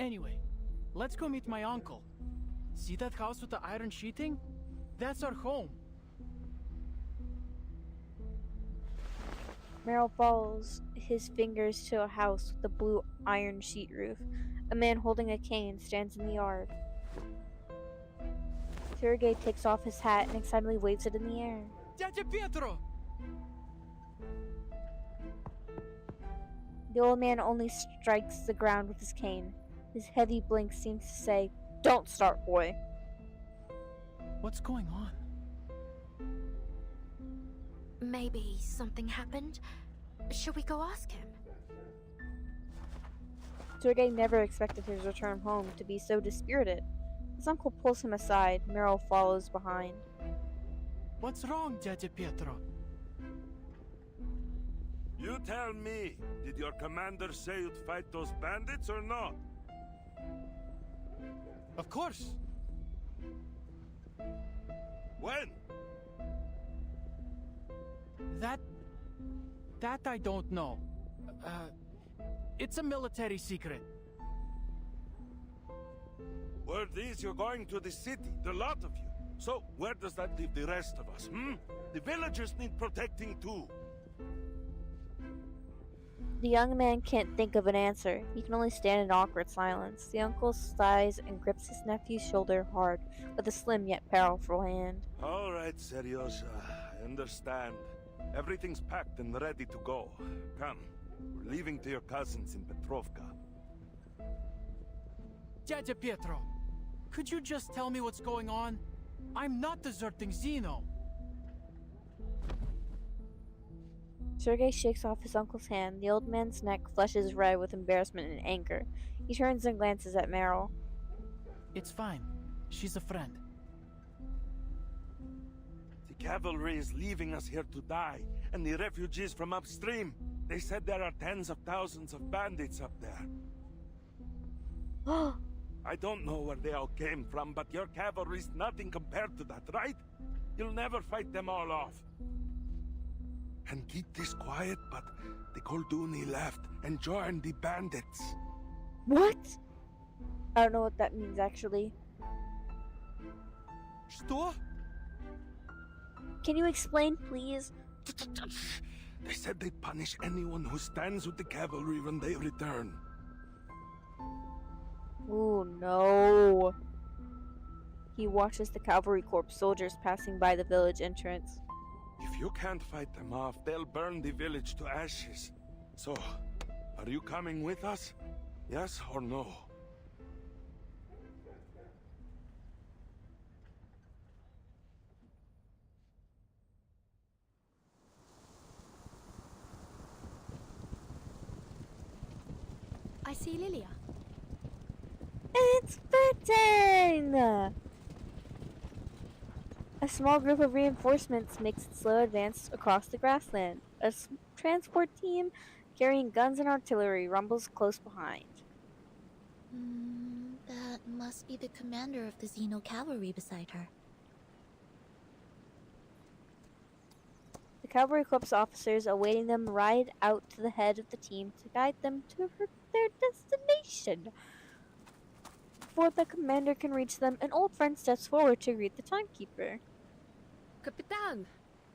Anyway, let's go meet my uncle. See that house with the iron sheeting? That's our home. Meryl follows his fingers to a house with a blue iron sheet roof. A man holding a cane stands in the yard. Sergei takes off his hat and excitedly waves it in the air. Dядя Pietro! The old man only strikes the ground with his cane. His heavy blink seems to say, "Don't start, boy." What's going on? Maybe something happened? Should we go ask him? Sergei never expected his return home to be so dispirited. His uncle pulls him aside. Meryl follows behind. What's wrong, Dядя Pietro? You tell me, did your commander say you'd fight those bandits or not? Of course. When? That I don't know. It's a military secret. Word is you're going to the city, the lot of you. So, where does that leave the rest of us, The villagers need protecting too. The young man can't think of an answer. He can only stand in awkward silence. The uncle sighs and grips his nephew's shoulder hard, with a slim yet powerful hand. All right, Seryosa, I understand. Everything's packed and ready to go. Come, we're leaving to your cousins in Petrovka. Dядя Pietro, could you just tell me what's going on? I'm not deserting Zeno. Sergei shakes off his uncle's hand. The old man's neck flushes red with embarrassment and anger. He turns and glances at Meryl. It's fine. She's a friend. The cavalry is leaving us here to die, and the refugees from upstream. They said there are tens of thousands of bandits up there. I don't know where they all came from, but your cavalry's nothing compared to that, right? You'll never fight them all off. And keep this quiet, but the Kolduni left and joined the bandits. What? I don't know what that means, actually. Что? Can you explain, please? They said they'd punish anyone who stands with the cavalry when they return. Oh no. He watches the cavalry corps soldiers passing by the village entrance. If you can't fight them off, they'll burn the village to ashes. So, are you coming with us? Yes or no? I see Lilia. It's Burton! A small group of reinforcements makes its slow advance across the grassland. A transport team carrying guns and artillery rumbles close behind. That must be the commander of the Xeno cavalry beside her. The cavalry corps officers awaiting them ride out to the head of the team to guide them to their destination. Before the commander can reach them, an old friend steps forward to greet the timekeeper. Capitan,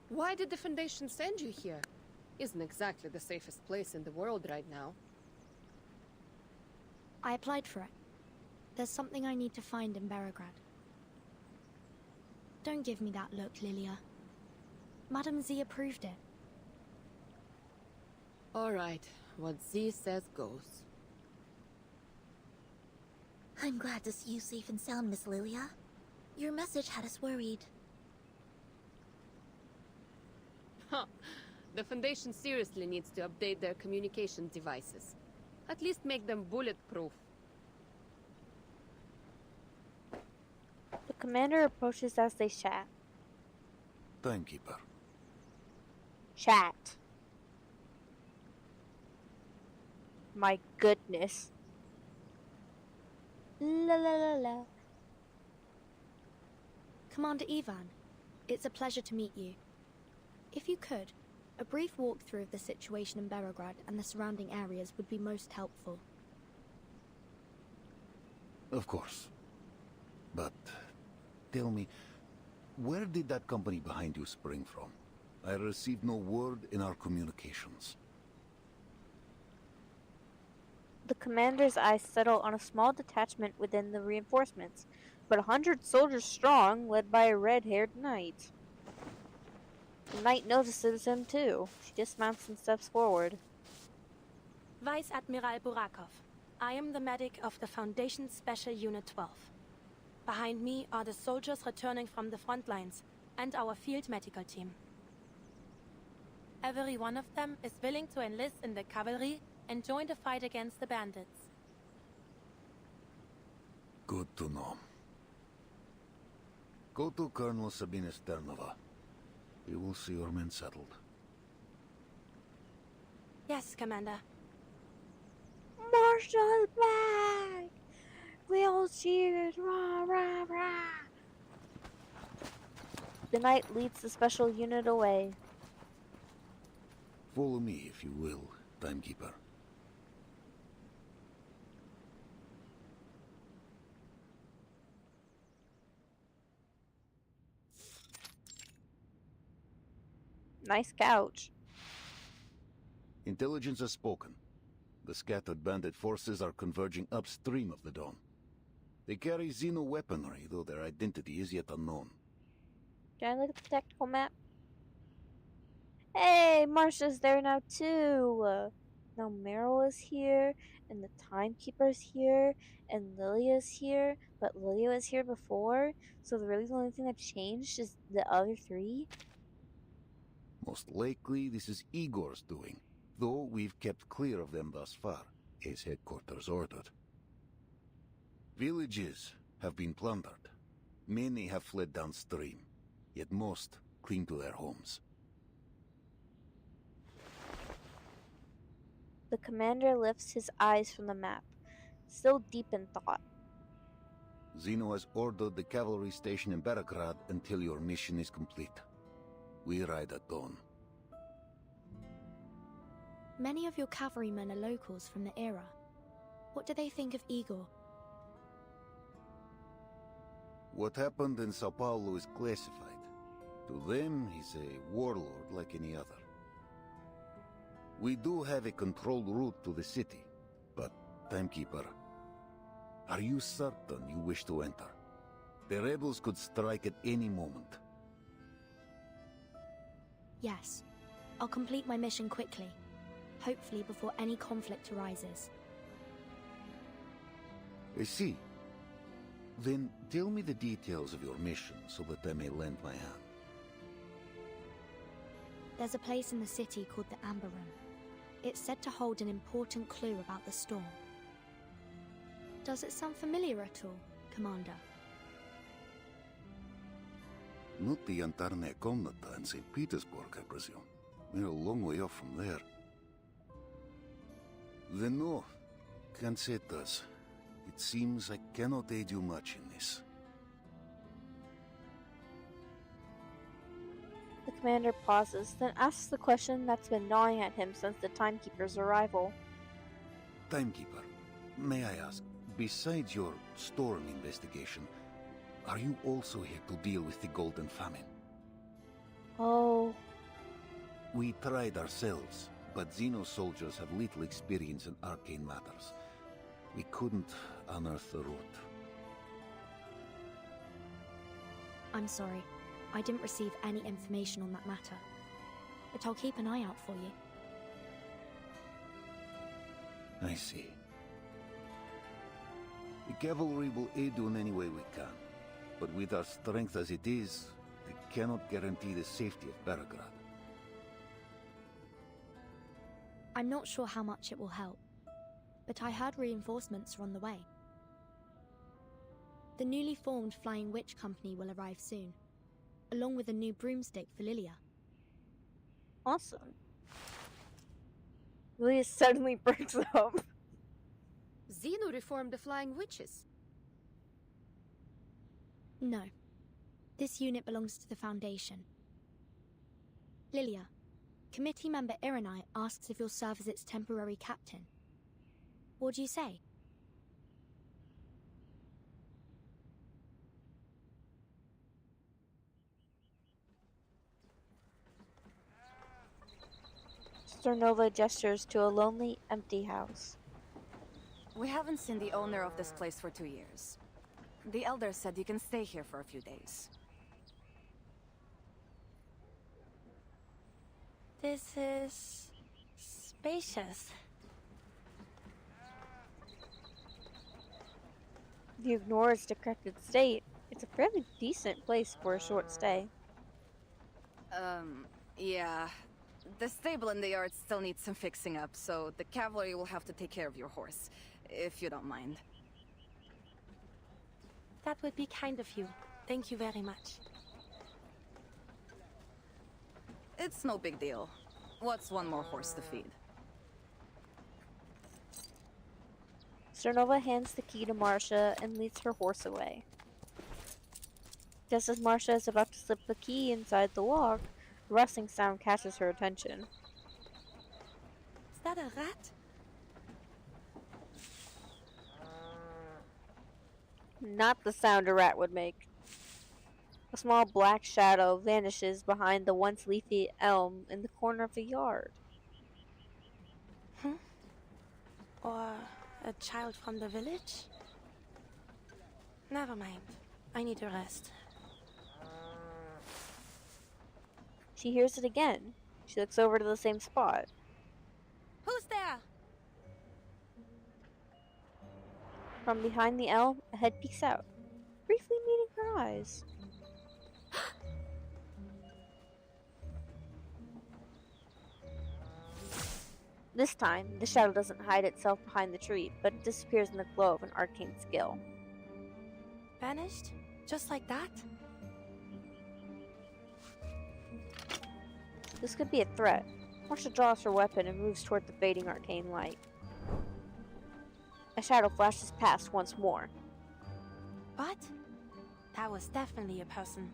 why did the Foundation send you here? Isn't exactly the safest place in the world right now. I applied for it. There's something I need to find in Beregrad. Don't give me that look, Lilia. Madame Z approved it. All right, what Z says goes. I'm glad to see you safe and sound, Miss Lilia. Your message had us worried. Huh. The Foundation seriously needs to update their communication devices. At least make them bulletproof. The commander approaches as they chat. Timekeeper. Chat. My goodness. La la la la. Commander Ivan, it's a pleasure to meet you. If you could, a brief walkthrough of the situation in Beregrad and the surrounding areas would be most helpful. Of course. But tell me, where did that company behind you spring from? I received no word in our communications. The commander's eyes settle on a small detachment within the reinforcements, but 100 soldiers strong, led by a red-haired knight. The knight notices him too. She dismounts and steps forward. Vice Admiral Burakov. I am the medic of the Foundation Special Unit 12. Behind me are the soldiers returning from the front lines and our field medical team. Every one of them is willing to enlist in the cavalry and join the fight against the bandits. Good to know. Go to Colonel Sabina Sternova. We will see your men settled. Yes, Commander. Marshal back! We all cheered! Rah, rah, rah! The knight leads the special unit away. Follow me, if you will, Timekeeper. Nice couch. Intelligence has spoken. The scattered bandit forces are converging upstream of the Dawn. They carry Xeno weaponry, though their identity is yet unknown. Can I look at the tactical map? Hey, Marsha's there now too. Now Meryl is here, and the Timekeeper's here, and Lilia's here, but Lilia was here before, so really the only thing that changed is the other three? Most likely, this is Igor's doing, though we've kept clear of them thus far, as headquarters ordered. Villages have been plundered. Many have fled downstream, yet most cling to their homes. The commander lifts his eyes from the map, still deep in thought. Xeno has ordered the cavalry station in Beregrad until your mission is complete. We ride at dawn. Many of your cavalrymen are locals from the era. What do they think of Igor? What happened in Sao Paulo is classified. To them, he's a warlord like any other. We do have a controlled route to the city, but, Timekeeper, are you certain you wish to enter? The rebels could strike at any moment. Yes. I'll complete my mission quickly. Hopefully before any conflict arises. I see. Then tell me the details of your mission so that I may lend my hand. There's a place in the city called the Amber Room. It's said to hold an important clue about the storm. Does it sound familiar at all, Commander? Not the Yantarne Komnata in St. Petersburg, I presume. We're a long way off from there. Then no, can't say it does. It seems I cannot aid you much in this. The commander pauses, then asks the question that's been gnawing at him since the Timekeeper's arrival. Timekeeper, may I ask, besides your storm investigation, are you also here to deal with the Golden Famine? Oh. We tried ourselves, but Xeno soldiers have little experience in arcane matters. We couldn't unearth the root. I'm sorry. I didn't receive any information on that matter. But I'll keep an eye out for you. I see. The cavalry will aid you in any way we can. But with our strength as it is, they cannot guarantee the safety of Belgrade. I'm not sure how much it will help, but I heard reinforcements are on the way. The newly formed Flying Witch Company will arrive soon, along with a new broomstick for Lilia. Awesome. Lilia suddenly breaks up. Xeno reformed the Flying Witches. No. This unit belongs to the Foundation. Lilia, committee member Irenite asks if you'll serve as its temporary captain. What do you say? Stornova gestures to a lonely, empty house. We haven't seen the owner of this place for 2 years. The Elder said you can stay here for a few days. This is spacious. If you ignore its decrepit state, it's a fairly decent place for a short stay. Yeah. The stable in the yard still needs some fixing up, so the cavalry will have to take care of your horse, if you don't mind. That would be kind of you. Thank you very much. It's no big deal. What's one more horse to feed? Stornova hands the key to Marcia and leads her horse away. Just as Marcia is about to slip the key inside the lock, a rustling sound catches her attention. Is that a rat? Not the sound a rat would make. A small black shadow vanishes behind the once leafy elm in the corner of the yard. Or a child from the village? Never mind. I need to rest. She hears it again. She looks over to the same spot. Who's there? From behind the elm, a head peeks out, briefly meeting her eyes. This time, the shadow doesn't hide itself behind the tree, but it disappears in the glow of an arcane skill. Vanished? Just like that? This could be a threat. Marcia draws her weapon and moves toward the fading arcane light. A shadow flashes past once more. What? That was definitely a person.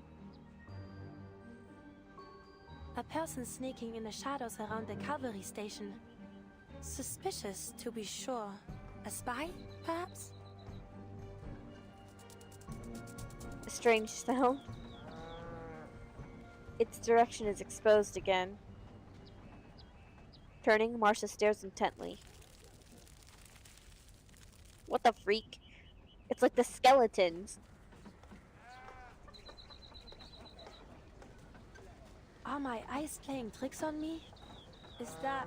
A person sneaking in the shadows around the cavalry station. Suspicious, to be sure. A spy, perhaps? A strange sound. Its direction is exposed again. Turning, Marcia stares intently. What the freak? It's like the skeletons. Are my eyes playing tricks on me? Is that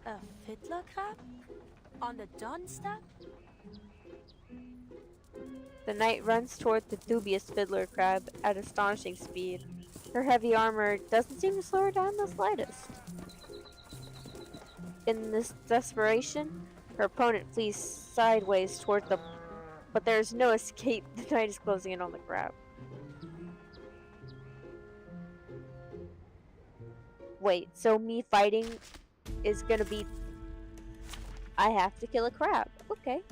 a fiddler crab? On the dawn step? The knight runs toward the dubious fiddler crab at astonishing speed. Her heavy armor doesn't seem to slow her down the slightest. In this desperation, her opponent flees sideways toward the... But there is no escape. The knight is closing in on the crab. Wait, so me fighting is gonna be... I have to kill a crab. Okay.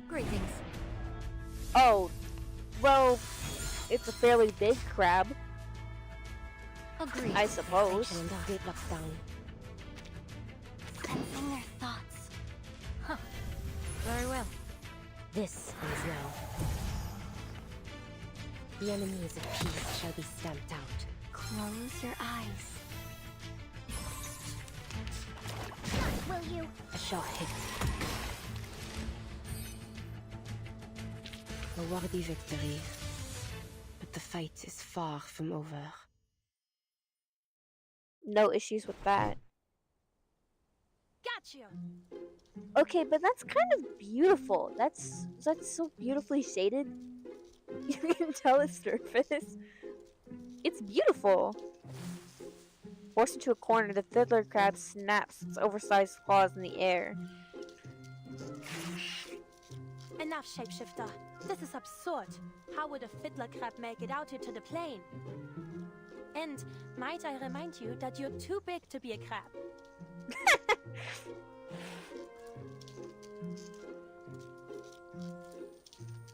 Greetings. Oh, well, it's a fairly big crab. Agreed. I suppose. Sensing their thoughts. Huh. Very well. This ends now. The enemies of peace shall be stamped out. Close your eyes. Will you? A shot hit. A worthy victory. But the fight is far from over. No issues with that. Gotcha! Okay, but that's kind of beautiful. That's so beautifully shaded. You can tell its surface. It's beautiful. Forced into a corner, the fiddler crab snaps its oversized claws in the air. Enough, shapeshifter. This is absurd. How would a fiddler crab make it out here to the plain? And might I remind you that you're too big to be a crab?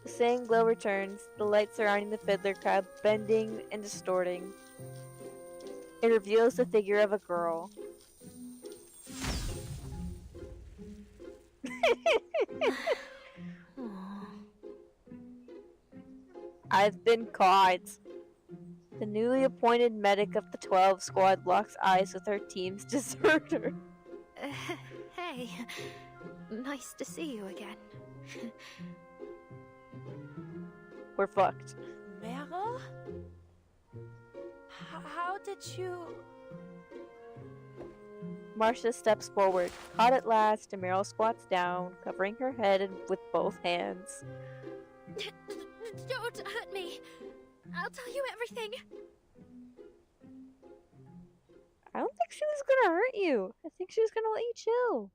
The same glow returns, the light surrounding the fiddler crab bending and distorting. It reveals the figure of a girl. I've been caught. The newly appointed medic of the 12 squad locks eyes with her team's deserter. Hey, nice to see you again. We're fucked. Meryl? How did you... Marcia steps forward, caught at last, and Meryl squats down, covering her head with both hands. Don't hurt me. I'll tell you everything. I don't think she was gonna hurt you. I think she was gonna let you chill.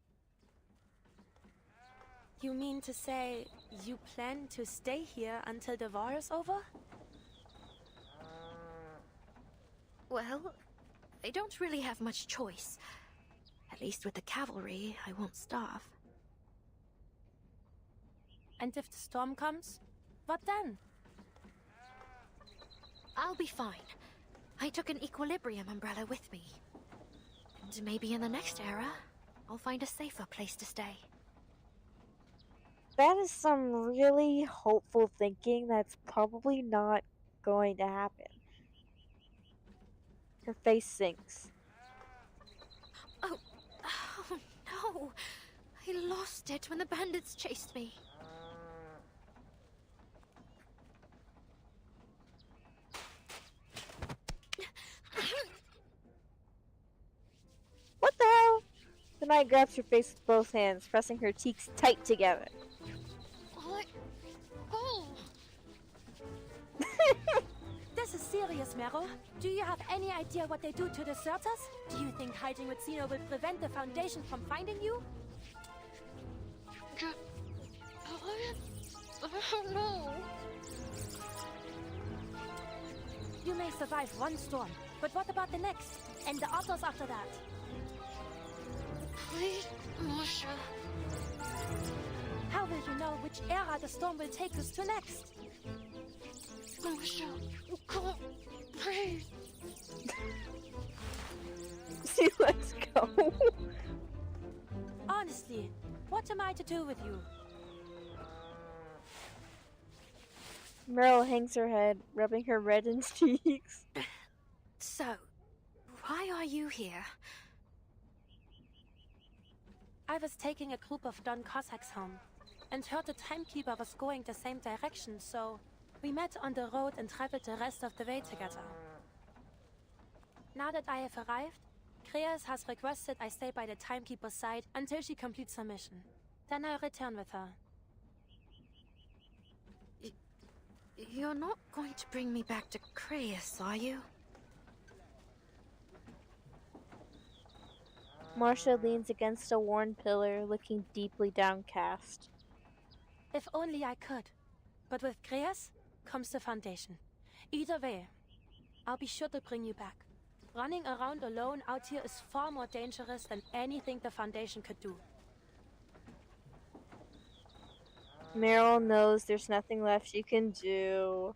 You mean to say you plan to stay here until the war is over? Well, I don't really have much choice. At least with the cavalry, I won't starve. And if the storm comes, what then? I'll be fine. I took an equilibrium umbrella with me. And maybe in the next era, I'll find a safer place to stay. That is some really hopeful thinking that's probably not going to happen. Her face sinks. Oh no! I lost it when the bandits chased me. What the hell? The knight grabs her face with both hands, pressing her cheeks tight together. Oh! This is serious, Meryl. Do you have any idea what they do to deserters? Do you think hiding with Zeno will prevent the Foundation from finding you? No. You may survive one storm, but what about the next? And the others after that? Please, Marcia. How will you know which era the storm will take us to next? Marcia, you can't breathe. See, let's go. Honestly, what am I to do with you? Meryl hangs her head, rubbing her reddened cheeks. So, why are you here? I was taking a group of Don Cossacks home, and heard the timekeeper was going the same direction, so We met on the road and traveled the rest of the way together. Now that I have arrived, Kreas has requested I stay by the Timekeeper's side until she completes her mission. Then I'll return with her. You're not going to bring me back to Kreas, are you? Marcia leans against a worn pillar, looking deeply downcast. If only I could. But with Kreas comes the Foundation. Either way, I'll be sure to bring you back. Running around alone out here is far more dangerous than anything the Foundation could do. Meryl knows there's nothing left she can do.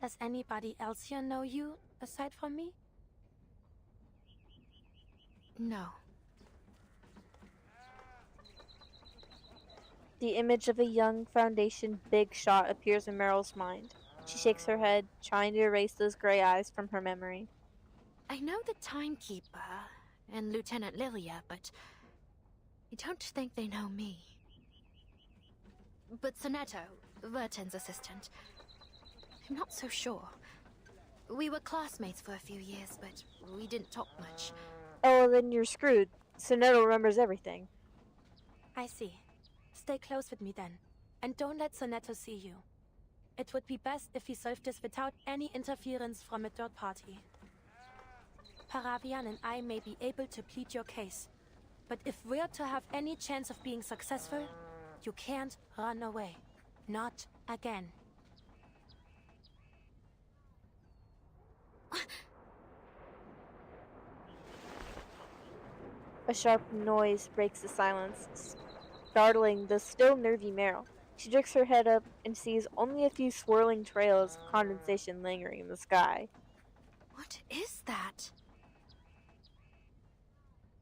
Does anybody else here know you, aside from me? No. The image of a young Foundation big shot appears in Meryl's mind. She shakes her head, trying to erase those gray eyes from her memory. I know the Timekeeper and Lieutenant Lilia, but I don't think they know me. But Sonetto, Vertin's assistant, I'm not so sure. We were classmates for a few years, but we didn't talk much. Oh, well, then you're screwed. Sonetto remembers everything. I see. Stay close with me then, and don't let Sonetto see you. It would be best if we solved this without any interference from a third party. Paravian and I may be able to plead your case, but if we're to have any chance of being successful, you can't run away. Not again. A sharp noise breaks the silence, startling the still nervy Meryl. She jerks her head up and sees only a few swirling trails of condensation lingering in the sky. What is that?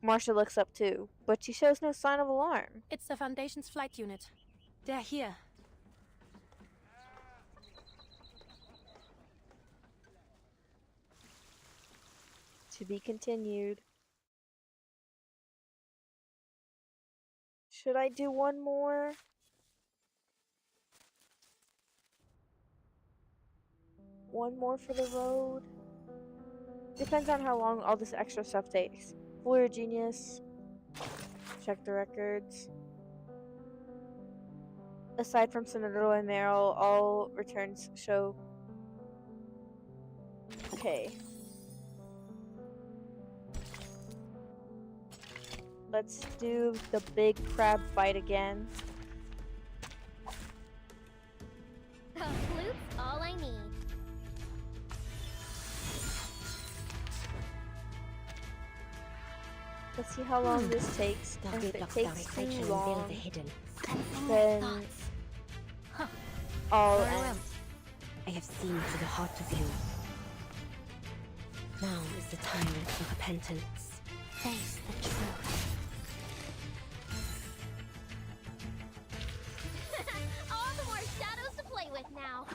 Marcia looks up too, but she shows no sign of alarm. It's the Foundation's flight unit. They're here. To be continued. Should I do one more? One more for the road? Depends on how long all this extra stuff takes. Fool your genius. Check the records. Aside from Sonetto and Meryl, all returns show. Okay. Let's do the big crab fight again. A flute's all I need. Let's see how long this takes. And if it takes too long, then I'll end. I have seen to the heart of you. Now is the time for repentance. Face the truth. All the more shadows to play with now.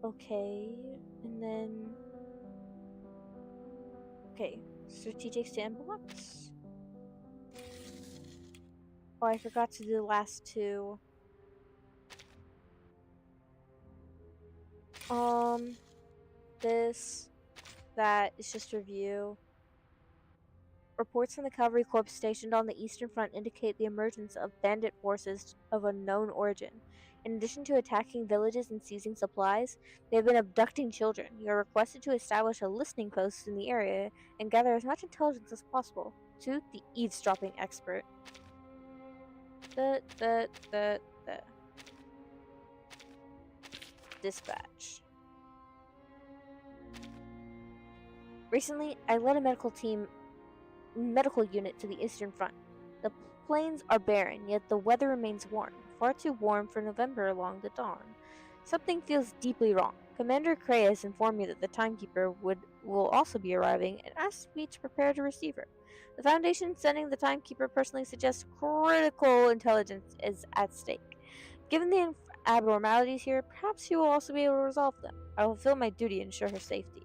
Okay, and then... Okay, strategic sandbox. Oh, I forgot to do the last two. That is just review. Reports from the Cavalry Corps stationed on the Eastern Front indicate the emergence of bandit forces of unknown origin. In addition to attacking villages and seizing supplies, they have been abducting children. You are requested to establish a listening post in the area and gather as much intelligence as possible. To the eavesdropping expert. Dispatch. Recently, I led a medical unit to the Eastern Front. The plains are barren, yet the weather remains warm. Far too warm for November along the dawn. Something feels deeply wrong. Commander Kreas informed me that the Timekeeper will also be arriving and asked me to prepare to receive her. The Foundation sending the Timekeeper personally suggests critical intelligence is at stake. Given the abnormalities here, perhaps she will also be able to resolve them. I will fulfill my duty and ensure her safety.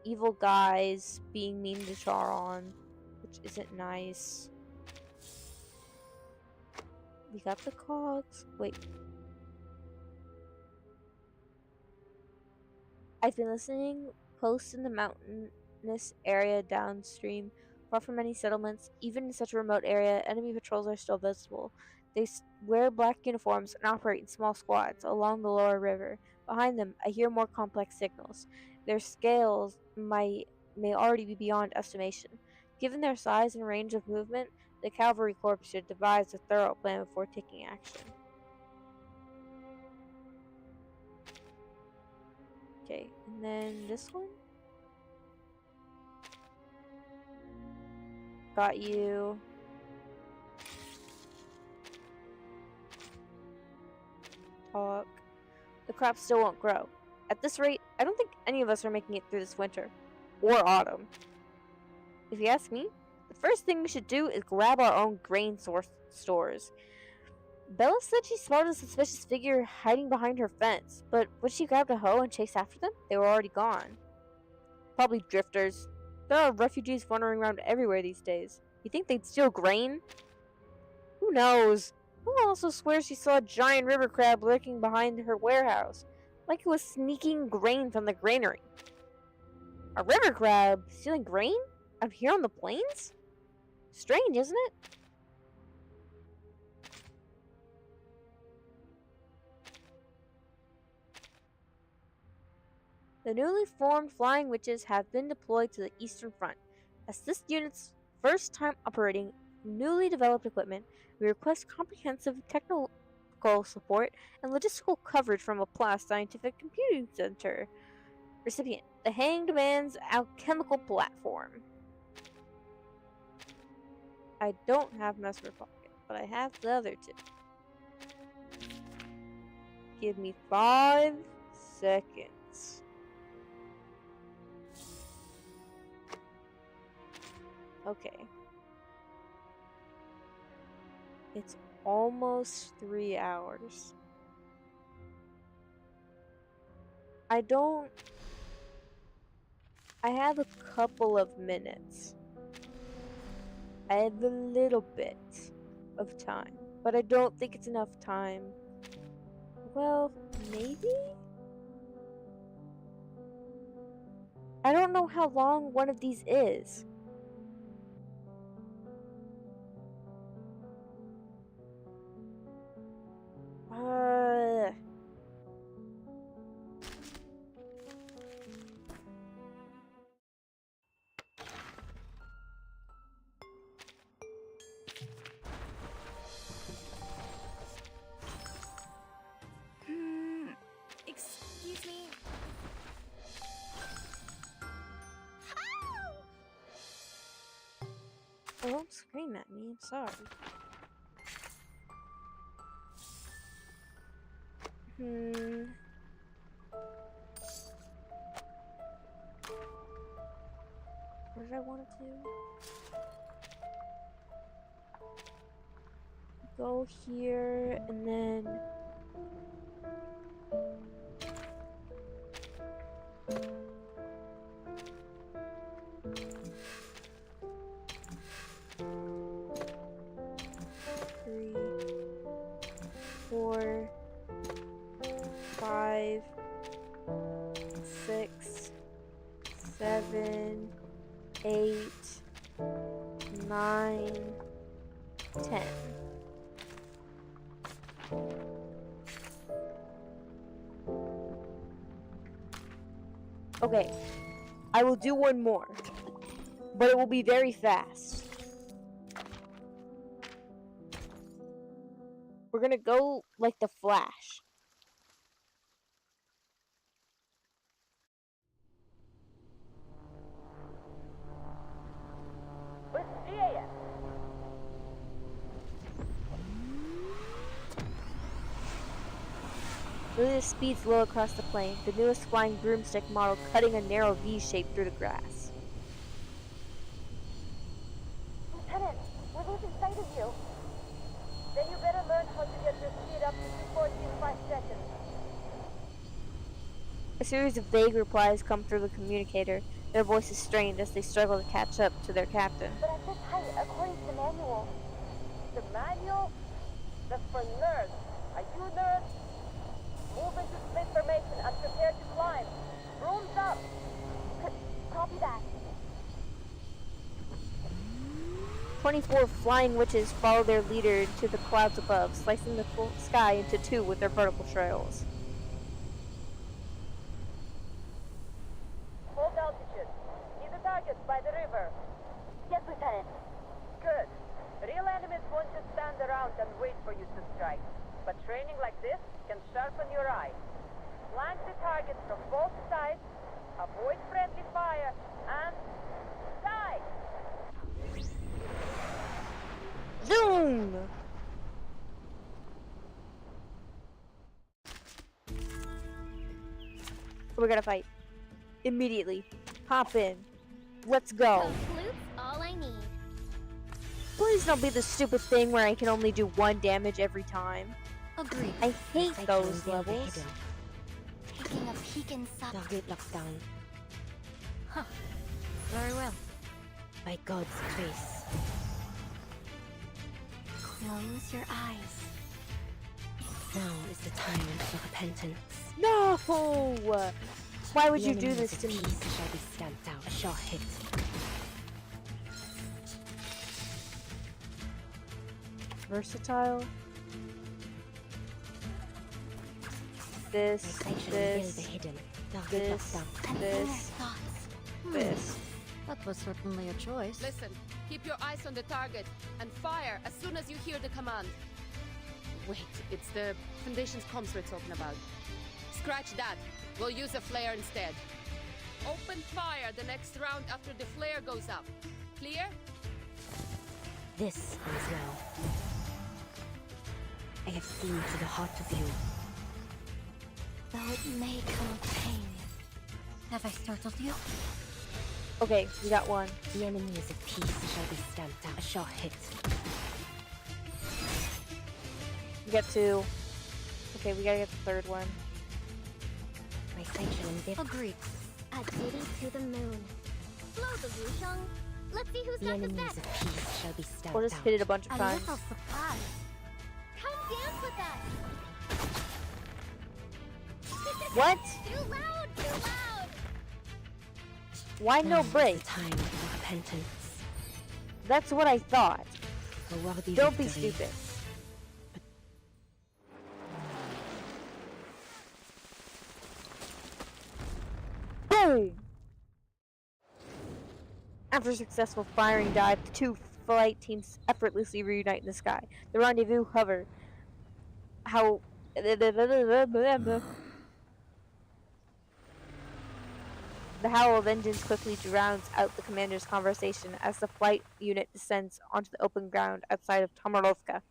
Evil guys being mean to Charon. which isn't nice. We got the cogs. Wait. I've been listening. Posts in the mountainous area downstream, far from any settlements. Even in such a remote area, enemy patrols are still visible. They wear black uniforms and operate in small squads along the lower river. Behind them, I hear more complex signals. Their scales may already be beyond estimation. Given their size and range of movement, the cavalry corps should devise a thorough plan before taking action. Okay, and then this one? Got you. Talk. The crops still won't grow. At this rate, I don't think any of us are making it through this winter. Or autumn. If you ask me, the first thing we should do is grab our own grain stores. Bella said she spotted a suspicious figure hiding behind her fence, but when she grabbed a hoe and chased after them, they were already gone. Probably drifters. There are refugees wandering around everywhere these days. You think they'd steal grain? Who knows? Who also swears she saw a giant river crab lurking behind her warehouse, like it was sneaking grain from the granary. A river crab stealing grain? Out here on the plains? Strange, isn't it? The newly formed Flying Witches have been deployed to the Eastern Front. As this unit's first time operating newly developed equipment, we request comprehensive technical support and logistical coverage from Applause Scientific Computing Center. Recipient: the Hanged Man's Alchemical Platform. I don't have Mesmer Pocket, but I have the other two. Give me 5 seconds. Okay. It's almost 3 hours. I have a couple of minutes. I have a little bit of time, but I don't think it's enough time. Well, maybe? I don't know how long one of these is. Excuse me. Oh, don't scream at me, I'm sorry. What did I want to do? Go here and then three, 4, 5, 6, 7, 8, 9, 10. Okay, I will do one more, but it will be very fast. We're gonna go like the Flash. Lilia speeds low across the plain, the newest flying broomstick model cutting a narrow V shape through the grass. Lieutenant, we're losing sight of you. Then you better learn how to get your speed up to 240 in 5 seconds. A series of vague replies come through the communicator. Their voices strained as they struggle to catch up to their captain. But at this height, according to the manual... The manual? That's for nerds. Are you nerds? Move into split formation and prepare to climb. Brooms up. Copy that. 24 flying witches follow their leader into the clouds above, slicing the full sky into two with their vertical trails. Hold altitude. See the targets by the river. Yes, Lieutenant. Good. Real enemies won't just stand around and wait for you to strike. But training like this can sharpen your eye. Flank the targets from both sides, avoid friendly fire, and die! Zoom! We're gonna fight. Immediately. Hop in. Let's go. Complute's all I need. Please don't be the stupid thing where I can only do 1 damage every time. Agreed. I hate those levels. Taking a peek inside. Target lockdown. Huh. Very well. By God's grace. Close your eyes. Now is the time for repentance. No! Why would you do this to me? Shall be stamped out. A short hit. Versatile. This, this, this. That was certainly a choice. Listen, keep your eyes on the target and fire as soon as you hear the command. Wait, it's the Foundation's comms we're talking about. Scratch that. We'll use a flare instead. Open fire the next round after the flare goes up. Clear? This is well. I have seen to the heart of you. Though it may come with pain. Have I startled you? Okay, we got one. The enemy is at peace shall be stamped out. A short hit. We got 2. Okay, we gotta get the 3rd one. My sanction and dip. Agreed. A ditty to the moon. Blow the Wusheng. Let's see who's The got the enemies set. of peace shall be stamped We'll just out. hit it a bunch of A times. little surprise. Come dance with us. What? Too loud, too loud. Why no Now is break? the time for repentance. That's what I thought. A worthy Don't be victory. stupid. Boom! After a successful firing dive, the 2 flight teams effortlessly reunite in the sky. The rendezvous hover. How... The howl of engines quickly drowns out the commander's conversation as the flight unit descends onto the open ground outside of Tomarovka.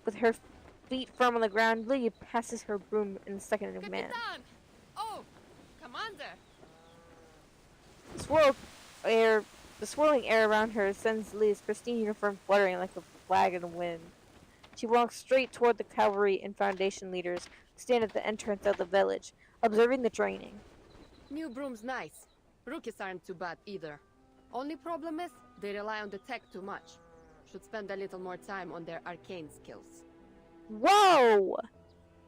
With her feet firm on the ground, Lydia passes her broom in the second in command. Capitan! Oh, Commander! The swirling air around her sends Lydia's pristine uniform fluttering like a flag in the wind. She walks straight toward the cavalry and Foundation leaders who stand at the entrance of the village, observing the training. New broom's nice. Rookies aren't too bad either. Only problem is, they rely on the tech too much. Should spend a little more time on their arcane skills. Whoa!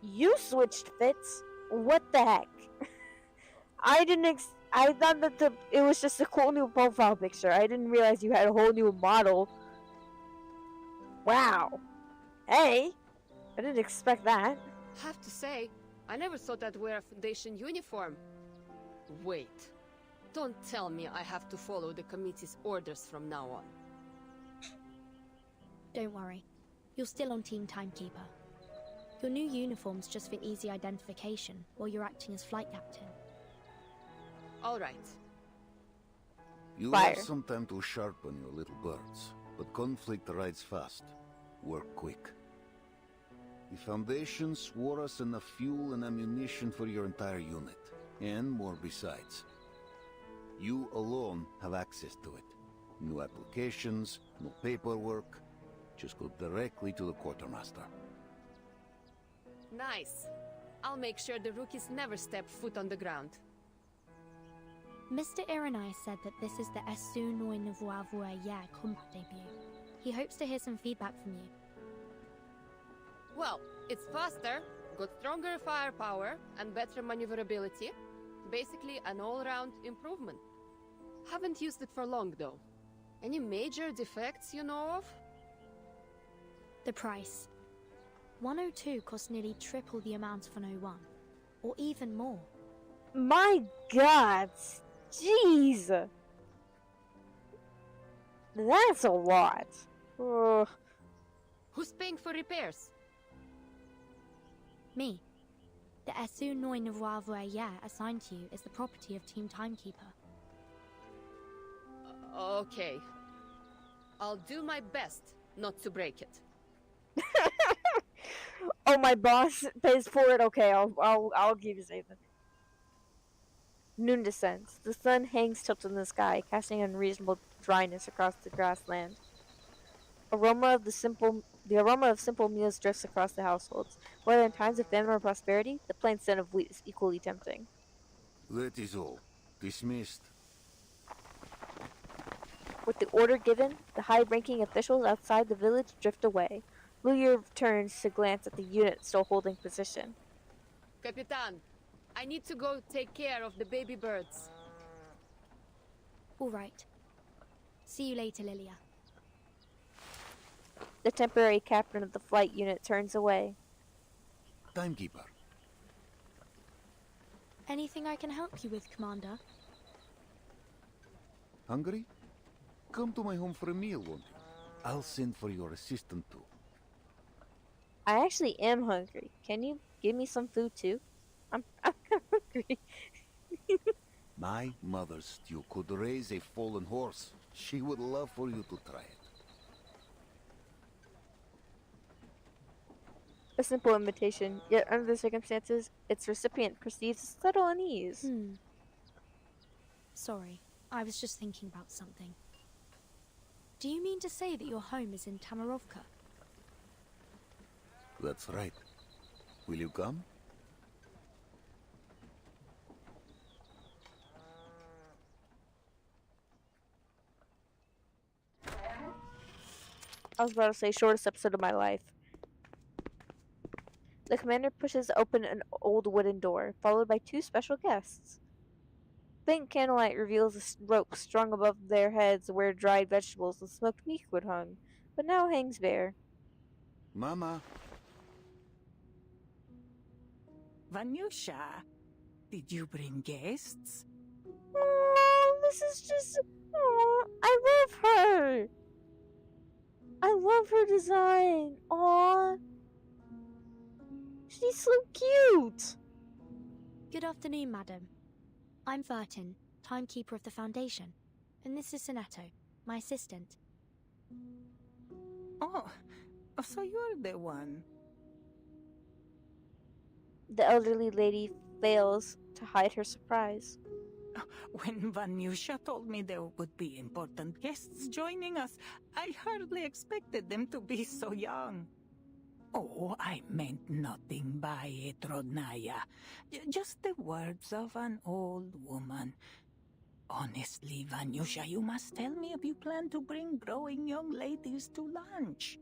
You switched fits? What the heck? I thought that it was just a cool new profile picture. I didn't realize you had a whole new model. Wow. Hey! I didn't expect that. Have to say, I never thought I'd wear a Foundation uniform. Wait. Don't tell me I have to follow the committee's orders from now on. Don't worry. You're still on Team Timekeeper. Your new uniform's just for easy identification while you're acting as flight captain. All right. You Fire. have some time to sharpen your little birds, but conflict rides fast. Work quick. The Foundation swore us enough fuel and ammunition for your entire unit, and more besides. You alone have access to it. No applications, no paperwork. Just go directly to the quartermaster. Nice. I'll make sure the rookies never step foot on the ground. Mr. Iranai said that this is the Esu Noi Nouveau Voyer comp debut. He hopes to hear some feedback from you. Well, it's faster, got stronger firepower, and better maneuverability. Basically, an all-round improvement. Haven't used it for long, though. Any major defects you know of? The price. 102 costs nearly triple the amount of an 01, or even more. My God! Jeez! That's a lot. Ugh. Who's paying for repairs? Me. The Esu Noi Nouveau Voyer assigned to you is the property of Team Timekeeper. Okay. I'll do my best not to break it. Oh, my boss pays for it. Okay, I'll give you something. Noon descends. The sun hangs tilted in the sky, casting unreasonable dryness across the grassland. The aroma of simple meals drifts across the households. Whether in times of famine or prosperity, the plain scent of wheat is equally tempting. That is all. Dismissed. With the order given, the high-ranking officials outside the village drift away. Luya returns to glance at the unit still holding position. Capitan, I need to go take care of the baby birds. All right. See you later, Lilia. The temporary captain of the flight unit turns away. Timekeeper. Anything I can help you with, Commander? Hungry? Come to my home for a meal, won't you? I'll send for your assistant too. I actually am hungry. Can you give me some food too? I'm hungry. My mother's stew could raise a fallen horse. She would love for you to try it. A simple invitation, yet under the circumstances, its recipient perceives a subtle unease. Sorry, I was just thinking about something. Do you mean to say that your home is in Tamarovka? That's right. Will you come? I was about to say shortest episode of my life. The commander pushes open an old wooden door, followed by two special guests. Faint candlelight reveals a rope strung above their heads where dried vegetables and smoked meat would hung, but now hangs bare. Mama. Vanyusha, did you bring guests? Oh, this is just... Oh, I love her! I love her design! Aww! She's so cute! Good afternoon, madam. I'm Vertin, Timekeeper of the Foundation, and this is Soneto, my assistant. Oh, so you're the one. The elderly lady fails to hide her surprise. When Vanyusha told me there would be important guests joining us, I hardly expected them to be so young. Oh, I meant nothing by it, Rodnaya. Just the words of an old woman. Honestly, Vanyusha, you must tell me if you plan to bring growing young ladies to lunch.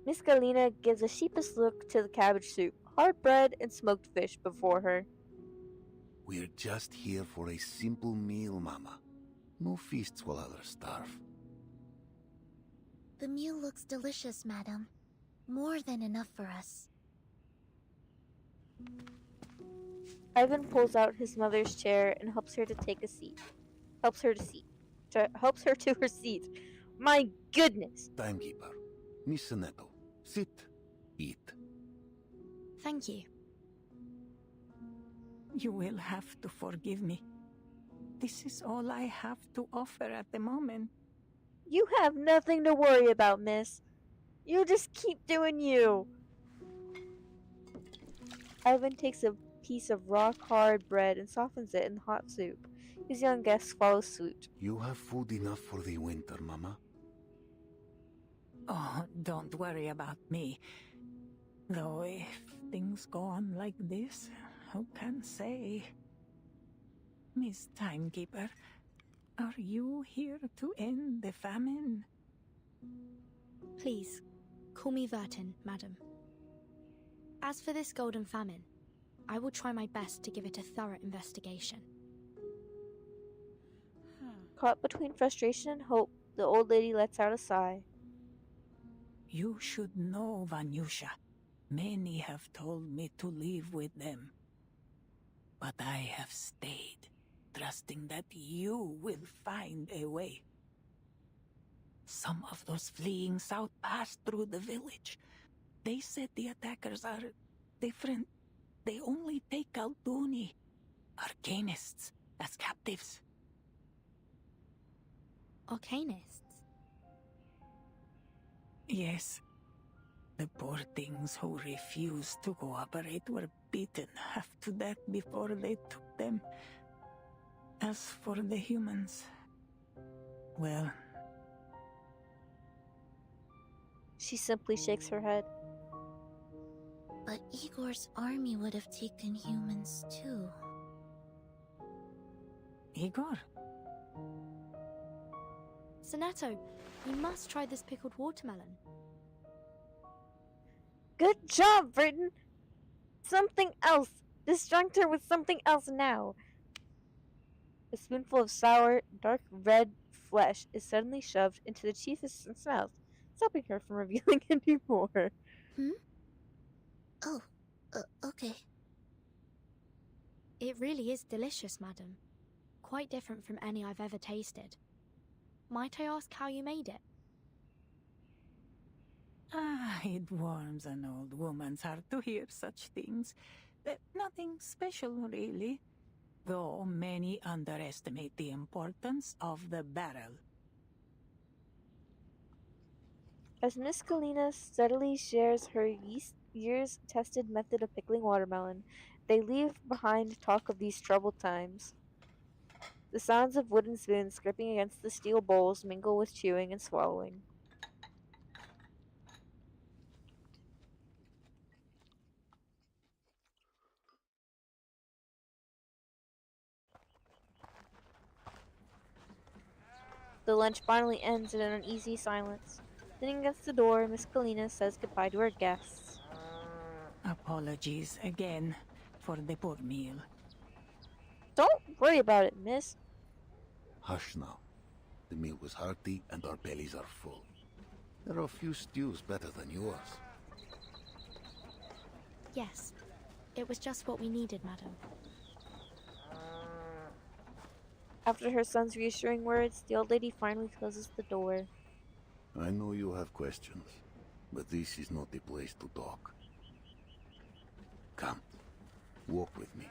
Miss Galina gives a sheepish look to the cabbage soup, hard bread, and smoked fish before her. We're just here for a simple meal, Mama. No feasts while others starve. The meal looks delicious, madam. More than enough for us. Ivan pulls out his mother's chair and helps her to take a seat. Helps her to her seat. My goodness! Timekeeper. Miss Soneto. Sit. Eat. Thank you. You will have to forgive me. This is all I have to offer at the moment. You have nothing to worry about, miss. You just keep doing you. Ivan takes a piece of rock-hard bread and softens it in hot soup. His young guests follow suit. You have food enough for the winter, Mama? Oh, don't worry about me. Though if things go on like this, who can say? Miss Timekeeper, are you here to end the famine? Please, call me Vertin, madam. As for this golden famine, I will try my best to give it a thorough investigation. Caught between frustration and hope, the old lady lets out a sigh. You should know, Vanyusha. Many have told me to leave with them. But I have stayed, trusting that you will find a way. Some of those fleeing south passed through the village. They said the attackers are different. They only take Alduni, arcanists, as captives. Arcanists? Yes. The poor things who refused to cooperate were beaten half to death before they took them. As for the humans, well... She simply shakes her head. But Igor's army would have taken humans too. Igor? Soneto, you must try this pickled watermelon. Good job, Britain! Something else! Distract her with something else now! A spoonful of sour, dark red flesh is suddenly shoved into the chief assistant's mouth, stopping her from revealing any more. Oh, okay. It really is delicious, madam. Quite different from any I've ever tasted. Might I ask how you made it? It warms an old woman's heart to hear such things. Nothing special, really. Though many underestimate the importance of the barrel. As Miss Galena steadily shares her years-tested method of pickling watermelon, they leave behind talk of these troubled times. The sounds of wooden spoons scraping against the steel bowls mingle with chewing and swallowing. The lunch finally ends in an uneasy silence. Leaning against the door, Miss Galena says goodbye to her guests. Apologies again for the poor meal. Don't worry about it, miss. Hush now. The meal was hearty and our bellies are full. There are a few stews better than yours. Yes, it was just what we needed, madam. After her son's reassuring words, the old lady finally closes the door. I know you have questions, but this is not the place to talk. Come, walk with me.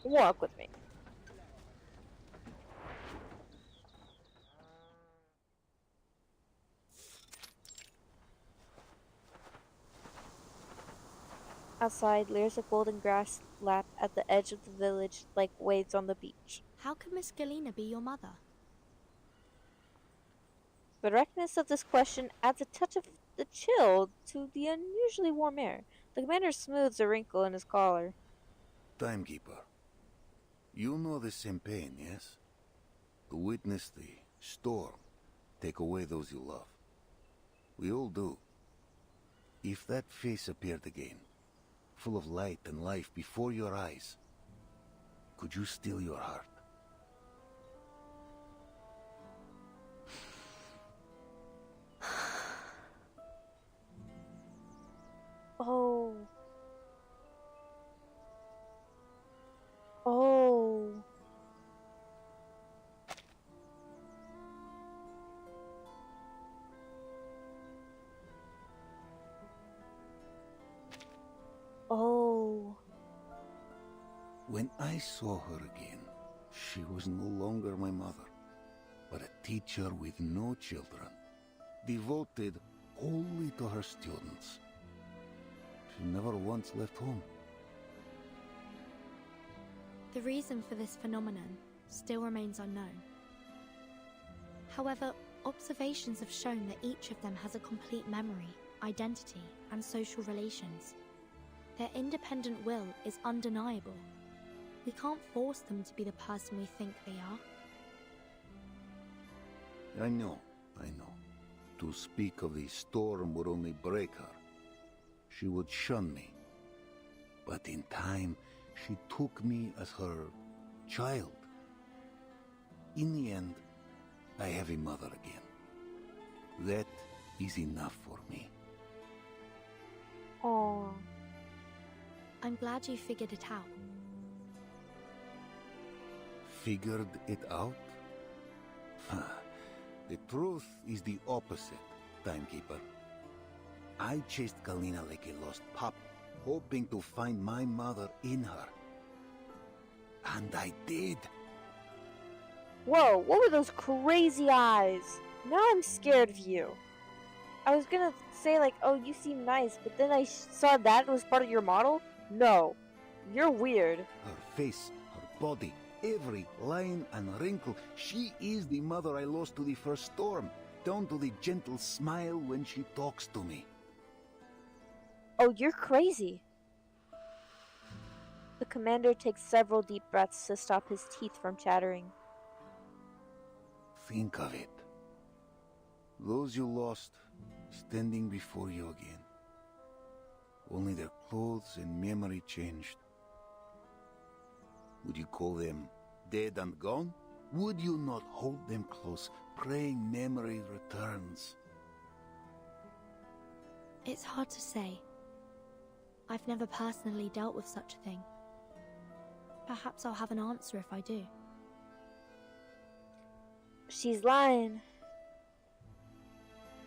Walk with me. Outside, layers of golden grass lap at the edge of the village like waves on the beach. How could Miss Galena be your mother? The directness of this question adds a touch of the chill to the unusually warm air. The commander smooths a wrinkle in his collar. Timekeeper, you know the same pain, yes? To witness the storm take away those you love. We all do. If that face appeared again, full of light and life before your eyes, could you still your heart? Oh. Oh. Oh. When I saw her again, she was no longer my mother, but a teacher with no children, devoted wholly to her students. She never once left home. The reason for this phenomenon still remains unknown. However, observations have shown that each of them has a complete memory, identity, and social relations. Their independent will is undeniable. We can't force them to be the person we think they are. I know. To speak of the storm would only break her. She would shun me. But in time, she took me as her child. In the end, I have a mother again. That is enough for me. Oh. I'm glad you figured it out. Figured it out? The truth is the opposite, Timekeeper. I chased Kalina like a lost pup, hoping to find my mother in her. And I did. Whoa, what were those crazy eyes? Now I'm scared of you. I was gonna say like, oh, you seem nice, but then I saw that was part of your model? No. You're weird. Her face, her body, every line and wrinkle. She is the mother I lost to the first storm, down to the gentle smile when she talks to me. Oh, you're crazy. The commander takes several deep breaths to stop his teeth from chattering. Think of it. Those you lost, standing before you again. Only their clothes and memory changed. Would you call them dead and gone? Would you not hold them close, praying memory returns? It's hard to say. I've never personally dealt with such a thing. Perhaps I'll have an answer if I do. She's lying.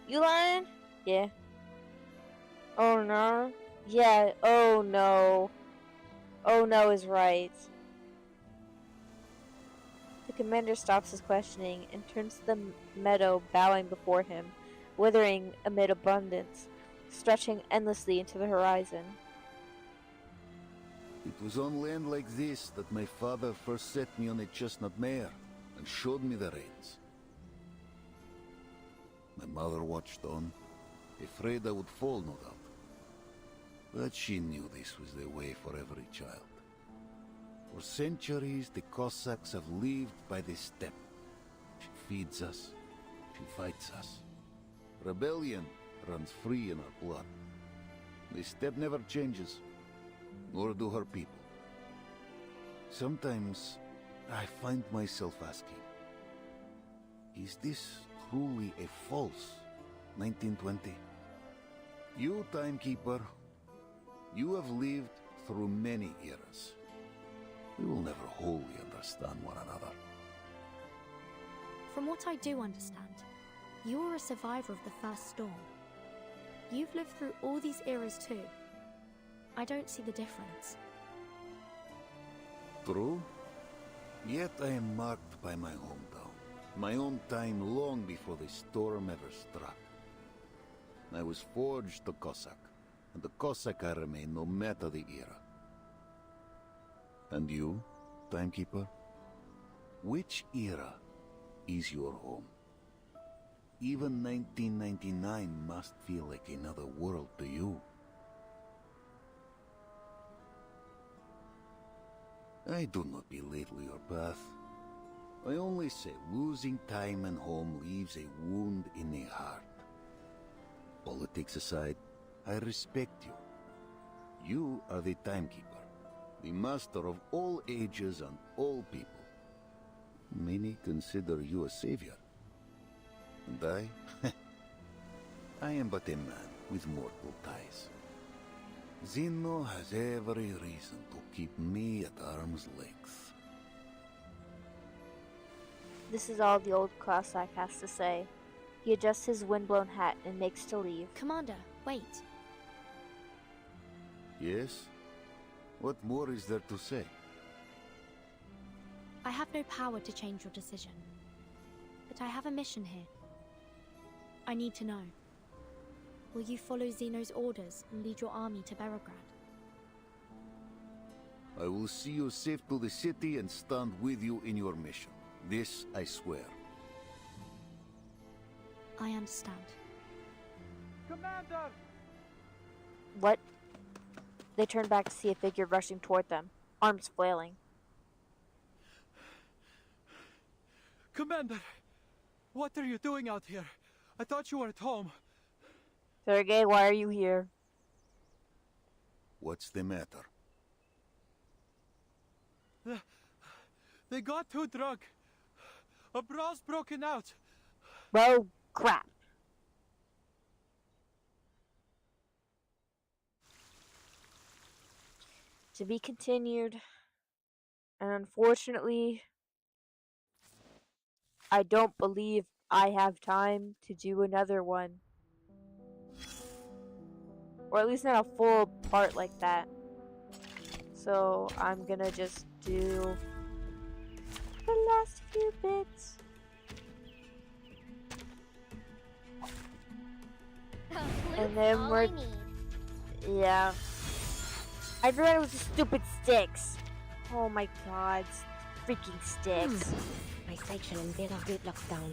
You lying? Yeah. Oh no. Yeah, oh no. Oh no is right. The commander stops his questioning and turns to the meadow, bowing before him, withering amid abundance, stretching endlessly into the horizon. It was on land like this that my father first set me on a chestnut mare and showed me the reins. My mother watched on, afraid I would fall, no doubt. But she knew this was the way for every child. For centuries, the Cossacks have lived by this steppe. She feeds us, she fights us. Rebellion runs free in our blood. The steppe never changes, nor do her people. Sometimes I find myself asking, is this truly a false 1920? You, Timekeeper, you have lived through many eras. We will never wholly understand one another. From what I do understand, you are a survivor of the first storm. You've lived through all these eras too. I don't see the difference. True. Yet I am marked by my hometown. My own time long before the storm ever struck. I was forged a Cossack, and the Cossack I remain no matter the era. And you, Timekeeper? Which era is your home? Even 1999 must feel like another world to you. I do not belittle your path. I only say losing time and home leaves a wound in the heart. Politics aside, I respect you. You are the Timekeeper, the master of all ages and all people. Many consider you a savior. And I? I am but a man with mortal ties. Zeno has every reason to keep me at arm's length. This is all the old Cossack has to say. He adjusts his windblown hat and makes to leave. Commander, wait. Yes? What more is there to say? I have no power to change your decision. But I have a mission here. I need to know. Will you follow Zeno's orders and lead your army to Beregrad? I will see you safe to the city and stand with you in your mission. This I swear. I understand. Commander! What? They turn back to see a figure rushing toward them, arms flailing. Commander, what are you doing out here? I thought you were at home. Sergei, why are you here? What's the matter? They got too drunk. A brawl's broken out. Well, crap. To be continued. And unfortunately, I don't believe I have time to do another one. Or at least not a full part like that. So I'm gonna just do the last few bits. And then we're... Yeah. I forgot it was the stupid sticks. Oh my god. Freaking sticks. My section and build a good lockdown.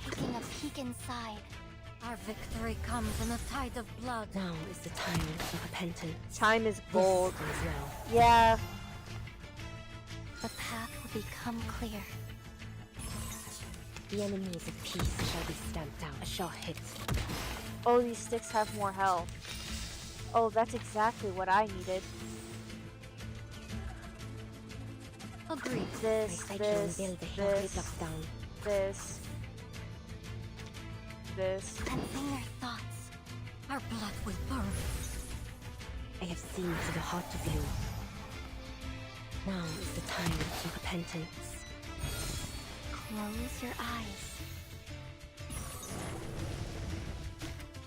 Taking a peek inside. Our victory comes in a tide of blood. Now is the time of repentance. Time is gold. This is now. Yeah. The path will become clear. The enemies of peace shall be stamped out. A short hit. Oh, these sticks have more health. Oh, that's exactly what I needed. Agreed. This, this. Sensing their thoughts. Our blood will burn. I have seen to the heart of you. Now is the time of repentance. Close your eyes.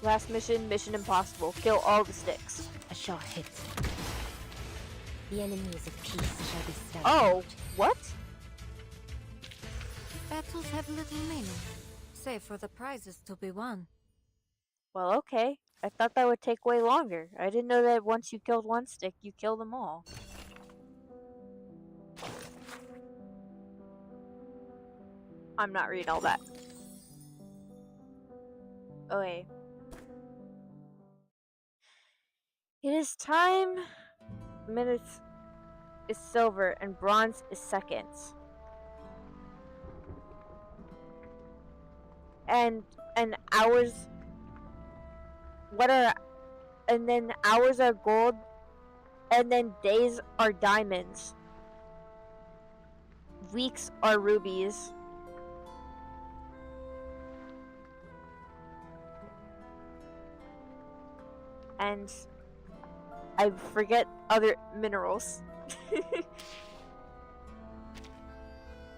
Last mission, Mission Impossible. Kill all the sticks. A short hit. The enemies of peace shall be stamped. Oh, what? Battles have little meaning, save for the prizes to be won. Well, okay. I thought that would take way longer. I didn't know that once you killed one stick, you kill them all. I'm not reading all that. Okay. It is time. Minutes is silver and bronze is seconds. And hours, and then hours are gold, and then days are diamonds. Weeks are rubies. And I forget other minerals.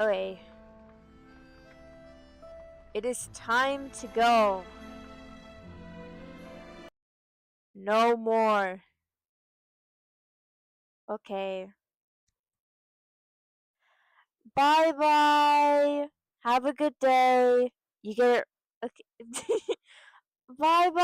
Okay. It is time to go. No more. Okay. Bye bye. Have a good day. You get it. Okay. Bye bye.